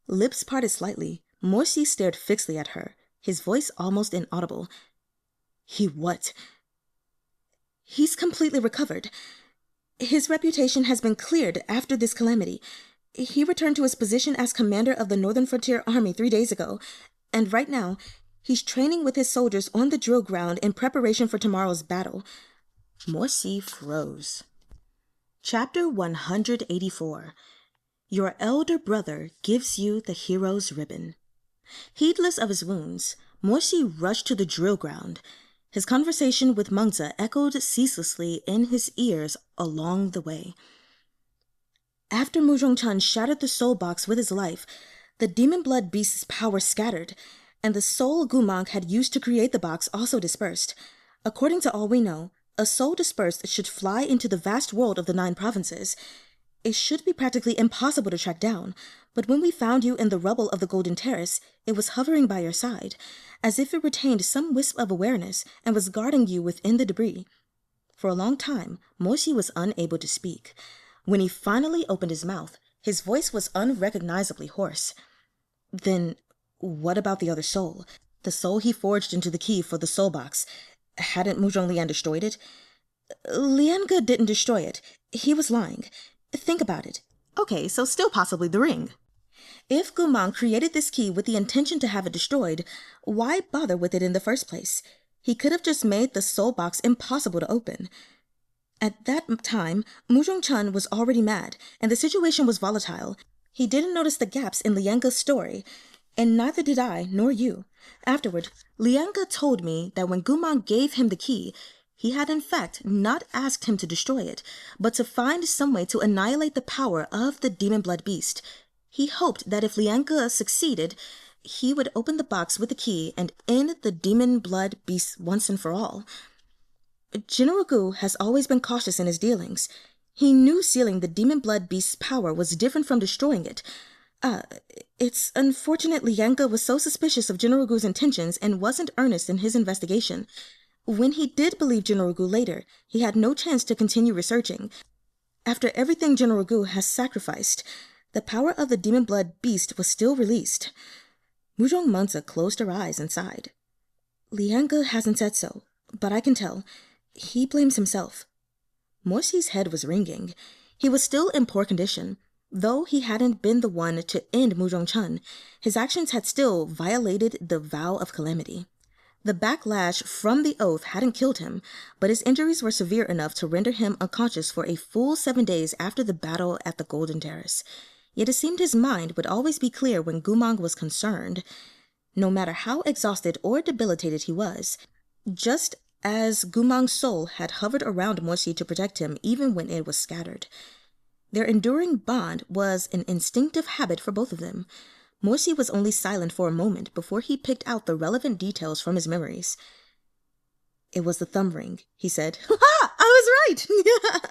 Lips parted slightly. Moshi stared fixedly at her, his voice almost inaudible. He what? He's completely recovered. His reputation has been cleared after this calamity. He returned to his position as commander of the Northern Frontier Army 3 days ago, and right now, he's training with his soldiers on the drill ground in preparation for tomorrow's battle. Moshi froze. Chapter 184. Your elder brother gives you the hero's ribbon. Heedless of his wounds, Moshi rushed to the drill ground. His conversation with Mengzi echoed ceaselessly in his ears along the way. After Murong Chun shattered the soul box with his life, the Demonblood beast's power scattered, and the soul Gumang had used to create the box also dispersed. According to all we know, a soul dispersed should fly into the vast world of the 9 provinces. It should be practically impossible to track down, but when we found you in the rubble of the Golden Terrace, it was hovering by your side, as if it retained some wisp of awareness and was guarding you within the debris. For a long time, Moshi was unable to speak. When he finally opened his mouth, his voice was unrecognizably hoarse. Then, what about the other soul? The soul he forged into the key for the soul box. Hadn't Muzhong Lian destroyed it? Lian didn't destroy it. He was lying. Think about it. Okay, so still possibly the ring. If Gumang created this key with the intention to have it destroyed, why bother with it in the first place? He could have just made the soul box impossible to open. At that time, Murong Chun was already mad, and the situation was volatile. He didn't notice the gaps in Lian's story, and neither did I, nor you. Afterward, Lian told me that when Gumang gave him the key, he had in fact not asked him to destroy it, but to find some way to annihilate the power of the Demonblood beast. He hoped that if Lian succeeded, he would open the box with the key and end the Demonblood beast once and for all. General Gu has always been cautious in his dealings. He knew sealing the Demonblood beast's power was different from destroying it. It's unfortunate Lian was so suspicious of General Gu's intentions and wasn't earnest in his investigation. When he did believe General Gu later, he had no chance to continue researching. After everything General Gu has sacrificed, the power of the Demonblood beast was still released. Murong Mansa closed her eyes and sighed. Lian hasn't said so, but I can tell. He blames himself. Morsi's head was ringing. He was still in poor condition. Though he hadn't been the one to end Murong Chun, his actions had still violated the vow of calamity. The backlash from the oath hadn't killed him, but his injuries were severe enough to render him unconscious for a full 7 days after the battle at the Golden Terrace. Yet it seemed his mind would always be clear when Gumang was concerned, no matter how exhausted or debilitated he was. Just as Gumang's soul had hovered around Morsi to protect him even when it was scattered. Their enduring bond was an instinctive habit for both of them. Morsi was only silent for a moment before he picked out the relevant details from his memories. It was the thumb ring, he said. Ha! I was right!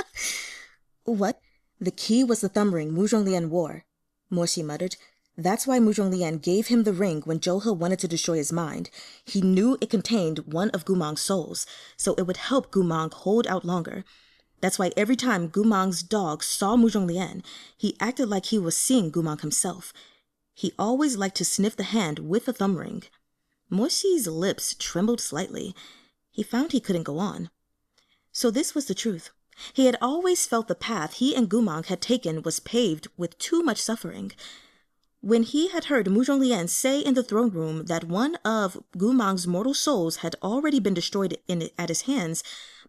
What? The key was the thumb ring Murong Lian wore, Morsi muttered. That's why Murong Lian gave him the ring when ErHa wanted to destroy his mind. He knew it contained one of Gumang's souls, so it would help Gumang hold out longer. That's why every time Gumang's dog saw Murong Lian, he acted like he was seeing Gumang himself. He always liked to sniff the hand with the thumb ring. Morsi's lips trembled slightly. He found he couldn't go on. So this was the truth. He had always felt the path he and Gumang had taken was paved with too much suffering. When he had heard Murong Lian say in the throne room that one of Gumang's mortal souls had already been destroyed at his hands,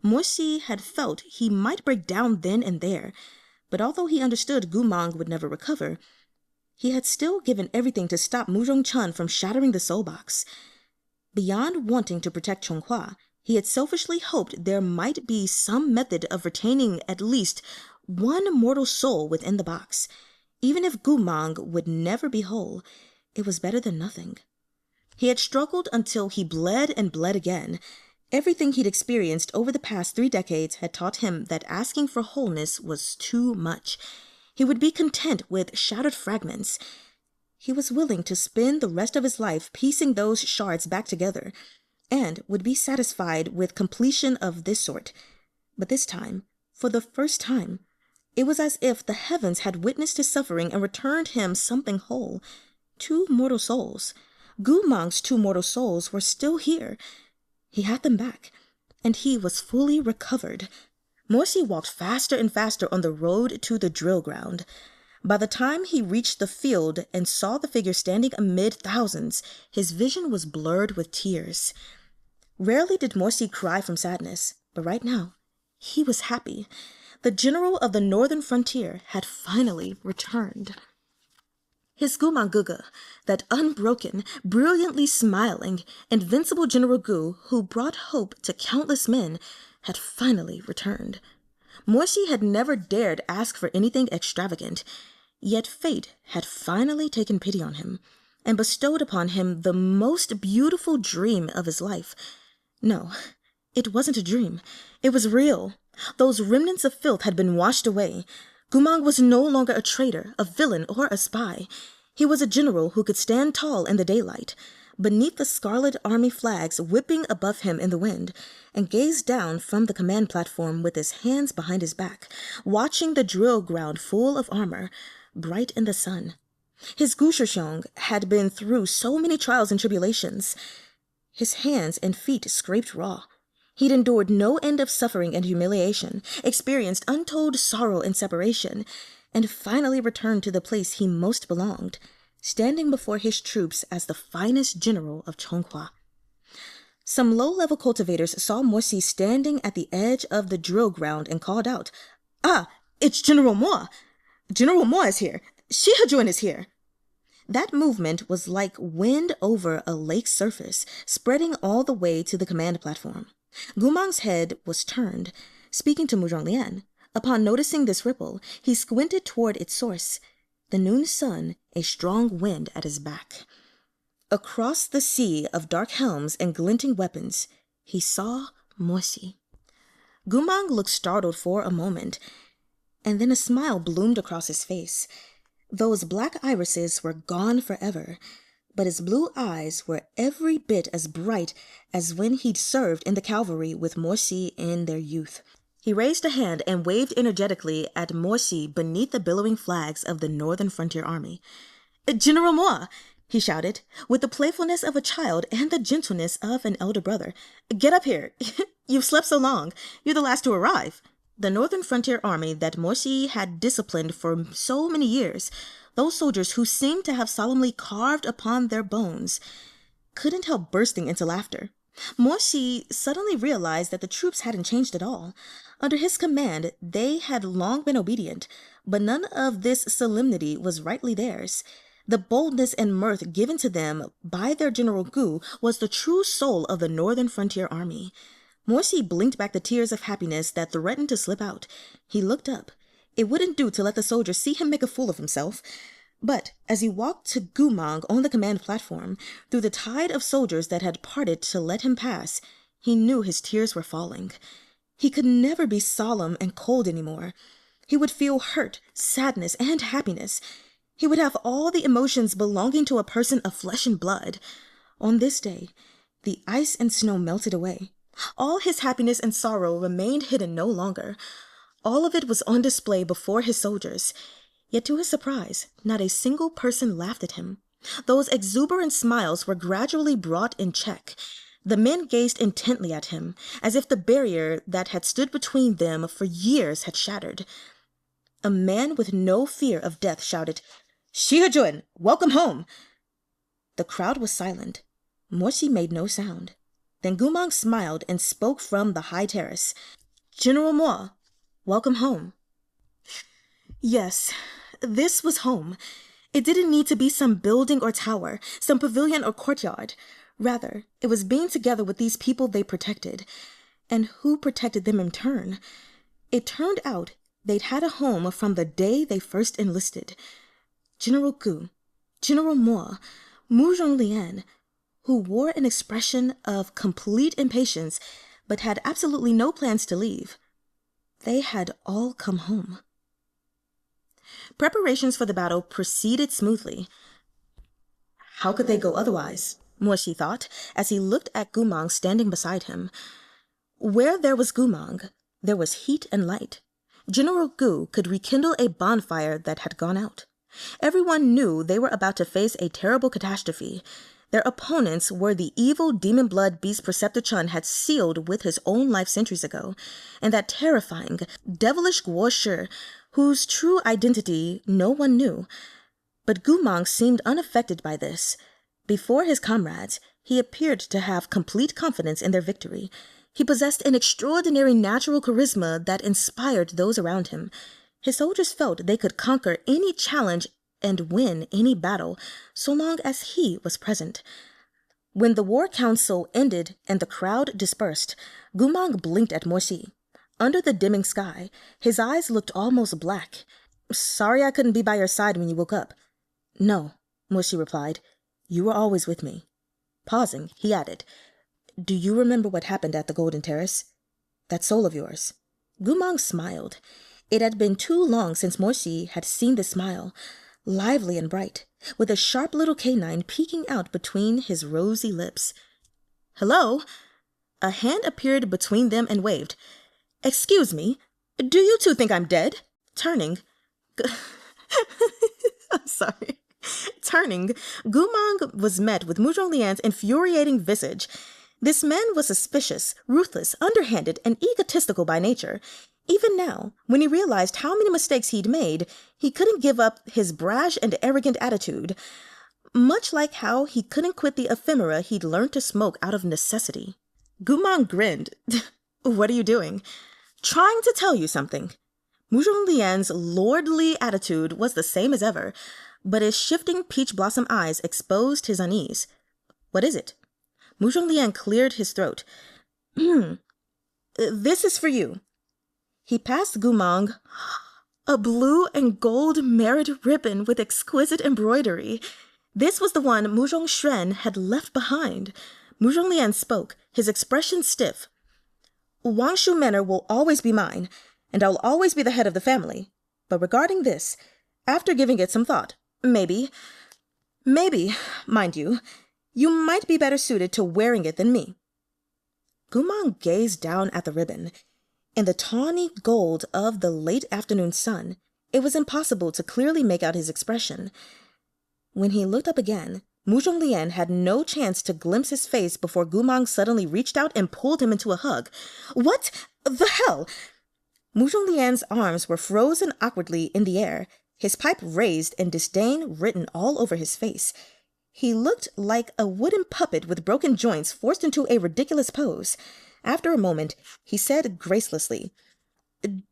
Morsi had felt he might break down then and there. But although he understood Gumang would never recover, he had still given everything to stop Murong Chun from shattering the soul box. Beyond wanting to protect Chonghua, he had selfishly hoped there might be some method of retaining at least one mortal soul within the box. Even if Gumang would never be whole, it was better than nothing. He had struggled until he bled and bled again. Everything he'd experienced over the past 3 decades had taught him that asking for wholeness was too much. He would be content with shattered fragments. He was willing to spend the rest of his life piecing those shards back together, and would be satisfied with completion of this sort. But this time, for the first time, it was as if the heavens had witnessed his suffering and returned him something whole. 2 mortal souls. Gumang's 2 mortal souls were still here. He had them back, and he was fully recovered. Morsi walked faster and faster on the road to the drill ground. By the time he reached the field and saw the figure standing amid thousands, his vision was blurred with tears. Rarely did Morsi cry from sadness, but right now, he was happy. The general of the northern frontier had finally returned. His Gumang Guga, that unbroken, brilliantly smiling, invincible General Gu who brought hope to countless men, had finally returned. Morsi had never dared ask for anything extravagant, yet fate had finally taken pity on him and bestowed upon him the most beautiful dream of his life. No, it wasn't a dream. It was real. Those remnants of filth had been washed away. Gumang was no longer a traitor, a villain, or a spy. He was a general who could stand tall in the daylight, beneath the scarlet army flags whipping above him in the wind, and gaze down from the command platform with his hands behind his back, watching the drill ground full of armor, bright in the sun. His Gushishong had been through so many trials and tribulations. His hands and feet scraped raw. He'd endured no end of suffering and humiliation, experienced untold sorrow and separation, and finally returned to the place he most belonged, standing before his troops as the finest general of Chonghua. Some low-level cultivators saw Morsi standing at the edge of the drill ground and called out, "Ah, it's General Mo! General Mo is here! Xi Endangered is here!" That movement was like wind over a lake's surface, spreading all the way to the command platform. Gumang's head was turned, speaking to Murong Lian. Upon noticing this ripple, he squinted toward its source, the noon sun, a strong wind at his back. Across the sea of dark helms and glinting weapons, he saw Morsi. Gumang looked startled for a moment, and then a smile bloomed across his face. Those black irises were gone forever, but his blue eyes were every bit as bright as when he'd served in the cavalry with Morsi in their youth. He raised a hand and waved energetically at Morsi beneath the billowing flags of the Northern Frontier Army. "General Moi!" he shouted, with the playfulness of a child and the gentleness of an elder brother. "Get up here. You've slept so long. You're the last to arrive." The Northern Frontier Army that Morsi had disciplined for so many years, those soldiers who seemed to have solemnly carved upon their bones, couldn't help bursting into laughter. Morsi suddenly realized that the troops hadn't changed at all. Under his command, they had long been obedient, but none of this solemnity was rightly theirs. The boldness and mirth given to them by their General Gu was the true soul of the Northern Frontier Army. Morsi blinked back the tears of happiness that threatened to slip out. He looked up. It wouldn't do to let the soldiers see him make a fool of himself. But as he walked to Gumang on the command platform, through the tide of soldiers that had parted to let him pass, he knew his tears were falling. He could never be solemn and cold anymore. He would feel hurt, sadness, and happiness. He would have all the emotions belonging to a person of flesh and blood. On this day, the ice and snow melted away. All his happiness and sorrow remained hidden no longer. All of it was on display before his soldiers. Yet to his surprise, not a single person laughed at him. Those exuberant smiles were gradually brought in check. The men gazed intently at him, as if the barrier that had stood between them for years had shattered. A man with no fear of death shouted, "Shizun, welcome home!" The crowd was silent. Morsi made no sound. Then Gumang smiled and spoke from the high terrace. "General Moi, welcome home." Yes, this was home. It didn't need to be some building or tower, some pavilion or courtyard. Rather, it was being together with these people they protected, and who protected them in turn. It turned out they'd had a home from the day they first enlisted. General Gu, General Moi, Murong Lian, who wore an expression of complete impatience but had absolutely no plans to leave. They had all come home. Preparations for the battle proceeded smoothly. How could they go otherwise? Morsi thought, as he looked at Gumang standing beside him. Where there was Gumang, there was heat and light. General Gu could rekindle a bonfire that had gone out. Everyone knew they were about to face a terrible catastrophe. Their opponents were the evil Demonblood beast Preceptor Chun had sealed with his own life centuries ago, and that terrifying, devilish Guo Shi, whose true identity no one knew. But Gumang seemed unaffected by this. Before his comrades, he appeared to have complete confidence in their victory. He possessed an extraordinary natural charisma that inspired those around him. His soldiers felt they could conquer any challenge and win any battle, so long as he was present. When the war council ended and the crowd dispersed, Gumang blinked at Morsi. Under the dimming sky, his eyes looked almost black. "Sorry I couldn't be by your side when you woke up." "No," Morsi replied. "You were always with me." Pausing, he added, "Do you remember what happened at the Golden Terrace? That soul of yours?" Gumang smiled. It had been too long since Morsi had seen this smile, lively and bright, with a sharp little canine peeking out between his rosy lips. "Hello?" A hand appeared between them and waved. "Excuse me, do you two think I'm dead?" Turning, I'm sorry. Turning, Gumang was met with Murong Lian's infuriating visage. This man was suspicious, ruthless, underhanded, and egotistical by nature. Even now, when he realized how many mistakes he'd made, he couldn't give up his brash and arrogant attitude. Much like how he couldn't quit the ephemera he'd learned to smoke out of necessity. Gumang grinned. "What are you doing?" "Trying to tell you something." Murong Lian's lordly attitude was the same as ever, but his shifting peach blossom eyes exposed his unease. "What is it?" Murong Lian cleared his throat. "This is for you." He passed Gumang a blue and gold merit ribbon with exquisite embroidery. This was the one Murong Xuan had left behind. Murong Lian spoke, his expression stiff. Wangshu Manor will always be mine, and I'll always be the head of the family. But regarding this, after giving it some thought, maybe, mind you, you might be better suited to wearing it than me. Gumang gazed down at the ribbon. In the tawny gold of the late afternoon sun, it was impossible to clearly make out his expression. When he looked up again, Murong Lian had no chance to glimpse his face before Gumang suddenly reached out and pulled him into a hug. What the hell? Murong Lian's arms were frozen awkwardly in the air, his pipe raised and disdain written all over his face. He looked like a wooden puppet with broken joints forced into a ridiculous pose. After a moment, he said gracelessly,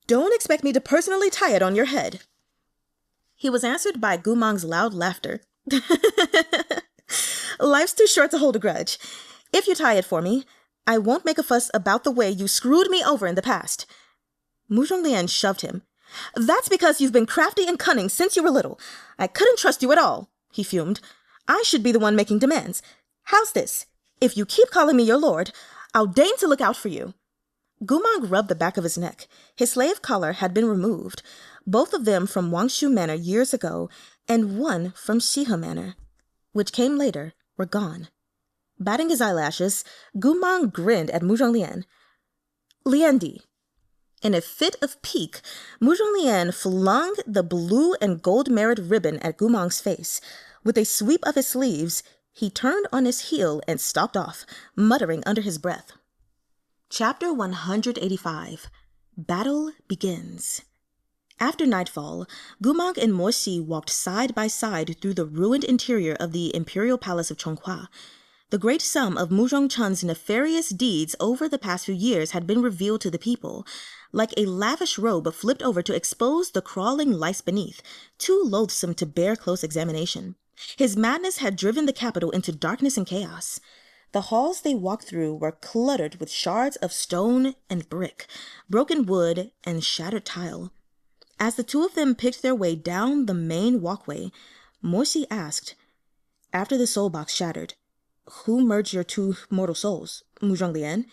"Don't expect me to personally tie it on your head." He was answered by Gumang's loud laughter. "Life's too short to hold a grudge. If you tie it for me, I won't make a fuss about the way you screwed me over in the past." Murong Lian shoved him. "That's because you've been crafty and cunning since you were little. I couldn't trust you at all," he fumed. "I should be the one making demands. How's this? If you keep calling me your lord, I'll deign to look out for you." Gumang rubbed the back of his neck. His slave collar had been removed, both of them from Wangshu Manor years ago, and one from Shiha Manor, which came later, were gone. Batting his eyelashes, Gumang grinned at Murong Lian. "Lian Di." In a fit of pique, Murong Lian flung the blue and gold-mirrored ribbon at Gumang's face. With a sweep of his sleeves, he turned on his heel and stalked off, muttering under his breath. Chapter 185. Battle Begins. After nightfall, Gumang and Morsi walked side by side through the ruined interior of the imperial palace of Chonghua. The great sum of Murong Chun's nefarious deeds over the past few years had been revealed to the people, like a lavish robe flipped over to expose the crawling lice beneath, too loathsome to bear close examination. His madness had driven the capital into darkness and chaos. The halls they walked through were cluttered with shards of stone and brick, broken wood and shattered tile. As the two of them picked their way down the main walkway, Morsi asked, "After the soul box shattered, who merged your two mortal souls, Murong Lian?"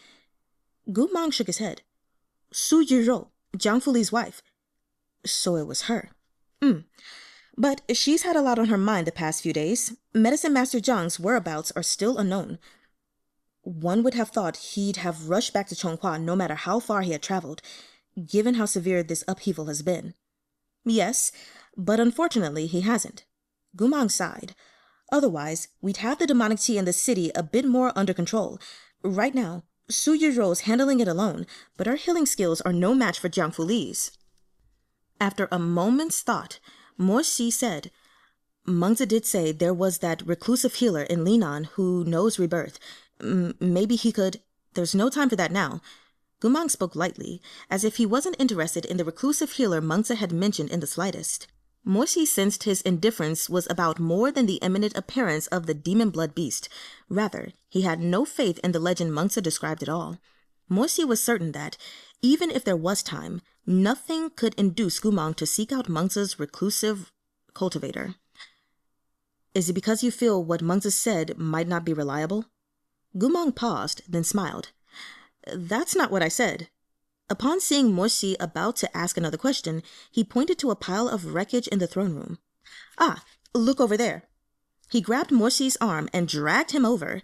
Gumang shook his head. "Su Yurou, Jiang Fuli's wife." "So it was her." But she's had a lot on her mind the past few days. Medicine Master Jiang's whereabouts are still unknown." One would have thought he'd have rushed back to Chonghua no matter how far he had traveled, given how severe this upheaval has been. "Yes, but unfortunately he hasn't." Gumang sighed. "Otherwise, we'd have the demonic tea in the city a bit more under control. Right now, Su Yurou's handling it alone, but her healing skills are no match for Jiang Fuli's." After a moment's thought, Morsi said, "Mengzi did say there was that reclusive healer in Linan who knows rebirth. Maybe he could—" "There's no time for that now." Gumang spoke lightly, as if he wasn't interested in the reclusive healer Mengzi had mentioned in the slightest. Morsi sensed his indifference was about more than the imminent appearance of the Demonblood beast. Rather, he had no faith in the legend Mengzi described at all. Morsi was certain that, even if there was time, nothing could induce Gumang to seek out Mengzi's reclusive cultivator. "Is it because you feel what Mengzi said might not be reliable?" Gumang paused, then smiled. "That's not what I said." Upon seeing Morsi about to ask another question, he pointed to a pile of wreckage in the throne room. "Ah, look over there." He grabbed Morsi's arm and dragged him over.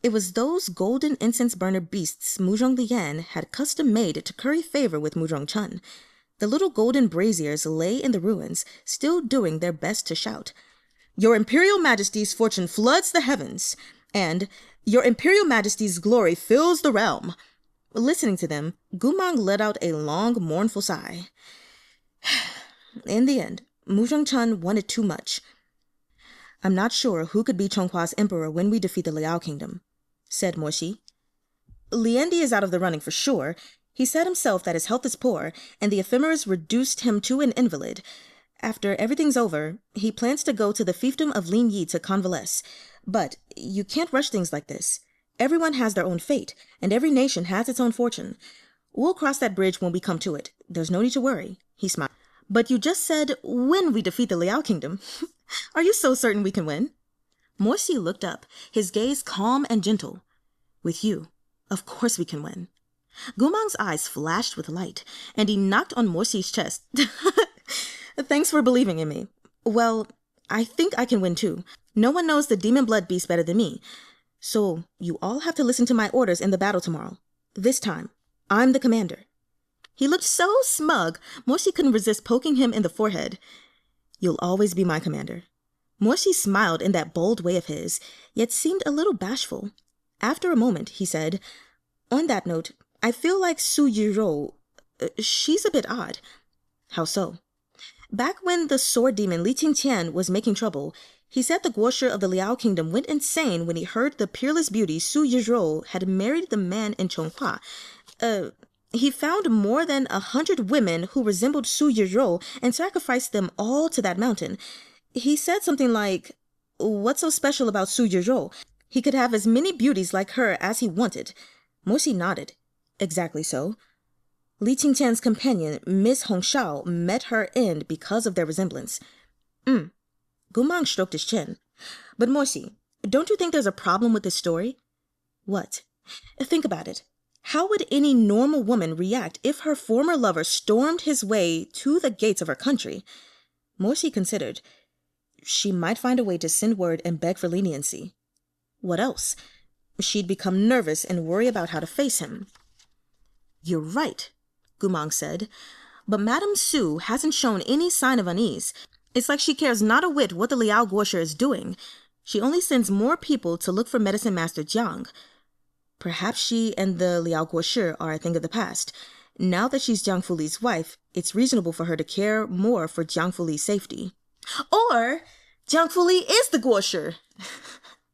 It was those golden incense burner beasts Murong Lian had custom made to curry favor with Murong Chun. The little golden braziers lay in the ruins, still doing their best to shout, "Your Imperial Majesty's fortune floods the heavens," and "Your Imperial Majesty's glory fills the realm." Listening to them, Gumang let out a long, mournful sigh. In the end, Murong Chun wanted too much. "I'm not sure who could be Chonghua's emperor when we defeat the Liao Kingdom," said Morsi. "Lian Di is out of the running for sure. He said himself that his health is poor, and the ephemeris reduced him to an invalid. After everything's over, he plans to go to the fiefdom of Lin Yi to convalesce. But you can't rush things like this. Everyone has their own fate, and every nation has its own fortune. We'll cross that bridge when we come to it. There's no need to worry," he smiled. "But you just said when we defeat the Liao Kingdom. Are you so certain we can win?" Morsi looked up, his gaze calm and gentle. With you, of course we can win. Gumang's eyes flashed with light, and he knocked on Morsi's chest. Thanks for believing in me. Well, I think I can win too. No one knows the Demonblood beast better than me. So you all have to listen to my orders in the battle tomorrow. This time, I'm the commander. He looked so smug, Morsi couldn't resist poking him in the forehead. You'll always be my commander. Morsi smiled in that bold way of his, yet seemed a little bashful. After a moment, he said, on that note, I feel like Su Yirou, she's a bit odd. How so? Back when the sword demon Li Qingqian was making trouble, he said the Guoshi of the Liao kingdom went insane when he heard the peerless beauty Su Yirou had married the man in Chonghua. He found more than 100 women who resembled Su Yirou and sacrificed them all to that mountain. He said something like, what's so special about Su Yirou? He could have as many beauties like her as he wanted. Morsi nodded. Exactly so. Li Qingqian's companion, Miss Hongshao, met her end because of their resemblance. Gumang stroked his chin. But Morsi, don't you think there's a problem with this story? What? Think about it. How would any normal woman react if her former lover stormed his way to the gates of her country? Morsi considered. She might find a way to send word and beg for leniency. What else? She'd become nervous and worry about how to face him. You're right, Gumang said, but Madame Su hasn't shown any sign of unease. It's like she cares not a whit what the Liao Guoshi is doing. She only sends more people to look for Medicine Master Jiang. Perhaps she and the Liao Guoshi are a thing of the past. Now that she's Jiang Fuli's wife, it's reasonable for her to care more for Jiang Fuli's safety. Or Jiang Fuli is the Guoshi.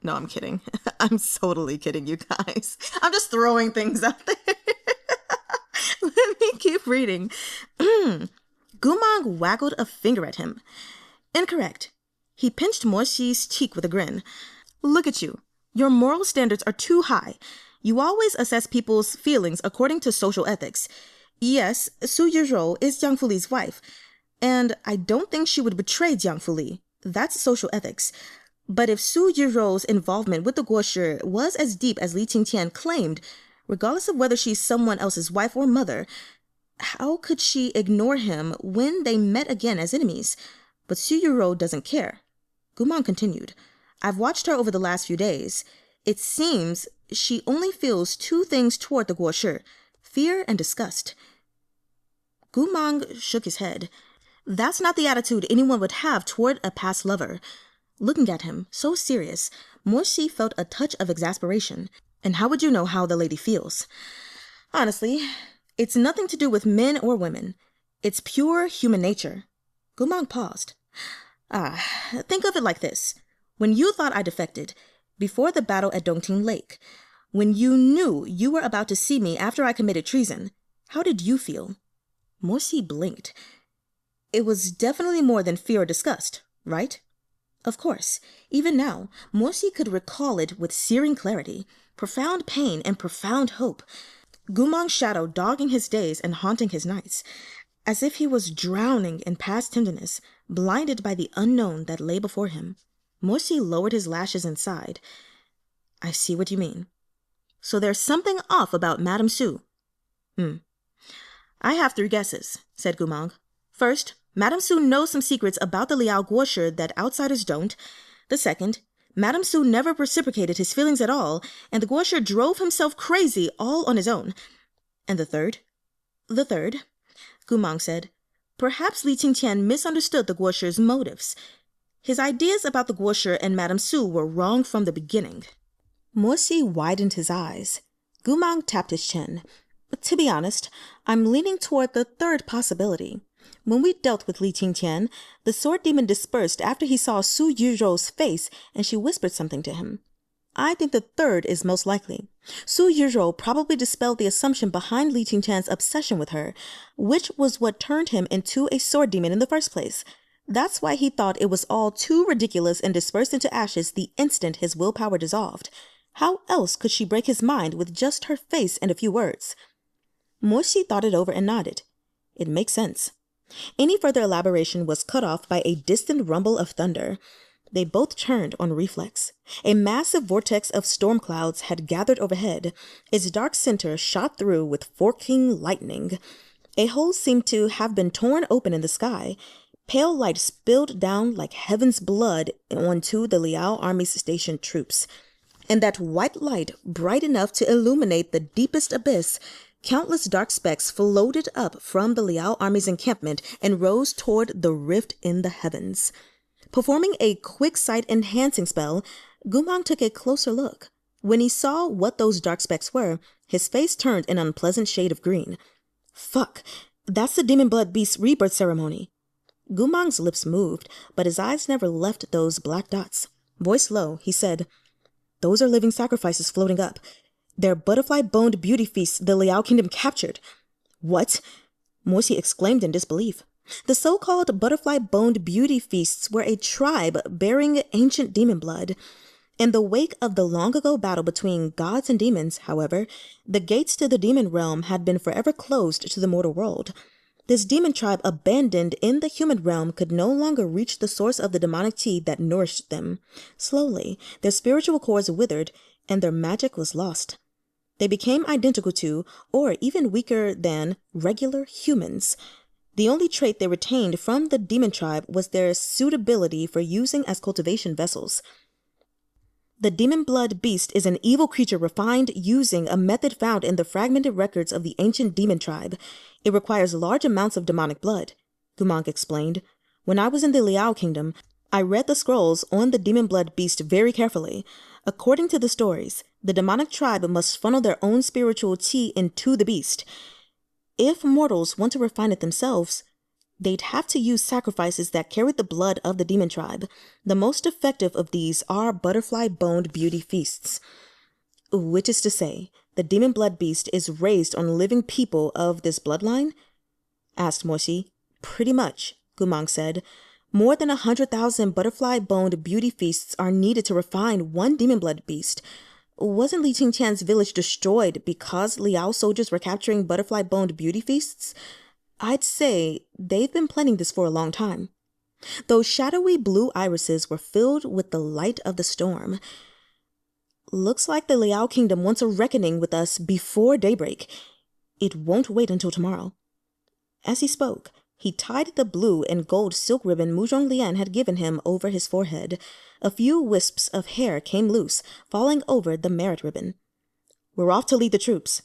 No, I'm kidding. I'm totally kidding, you guys. I'm just throwing things out there. Let me keep reading. Gumang waggled a finger at him. Incorrect. He pinched Morsi's cheek with a grin. Look at you. Your moral standards are too high. You always assess people's feelings according to social ethics. Yes, Su Yirou is Jiang Fuli's wife, and I don't think she would betray Jiang Fuli. That's social ethics. But if Su Yirou's involvement with the Guoshi was as deep as Li Qingqian claimed, regardless of whether she's someone else's wife or mother, how could she ignore him when they met again as enemies? But Su Yirou doesn't care. Gumang continued. I've watched her over the last few days. It seems she only feels two things toward the Guoshi, fear and disgust. Gumang shook his head. That's not the attitude anyone would have toward a past lover. Looking at him, so serious, Morsi felt a touch of exasperation. And how would you know how the lady feels? Honestly, it's nothing to do with men or women. It's pure human nature. Gumang paused. Think of it like this. When you thought I defected, before the battle at Dongting Lake, when you knew you were about to see me after I committed treason, how did you feel? Morsi blinked. It was definitely more than fear or disgust, right? Of course, even now, Morsi could recall it with searing clarity, profound pain and profound hope. Gumang's shadow dogging his days and haunting his nights, as if he was drowning in past tenderness, blinded by the unknown that lay before him. Morsi lowered his lashes and sighed. I see what you mean. So there's something off about Madame Su. I have 3 guesses, said Gumang. First, Madame Su knows some secrets about the Liao Guoshi that outsiders don't. The second, Madame Su never reciprocated his feelings at all, and the Guoshi drove himself crazy all on his own. And the third? The third, Gumang said. Perhaps Li Qingqian misunderstood the Guoshi's motives. His ideas about the Guoshi and Madame Su were wrong from the beginning. Morsi widened his eyes. Gumang tapped his chin. To be honest, I'm leaning toward the third possibility. When we dealt with Li Qingqian, the sword demon dispersed after he saw Su Yirou's face and she whispered something to him. I think the third is most likely. Su Yirou probably dispelled the assumption behind Li Qingqian's obsession with her, which was what turned him into a sword demon in the first place. That's why he thought it was all too ridiculous and dispersed into ashes the instant his willpower dissolved. How else could she break his mind with just her face and a few words? Morsi thought it over and nodded. It makes sense. Any further elaboration was cut off by a distant rumble of thunder. They both turned on reflex. A massive vortex of storm clouds had gathered overhead. Its dark center shot through with forking lightning. A hole seemed to have been torn open in the sky. Pale light spilled down like heaven's blood onto the Liao army's stationed troops. And that white light, bright enough to illuminate the deepest abyss, countless dark specks floated up from the Liao army's encampment and rose toward the rift in the heavens. Performing a quick sight enhancing spell, Gumang took a closer look. When he saw what those dark specks were, his face turned an unpleasant shade of green. Fuck, that's the Demonblood beast's rebirth ceremony. Gumang's lips moved, but his eyes never left those black dots. Voice low, he said, "Those are living sacrifices floating up. They're butterfly-boned beauty feasts the Liao kingdom captured." What? Morsi exclaimed in disbelief. The so-called butterfly-boned beauty feasts were a tribe bearing ancient demon blood. In the wake of the long-ago battle between gods and demons, however, the gates to the demon realm had been forever closed to the mortal world. This demon tribe abandoned in the human realm could no longer reach the source of the demonic tea that nourished them. Slowly, their spiritual cores withered, and their magic was lost. They became identical to, or even weaker than, regular humans. The only trait they retained from the demon tribe was their suitability for using as cultivation vessels. The Demonblood beast is an evil creature refined using a method found in the fragmented records of the ancient demon tribe. It requires large amounts of demonic blood, Gumang explained. When I was in the Liao kingdom, I read the scrolls on the Demonblood beast very carefully. According to the stories, the demonic tribe must funnel their own spiritual qi into the beast. If mortals want to refine it themselves, they'd have to use sacrifices that carried the blood of the demon tribe. The most effective of these are butterfly-boned beauty feasts. Which is to say, the Demonblood beast is raised on living people of this bloodline? Asked Morsi. Pretty much, Gumang said. More than 100,000 butterfly-boned beauty feasts are needed to refine one Demonblood beast. Wasn't Li Qingqian's village destroyed because Liao soldiers were capturing butterfly-boned beauty feasts? I'd say they've been planning this for a long time. Those shadowy blue irises were filled with the light of the storm. Looks like the Liao kingdom wants a reckoning with us before daybreak. It won't wait until tomorrow. As he spoke, he tied the blue and gold silk ribbon Murong Lian had given him over his forehead. A few wisps of hair came loose, falling over the merit ribbon. We're off to lead the troops.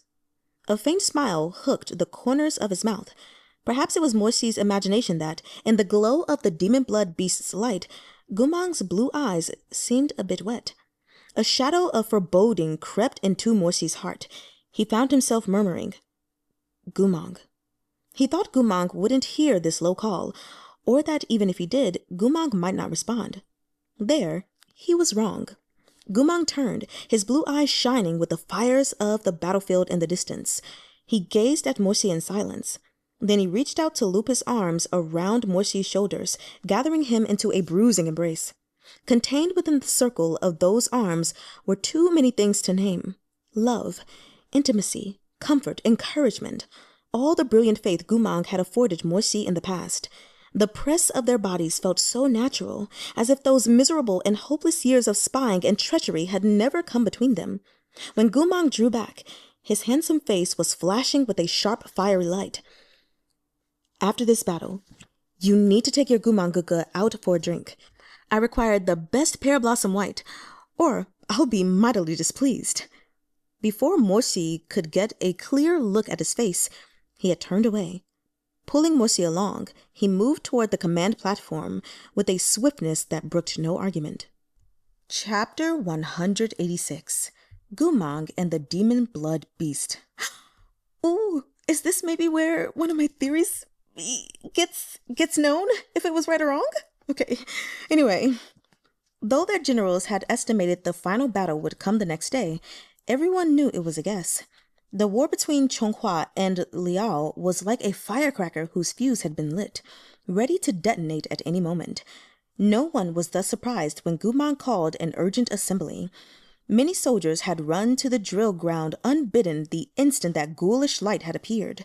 A faint smile hooked the corners of his mouth. Perhaps it was Morsi's imagination that, in the glow of the Demonblood beast's light, Gumang's blue eyes seemed a bit wet. A shadow of foreboding crept into Morsi's heart. He found himself murmuring, Gumang. He thought Gumang wouldn't hear this low call, or that even if he did, Gumang might not respond. There, he was wrong. Gumang turned, his blue eyes shining with the fires of the battlefield in the distance. He gazed at Morsi in silence. Then he reached out to loop his arms around Morsi's shoulders, gathering him into a bruising embrace. Contained within the circle of those arms were too many things to name. Love, intimacy, comfort, encouragement. All the brilliant faith Gumang had afforded Morsi in the past. The press of their bodies felt so natural, as if those miserable and hopeless years of spying and treachery had never come between them. When Gumang drew back, his handsome face was flashing with a sharp, fiery light. After this battle, you need to take your Gumang out for a drink. I require the best pear blossom white, or I'll be mightily displeased. Before Morsi could get a clear look at his face, he had turned away. Pulling Morsi along, he moved toward the command platform with a swiftness that brooked no argument. Chapter 186. Gumang and the Demonblood Beast. Ooh, is this maybe where one of my theories gets known, if it was right or wrong? Okay, anyway. Though their generals had estimated the final battle would come the next day, everyone knew it was a guess. The war between Chonghua and Liao was like a firecracker whose fuse had been lit, ready to detonate at any moment. No one was thus surprised when Gumang called an urgent assembly. Many soldiers had run to the drill ground unbidden the instant that ghoulish light had appeared.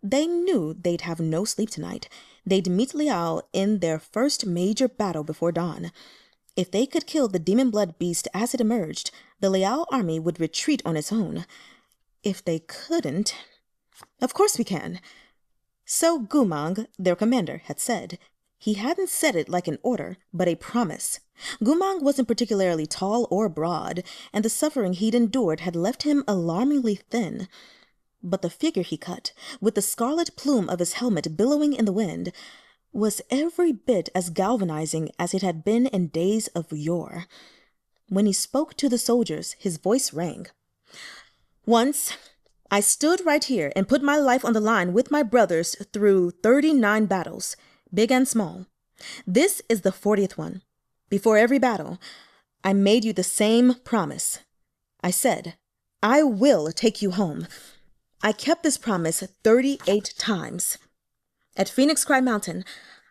They knew they'd have no sleep tonight. They'd meet Liao in their first major battle before dawn. If they could kill the Demonblood beast as it emerged, the Liao army would retreat on its own. If they couldn't... Of course we can. So Mang, their commander, had said. He hadn't said it like an order, but a promise. Mang wasn't particularly tall or broad, and the suffering he'd endured had left him alarmingly thin. But the figure he cut, with the scarlet plume of his helmet billowing in the wind, was every bit as galvanizing as it had been in days of yore. When he spoke to the soldiers, his voice rang. Once, I stood right here and put my life on the line with my brothers through 39 battles, big and small. This is the 40th one. Before every battle, I made you the same promise. I said, I will take you home. I kept this promise 38 times. At Phoenix Cry Mountain,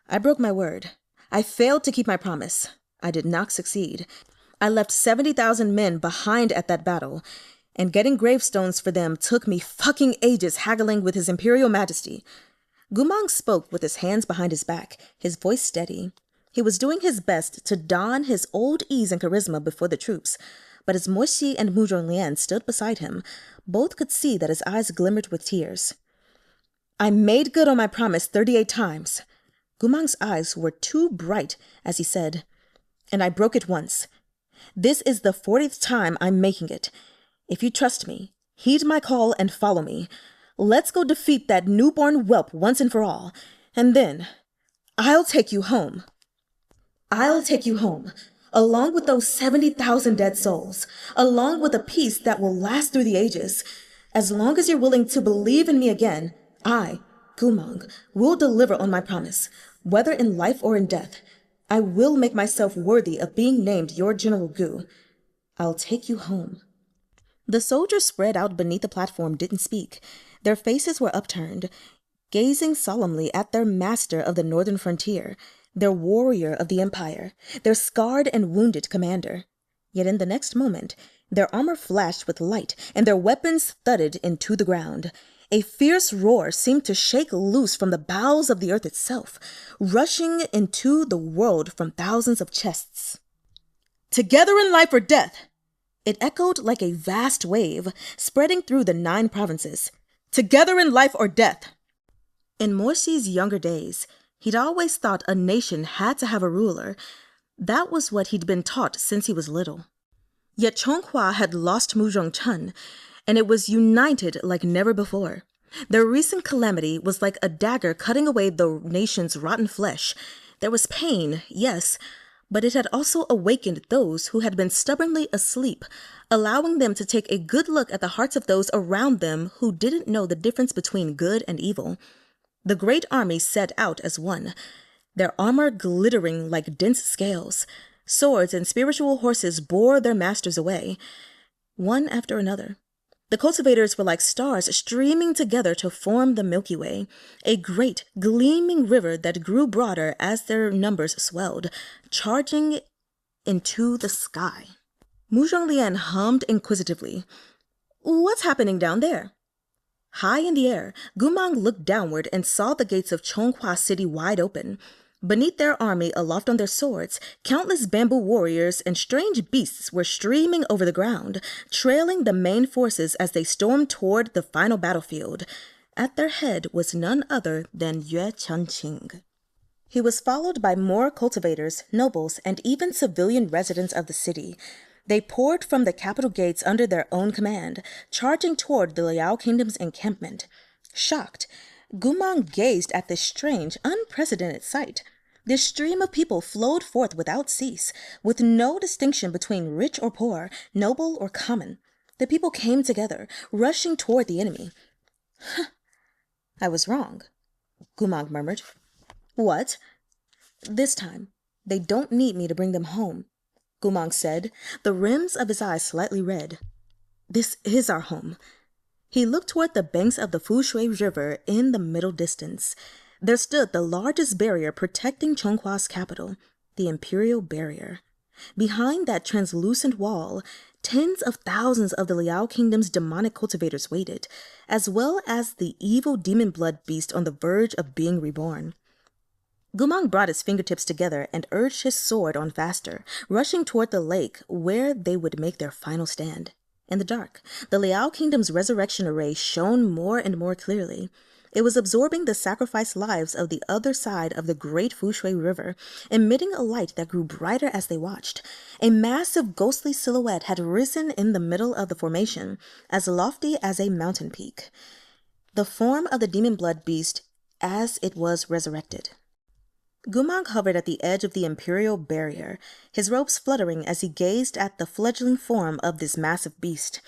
I broke my word. I failed to keep my promise. I did not succeed. I left 70,000 men behind at that battle, and getting gravestones for them took me fucking ages haggling with His Imperial Majesty. Mang spoke with his hands behind his back, his voice steady. He was doing his best to don his old ease and charisma before the troops, but as Xi and Murong Lian stood beside him, both could see that his eyes glimmered with tears. I made good on my promise 38 times. Mang's eyes were too bright as he said, and I broke it once. This is the 40th time I'm making it. If you trust me, heed my call and follow me. Let's go defeat that newborn whelp once and for all, and then I'll take you home. I'll take you home, along with those 70,000 dead souls, along with a peace that will last through the ages. As long as you're willing to believe in me again, I, Mang, will deliver on my promise, whether in life or in death. I will make myself worthy of being named your General Gu. I'll take you home. The soldiers spread out beneath the platform didn't speak. Their faces were upturned, gazing solemnly at their master of the northern frontier, their warrior of the empire, their scarred and wounded commander. Yet in the next moment, their armor flashed with light and their weapons thudded into the ground. A fierce roar seemed to shake loose from the bowels of the earth itself, rushing into the world from thousands of chests. Together in life or death! It echoed like a vast wave, spreading through the 9 provinces. Together in life or death! In Morsi's younger days, he'd always thought a nation had to have a ruler. That was what he'd been taught since he was little. Yet Chonghua had lost Murong Chun, and it was united like never before. Their recent calamity was like a dagger cutting away the nation's rotten flesh. There was pain, yes, but it had also awakened those who had been stubbornly asleep, allowing them to take a good look at the hearts of those around them who didn't know the difference between good and evil. The great army set out as one, their armor glittering like dense scales. Swords and spiritual horses bore their masters away, one after another. The cultivators were like stars streaming together to form the Milky Way, a great, gleaming river that grew broader as their numbers swelled, charging into the sky. Murong Lian hummed inquisitively. What's happening down there? High in the air, Mang looked downward and saw the gates of Chonghua City wide open. Beneath their army, aloft on their swords, countless bamboo warriors and strange beasts were streaming over the ground, trailing the main forces as they stormed toward the final battlefield. At their head was none other than Yue Chunqing. He was followed by more cultivators, nobles, and even civilian residents of the city. They poured from the capital gates under their own command, charging toward the Liao Kingdom's encampment. Shocked, Mang gazed at this strange, unprecedented sight. This stream of people flowed forth without cease, with no distinction between rich or poor, noble or common. The people came together, rushing toward the enemy. I was wrong, Mang murmured. What? This time, they don't need me to bring them home, Mang said, the rims of his eyes slightly red. This is our home. He looked toward the banks of the Fushui River in the middle distance. There stood the largest barrier protecting Chonghua's capital, the Imperial Barrier. Behind that translucent wall, tens of thousands of the Liao Kingdom's demonic cultivators waited, as well as the evil Demonblood beast on the verge of being reborn. Gumang brought his fingertips together and urged his sword on faster, rushing toward the lake where they would make their final stand. In the dark, the Liao Kingdom's resurrection array shone more and more clearly. It was absorbing the sacrificed lives of the other side of the great Fushui River, emitting a light that grew brighter as they watched. A massive ghostly silhouette had risen in the middle of the formation, as lofty as a mountain peak. The form of the Demonblood beast as it was resurrected. Gumang hovered at the edge of the imperial barrier, his robes fluttering as he gazed at the fledgling form of this massive beast.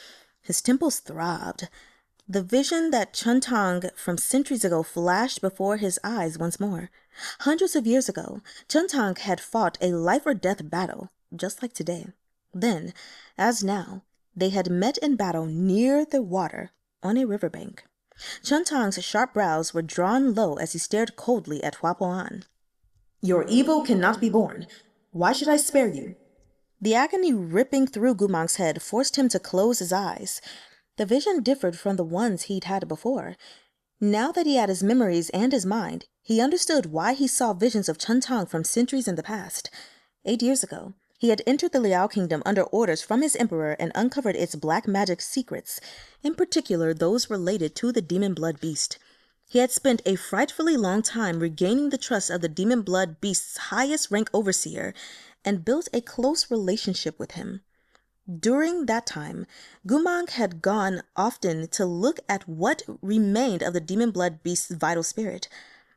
His temples throbbed. The vision that Chuntang from centuries ago flashed before his eyes once more. Hundreds of years ago, Chuntang had fought a life-or-death battle, just like today. Then, as now, they had met in battle near the water on a riverbank. Chuntang's sharp brows were drawn low as he stared coldly at Hua Poan. Your evil cannot be borne. Why should I spare you? The agony ripping through Gumang's head forced him to close his eyes. The vision differed from the ones he'd had before. Now that he had his memories and his mind, he understood why he saw visions of Chuntang from centuries in the past. 8 years ago, he had entered the Liao Kingdom under orders from his emperor and uncovered its black magic secrets, in particular those related to the Demonblood beast. He had spent a frightfully long time regaining the trust of the Demonblood beast's highest rank overseer and built a close relationship with him. During that time, Gumang had gone often to look at what remained of the Demonblood beast's vital spirit.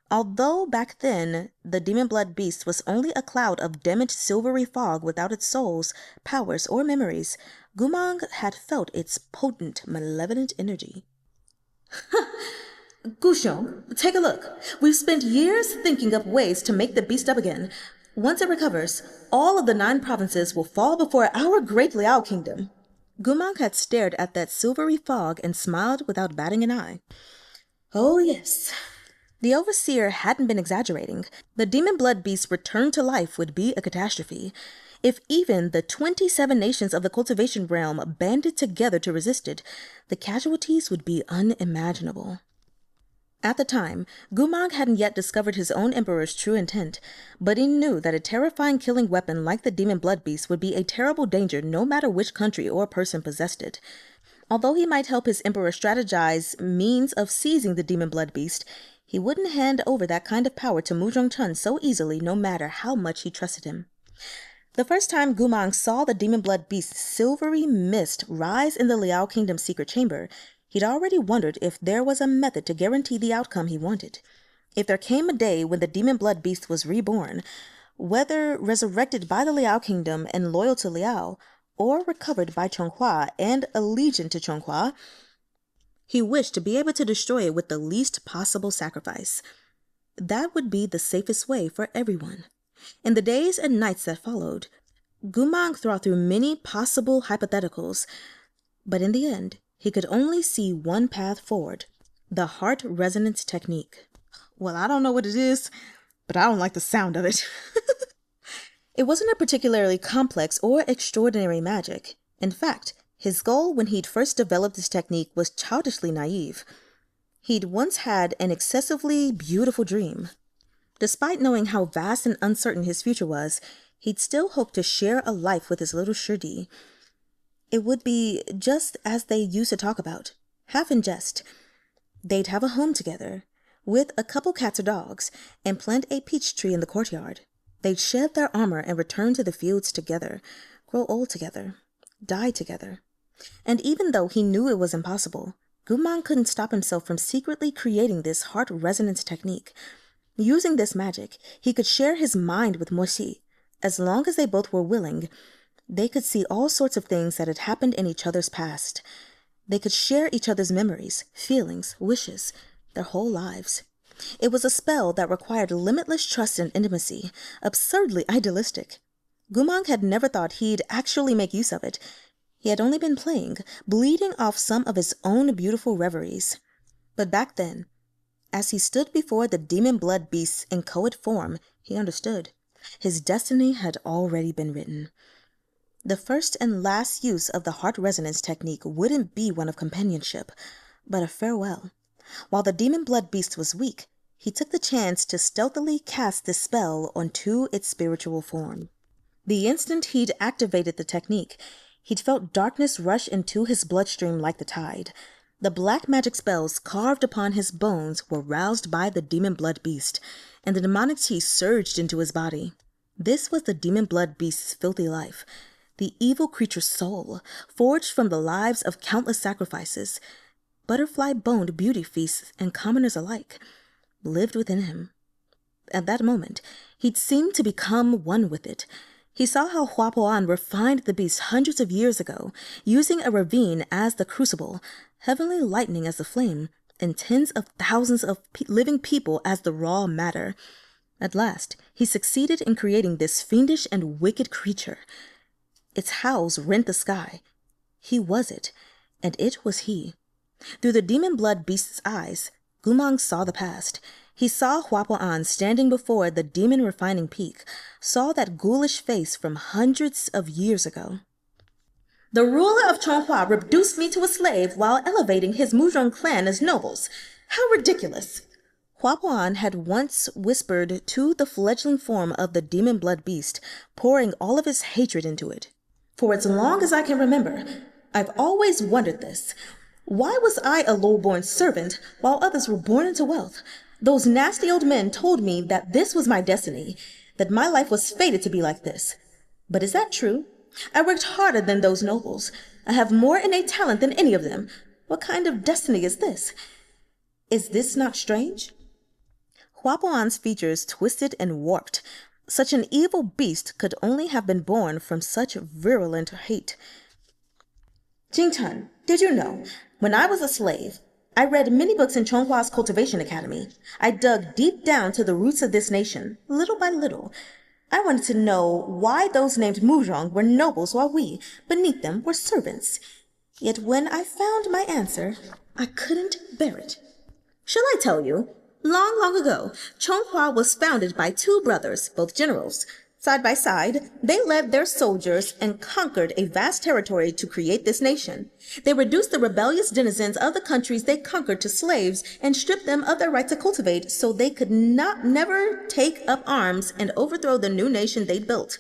Although back then the Demonblood beast was only a cloud of damaged silvery fog without its souls, powers, or memories, Gumang had felt its potent, malevolent energy. Guxiong, take a look. We've spent years thinking up ways to make the beast up again. Once it recovers, all of the 9 provinces will fall before our great Liao Kingdom. Gumang had stared at that silvery fog and smiled without batting an eye. Oh, yes. The overseer hadn't been exaggerating. The Demonblood beast's return to life would be a catastrophe. If even the 27 nations of the cultivation realm banded together to resist it, the casualties would be unimaginable. At the time, Gumang hadn't yet discovered his own emperor's true intent, but he knew that a terrifying killing weapon like the Demonblood beast would be a terrible danger no matter which country or person possessed it. Although he might help his emperor strategize means of seizing the Demonblood beast, he wouldn't hand over that kind of power to Murong Chun so easily no matter how much he trusted him. The first time Gumang saw the Demonblood beast's silvery mist rise in the Liao Kingdom's secret chamber, he'd already wondered if there was a method to guarantee the outcome he wanted. If there came a day when the Demonblood beast was reborn, whether resurrected by the Liao Kingdom and loyal to Liao, or recovered by Chonghua and allegiant to Chonghua, he wished to be able to destroy it with the least possible sacrifice. That would be the safest way for everyone. In the days and nights that followed, Gumang thought through many possible hypotheticals, but in the end, he could only see one path forward, the heart resonance technique. Well, I don't know what it is, but I don't like the sound of it. It wasn't a particularly complex or extraordinary magic. In fact, his goal when he'd first developed this technique was childishly naive. He'd once had an excessively beautiful dream. Despite knowing how vast and uncertain his future was, he'd still hoped to share a life with his little Shirdi. It would be just as they used to talk about, half in jest. They'd have a home together, with a couple cats or dogs, and plant a peach tree in the courtyard. They'd shed their armor and return to the fields together, grow old together, die together. And even though he knew it was impossible, Gumang couldn't stop himself from secretly creating this heart resonance technique. Using this magic, he could share his mind with Moshi. As long as they both were willing, they could see all sorts of things that had happened in each other's past. They could share each other's memories, feelings, wishes, their whole lives. It was a spell that required limitless trust and intimacy, absurdly idealistic. Gumang had never thought he'd actually make use of it. He had only been playing, bleeding off some of his own beautiful reveries. But back then, as he stood before the Demonblood beast's inchoate form, he understood. His destiny had already been written. The first and last use of the heart resonance technique wouldn't be one of companionship, but a farewell. While the Demonblood beast was weak, he took the chance to stealthily cast this spell onto its spiritual form. The instant he'd activated the technique, he'd felt darkness rush into his bloodstream like the tide. The black magic spells carved upon his bones were roused by the Demonblood beast, and the demonic chi surged into his body. This was the Demonblood beast's filthy life, the evil creature's soul, forged from the lives of countless sacrifices. Butterfly-boned beauty feasts and commoners alike lived within him. At that moment, he'd seemed to become one with it. He saw how Hua Po-an refined the beast hundreds of years ago, using a ravine as the crucible, heavenly lightning as the flame, and tens of thousands of living people as the raw matter. At last, he succeeded in creating this fiendish and wicked creature. Its howls rent the sky. He was it, and it was he. Through the Demonblood beast's eyes, Gumang saw the past. He saw Hua Po-an standing before the demon refining peak, saw that ghoulish face from hundreds of years ago. The ruler of Chonghua reduced me to a slave while elevating his Murong clan as nobles. How ridiculous! Hua Po-an had once whispered to the fledgling form of the Demonblood beast, pouring all of his hatred into it. For as long as I can remember, I've always wondered this. Why was I a low-born servant while others were born into wealth? Those nasty old men told me that this was my destiny, that my life was fated to be like this. But is that true? I worked harder than those nobles. I have more innate talent than any of them. What kind of destiny is this? Is this not strange? Hua Po-an's features twisted and warped. Such an evil beast could only have been born from such virulent hate. Jing-chun, did you know, when I was a slave, I read many books in Chonghua's Cultivation Academy. I dug deep down to the roots of this nation, little by little. I wanted to know why those named Murong were nobles while we, beneath them, were servants. Yet when I found my answer, I couldn't bear it. Shall I tell you? Long, long ago, Chonghua was founded by two brothers, both generals. Side by side, they led their soldiers and conquered a vast territory to create this nation. They reduced the rebellious denizens of the countries they conquered to slaves and stripped them of their right to cultivate so they could never take up arms and overthrow the new nation they'd built.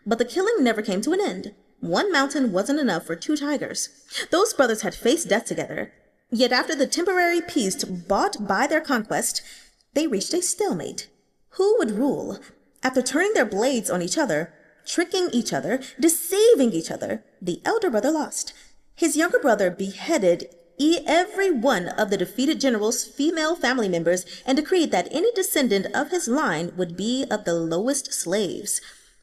But the killing never came to an end. One mountain wasn't enough for two tigers. Those brothers had faced death together. Yet after the temporary peace bought by their conquest, they reached a stalemate. Who would rule? After turning their blades on each other, tricking each other, deceiving each other, the elder brother lost. His younger brother beheaded every one of the defeated general's female family members and decreed that any descendant of his line would be of the lowest slaves.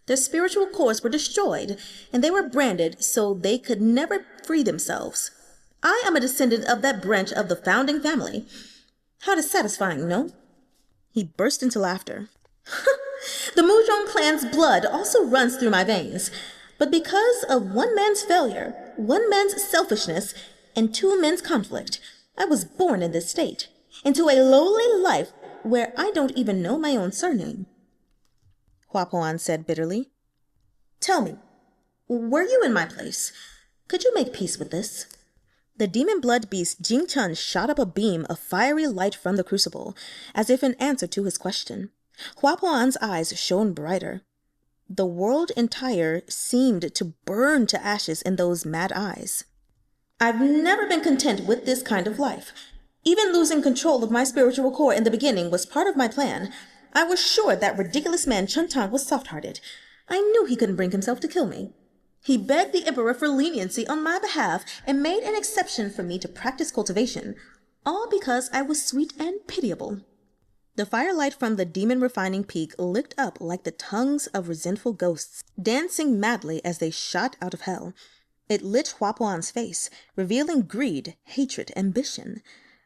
Their spiritual cores were destroyed, and they were branded so they could never free themselves. I am a descendant of that branch of the founding family. How dissatisfying, no? He burst into laughter. The Murong clan's blood also runs through my veins. But because of one man's failure, one man's selfishness, and two men's conflict, I was born in this state, into a lowly life where I don't even know my own surname. Hua Po-an said bitterly. Tell me, were you in my place? Could you make peace with this? The Demonblood beast Jing-chun shot up a beam of fiery light from the crucible, as if in answer to his question. Hua Po-an's eyes shone brighter. The world entire seemed to burn to ashes in those mad eyes. I've never been content with this kind of life. Even losing control of my spiritual core in the beginning was part of my plan. I was sure that ridiculous man Chun-tang was soft-hearted. I knew he couldn't bring himself to kill me. He begged the emperor for leniency on my behalf and made an exception for me to practice cultivation, all because I was sweet and pitiable. The firelight from the demon refining peak licked up like the tongues of resentful ghosts, dancing madly as they shot out of hell. It lit Hua Po-an's face, revealing greed, hatred, ambition.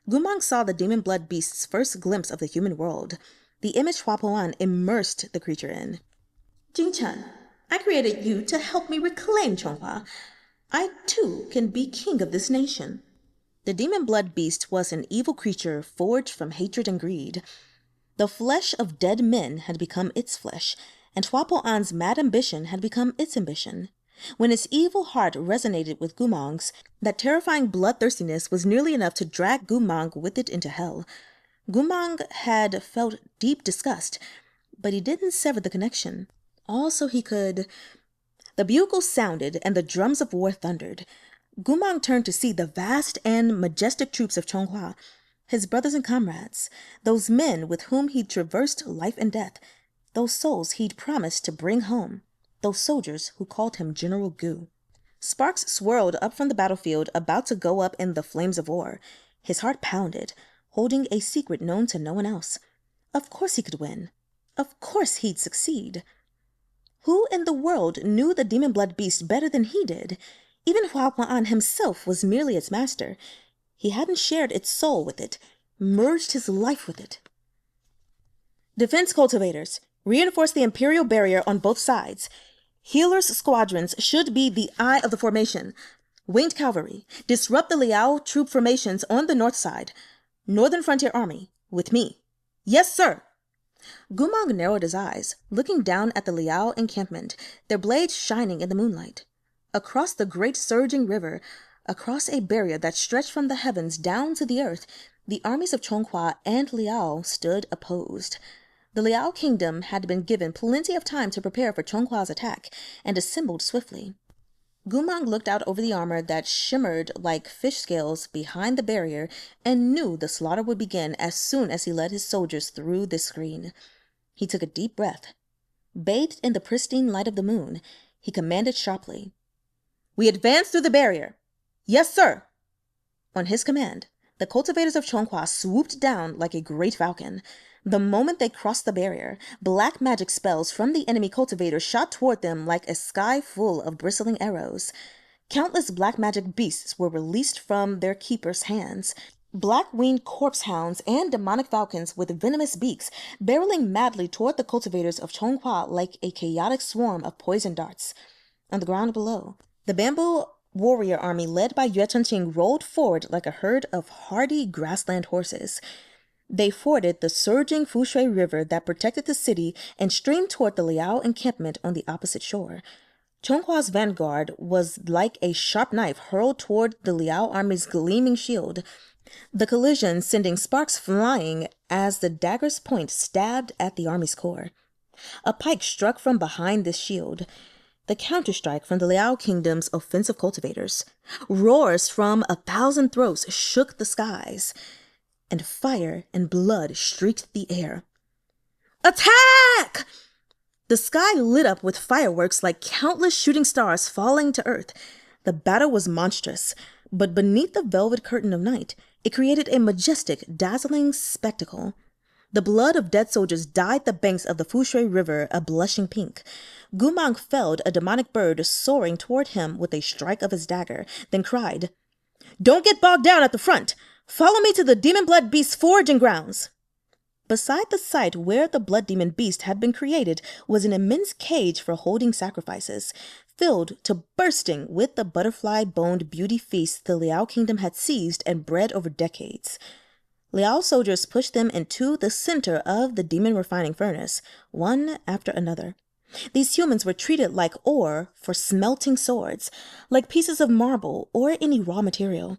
Gumang saw the Demonblood beast's first glimpse of the human world, the image Hua Po-an immersed the creature in. Jing-chun, I created you to help me reclaim Chonghua. I, too, can be king of this nation. The Demonblood beast was an evil creature forged from hatred and greed. The flesh of dead men had become its flesh, and Hua Po-an's mad ambition had become its ambition. When its evil heart resonated with Gumang's, that terrifying bloodthirstiness was nearly enough to drag Gumang with it into hell. Gumang had felt deep disgust, but he didn't sever the connection. Also he could... The bugles sounded and the drums of war thundered. Gumang turned to see the vast and majestic troops of Chonghua, his brothers and comrades, those men with whom he'd traversed life and death, those souls he'd promised to bring home, those soldiers who called him General Gu. Sparks swirled up from the battlefield, about to go up in the flames of war. His heart pounded, holding a secret known to no one else. Of course he could win. Of course he'd succeed. Who in the world knew the Demonblood beast better than he did? Even Hua Huan himself was merely its master. He hadn't shared its soul with it, merged his life with it. Defense cultivators, reinforce the Imperial barrier on both sides. Healers' squadrons should be the eye of the formation. Winged cavalry, disrupt the Liao troop formations on the north side. Northern Frontier Army, with me. Yes, sir. Gumang narrowed his eyes, looking down at the Liao encampment, their blades shining in the moonlight. Across the great surging river, across a barrier that stretched from the heavens down to the earth, the armies of Chonghua and Liao stood opposed. The Liao kingdom had been given plenty of time to prepare for Chonghua's attack, and assembled swiftly. Gumang looked out over the armor that shimmered like fish scales behind the barrier and knew the slaughter would begin as soon as he led his soldiers through this screen. He took a deep breath. Bathed in the pristine light of the moon, he commanded sharply, "We advance through the barrier." "Yes, sir." On his command, the cultivators of Chonghua swooped down like a great falcon. The moment they crossed the barrier, black magic spells from the enemy cultivators shot toward them like a sky full of bristling arrows. Countless black magic beasts were released from their keepers' hands. Black-winged corpse hounds and demonic falcons with venomous beaks barreling madly toward the cultivators of Chonghua like a chaotic swarm of poison darts. On the ground below, the bamboo warrior army led by Yue Chengqing rolled forward like a herd of hardy grassland horses. They forded the surging Fushui River that protected the city and streamed toward the Liao encampment on the opposite shore. Chonghua's vanguard was like a sharp knife hurled toward the Liao army's gleaming shield, the collision sending sparks flying as the dagger's point stabbed at the army's core. A pike struck from behind this shield. The counterstrike from the Liao kingdom's offensive cultivators. Roars from 1,000 throats shook the skies, and fire and blood streaked the air. Attack! The sky lit up with fireworks like countless shooting stars falling to earth. The battle was monstrous, but beneath the velvet curtain of night, it created a majestic, dazzling spectacle. The blood of dead soldiers dyed the banks of the Fushui River a blushing pink. Gumang felled a demonic bird soaring toward him with a strike of his dagger, then cried, "Don't get bogged down at the front! Follow me to the Demonblood Beast's foraging grounds!" Beside the site where the Blood Demon Beast had been created was an immense cage for holding sacrifices, filled to bursting with the butterfly-boned beauty feasts the Liao kingdom had seized and bred over decades. Liao soldiers pushed them into the center of the demon refining furnace, one after another. These humans were treated like ore for smelting swords, like pieces of marble or any raw material.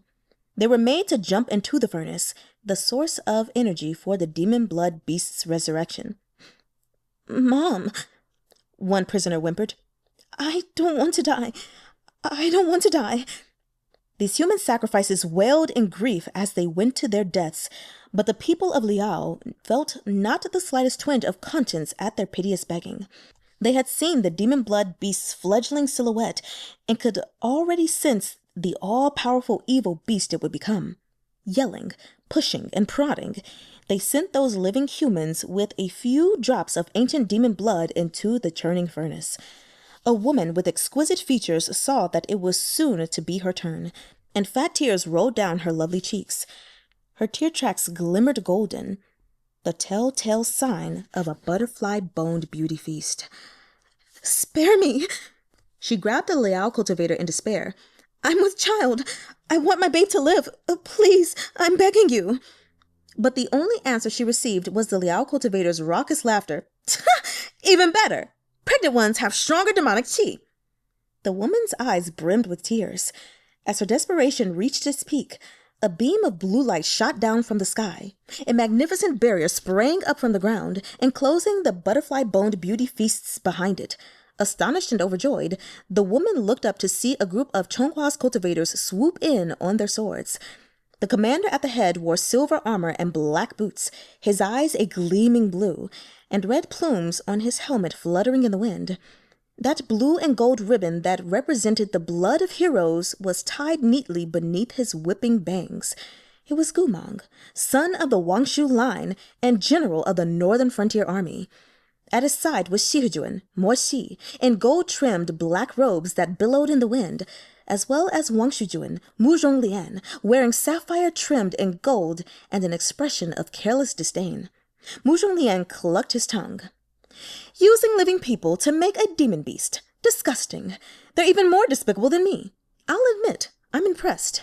They were made to jump into the furnace, the source of energy for the Demonblood Beast's resurrection. "Mom," one prisoner whimpered, "I don't want to die. I don't want to die." These human sacrifices wailed in grief as they went to their deaths, but the people of Liao felt not the slightest twinge of conscience at their piteous begging. They had seen the Demonblood Beast's fledgling silhouette and could already sense the all-powerful evil beast it would become. Yelling, pushing, and prodding, they sent those living humans with a few drops of ancient demon blood into the churning furnace. A woman with exquisite features saw that it was soon to be her turn, and fat tears rolled down her lovely cheeks. Her tear tracks glimmered golden, the telltale sign of a butterfly-boned beauty feast. "Spare me!" She grabbed the Liao cultivator in despair. "I'm with child. I want my babe to live. Please, I'm begging you." But the only answer she received was the Liao cultivator's raucous laughter. "Even better. Pregnant ones have stronger demonic chi." The woman's eyes brimmed with tears. As her desperation reached its peak, A beam of blue light shot down from the sky. A magnificent barrier sprang up from the ground, enclosing the butterfly-boned beauty feasts behind it. Astonished and overjoyed, the woman looked up to see a group of Chonghua's cultivators swoop in on their swords. The commander at the head wore silver armor and black boots, his eyes a gleaming blue, and red plumes on his helmet fluttering in the wind. That blue and gold ribbon that represented the blood of heroes was tied neatly beneath his whipping bangs. It was Mang, son of the Wangshu line and general of the Northern Frontier Army. At his side was Shizun, Xi, in gold-trimmed black robes that billowed in the wind, as well as Wangshu Murong Lian, wearing sapphire trimmed in gold and an expression of careless disdain. Murong Lian clucked his tongue. Using living people to make a demon beast. Disgusting. They're even more despicable than me. I'll admit, I'm impressed.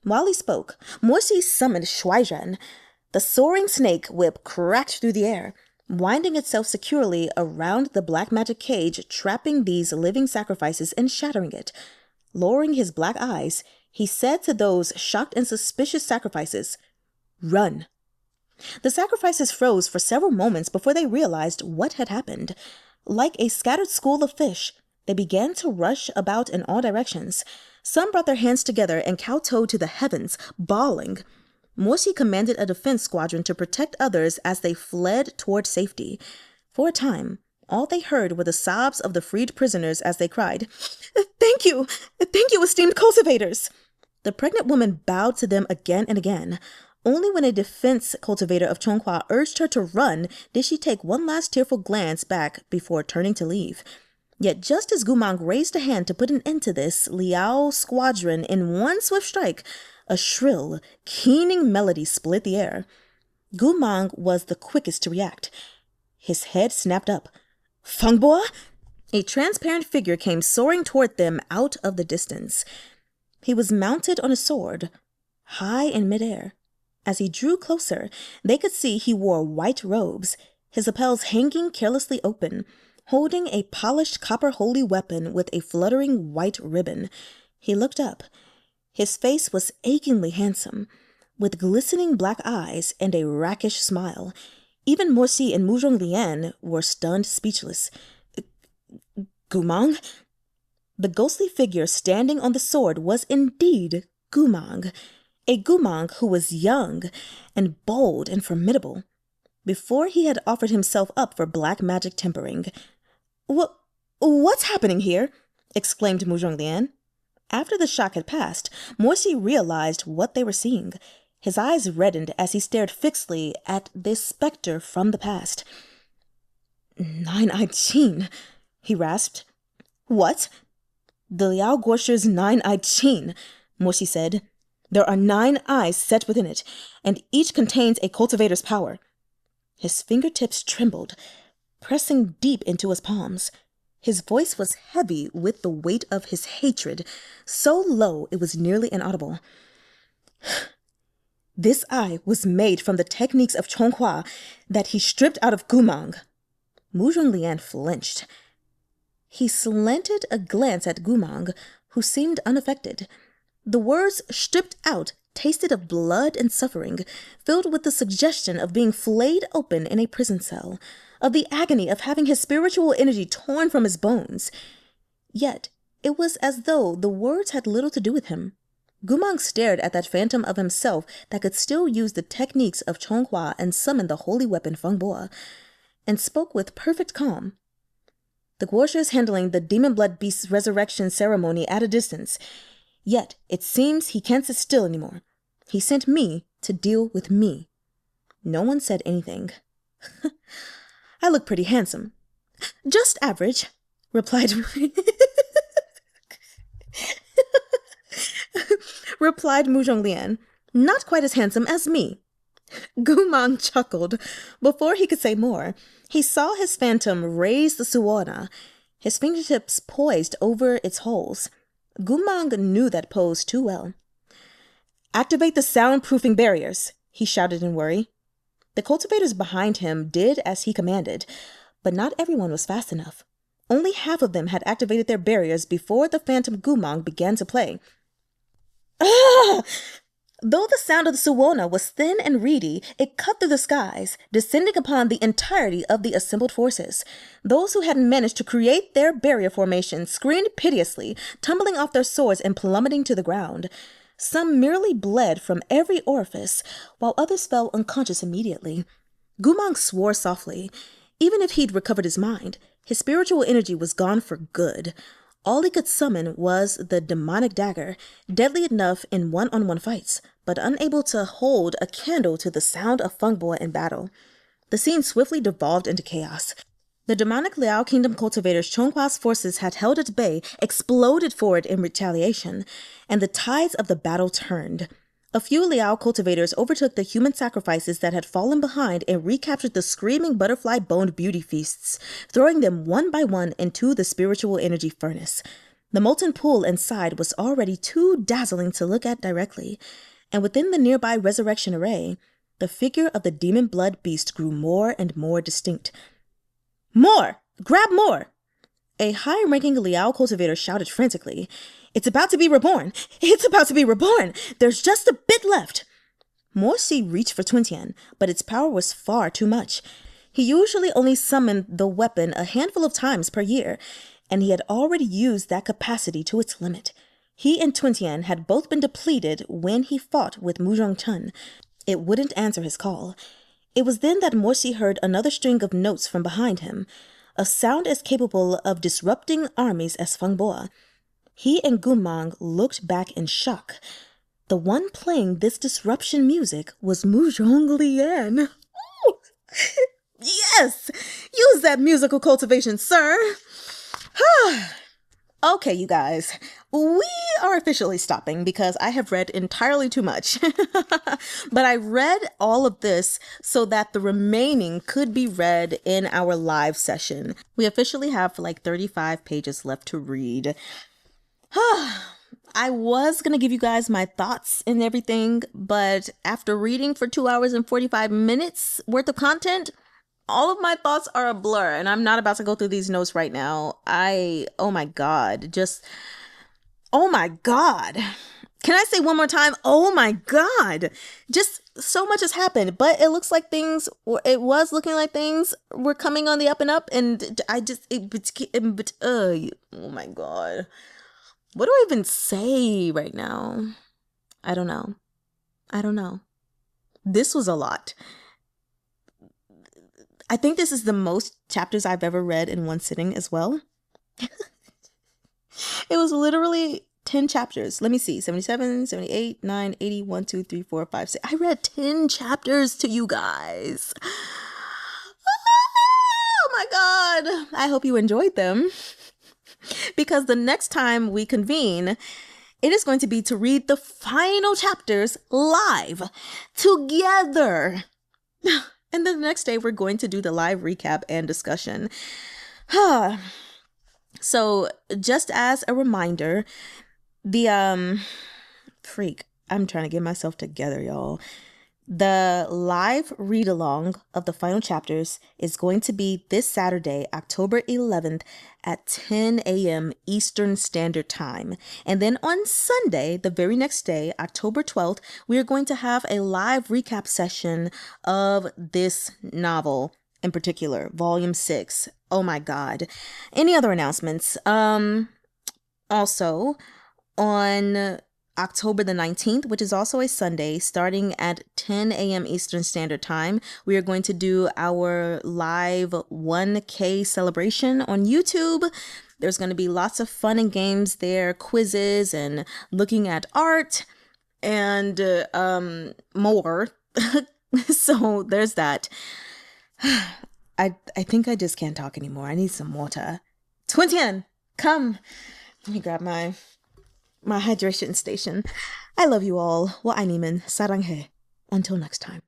While he spoke, Xi summoned Shuaizhen. The soaring snake whip cracked through the air, winding itself securely around the black magic cage, trapping these living sacrifices and shattering it. Lowering his black eyes, he said to those shocked and suspicious sacrifices, "Run." The sacrifices froze for several moments before they realized what had happened. Like a scattered school of fish, they began to rush about in all directions. Some brought their hands together and kowtowed to the heavens, bawling. Xi commanded a defense squadron to protect others as they fled toward safety. For a time, all they heard were the sobs of the freed prisoners as they cried, Thank you, esteemed cultivators!" The pregnant woman bowed to them again and again. Only when a defense cultivator of Chonghua urged her to run did she take one last tearful glance back before turning to leave. Yet just as Mang raised a hand to put an end to this Liao squadron in one swift strike, a shrill, keening melody split the air. Mang was the quickest to react. His head snapped up. Fangbo? A transparent figure came soaring toward them out of the distance. He was mounted on a sword, high in midair. As he drew closer, they could see he wore white robes, his lapels hanging carelessly open, holding a polished copper holy weapon with a fluttering white ribbon. He looked up. His face was achingly handsome, with glistening black eyes and a rakish smile. Even Xi and Murong Lian were stunned speechless. Mang? The ghostly figure standing on the sword was indeed Mang. A Mang who was young and bold and formidable. Before he had offered himself up for black magic tempering. What's happening here? Exclaimed Murong Lian. After the shock had passed, Xi realized what they were seeing. His eyes reddened as he stared fixedly at this specter from the past. Nine-eyed Qin, he rasped. What? The Liao Gorsher's nine-eyed Qin, Xi said. There are 9 eyes set within it, and each contains a cultivator's power. His fingertips trembled, pressing deep into his palms. His voice was heavy with the weight of his hatred, so low it was nearly inaudible. This eye was made from the techniques of Chonghua that he stripped out of Mang. Murong Lian flinched. He slanted a glance at Mang, who seemed unaffected. The words stripped out tasted of blood and suffering, filled with the suggestion of being flayed open in a prison cell, of the agony of having his spiritual energy torn from his bones. Yet it was as though the words had little to do with him. Mang stared at that phantom of himself that could still use the techniques of Chonghua and summon the holy weapon Fangbo, and spoke with perfect calm. The Guosha is handling the Demonblood beast's resurrection ceremony at a distance. Yet it seems he can't sit still anymore. He sent me to deal with me. No one said anything. I look pretty handsome. Just average, replied Murong Lian. Not quite as handsome as me. Mang chuckled. Before he could say more, he saw his phantom raise the suona, his fingertips poised over its holes. Mang knew that pose too well. Activate the soundproofing barriers, he shouted in worry. The cultivators behind him did as he commanded, but not everyone was fast enough. Only half of them had activated their barriers before the phantom Mang began to play. Ah! Though the sound of the Suwona was thin and reedy, it cut through the skies, descending upon the entirety of the assembled forces. Those who had managed to create their barrier formation screamed piteously, tumbling off their swords and plummeting to the ground. Some merely bled from every orifice, while others fell unconscious immediately. Gumang swore softly. Even if he'd recovered his mind, his spiritual energy was gone for good. All he could summon was the demonic dagger, deadly enough in one-on-one fights, but unable to hold a candle to the sound of Feng Bo in battle. The scene swiftly devolved into chaos. The demonic Liao Kingdom cultivators Chonghua's forces had held at bay exploded forward in retaliation, and the tides of the battle turned. A few Liao cultivators overtook the human sacrifices that had fallen behind and recaptured the screaming butterfly-boned beauty feasts, throwing them one by one into the spiritual energy furnace. The molten pool inside was already too dazzling to look at directly, and within the nearby resurrection array, the figure of the Demonblood beast grew more and more distinct. "More! Grab more!" A high-ranking Liao cultivator shouted frantically. "It's about to be reborn! It's about to be reborn! There's just a bit left!" Morsi reached for Twintian, but its power was far too much. He usually only summoned the weapon a handful of times per year, and he had already used that capacity to its limit. He and Twintian had both been depleted when he fought with Murong Chun. It wouldn't answer his call. It was then that Morsi heard another string of notes from behind him, a sound as capable of disrupting armies as Feng Bo. He and Gumang looked back in shock. The one playing this disruption music was Murong Lian. Yes! Use that musical cultivation, sir! Okay, you guys, we are officially stopping because I have read entirely too much. But I read all of this so that the remaining could be read in our live session. We officially have like 35 pages left to read. I was going to give you guys my thoughts and everything, but after reading for 2 hours and 45 minutes worth of content, all of my thoughts are a blur, and I'm not about to go through these notes right now. Oh my God. Can I say one more time? Oh my God. Just so much has happened, but it looks like it was looking like things were coming on the up and up, and oh my God. What do I even say right now? I don't know. This was a lot. I think this is the most chapters I've ever read in one sitting as well. It was literally 10 chapters. Let me see. 77, 78, 9, 80, 1, 2, 3, 4, 5, 6. I read 10 chapters to you guys. Oh my God. I hope you enjoyed them. Because the next time we convene, it is going to be to read the final chapters live together. And then the next day, we're going to do the live recap and discussion. So just as a reminder, I'm trying to get myself together, y'all. The live read-along of the final chapters is going to be this Saturday, October 11th at 10 a.m. Eastern Standard Time. And then on Sunday, the very next day, October 12th, we are going to have a live recap session of this novel in particular, Volume 6. Oh my God. Any other announcements? Also, on October the 19th, which is also a Sunday, starting at 10 a.m. Eastern Standard Time, we are going to do our live 1K celebration on YouTube. There's going to be lots of fun and games there, quizzes and looking at art and more. So there's that. I think I just can't talk anymore. I need some water. Twintian, come. Let me grab my hydration station. I love you all. Wa animen saranghe. Until next time.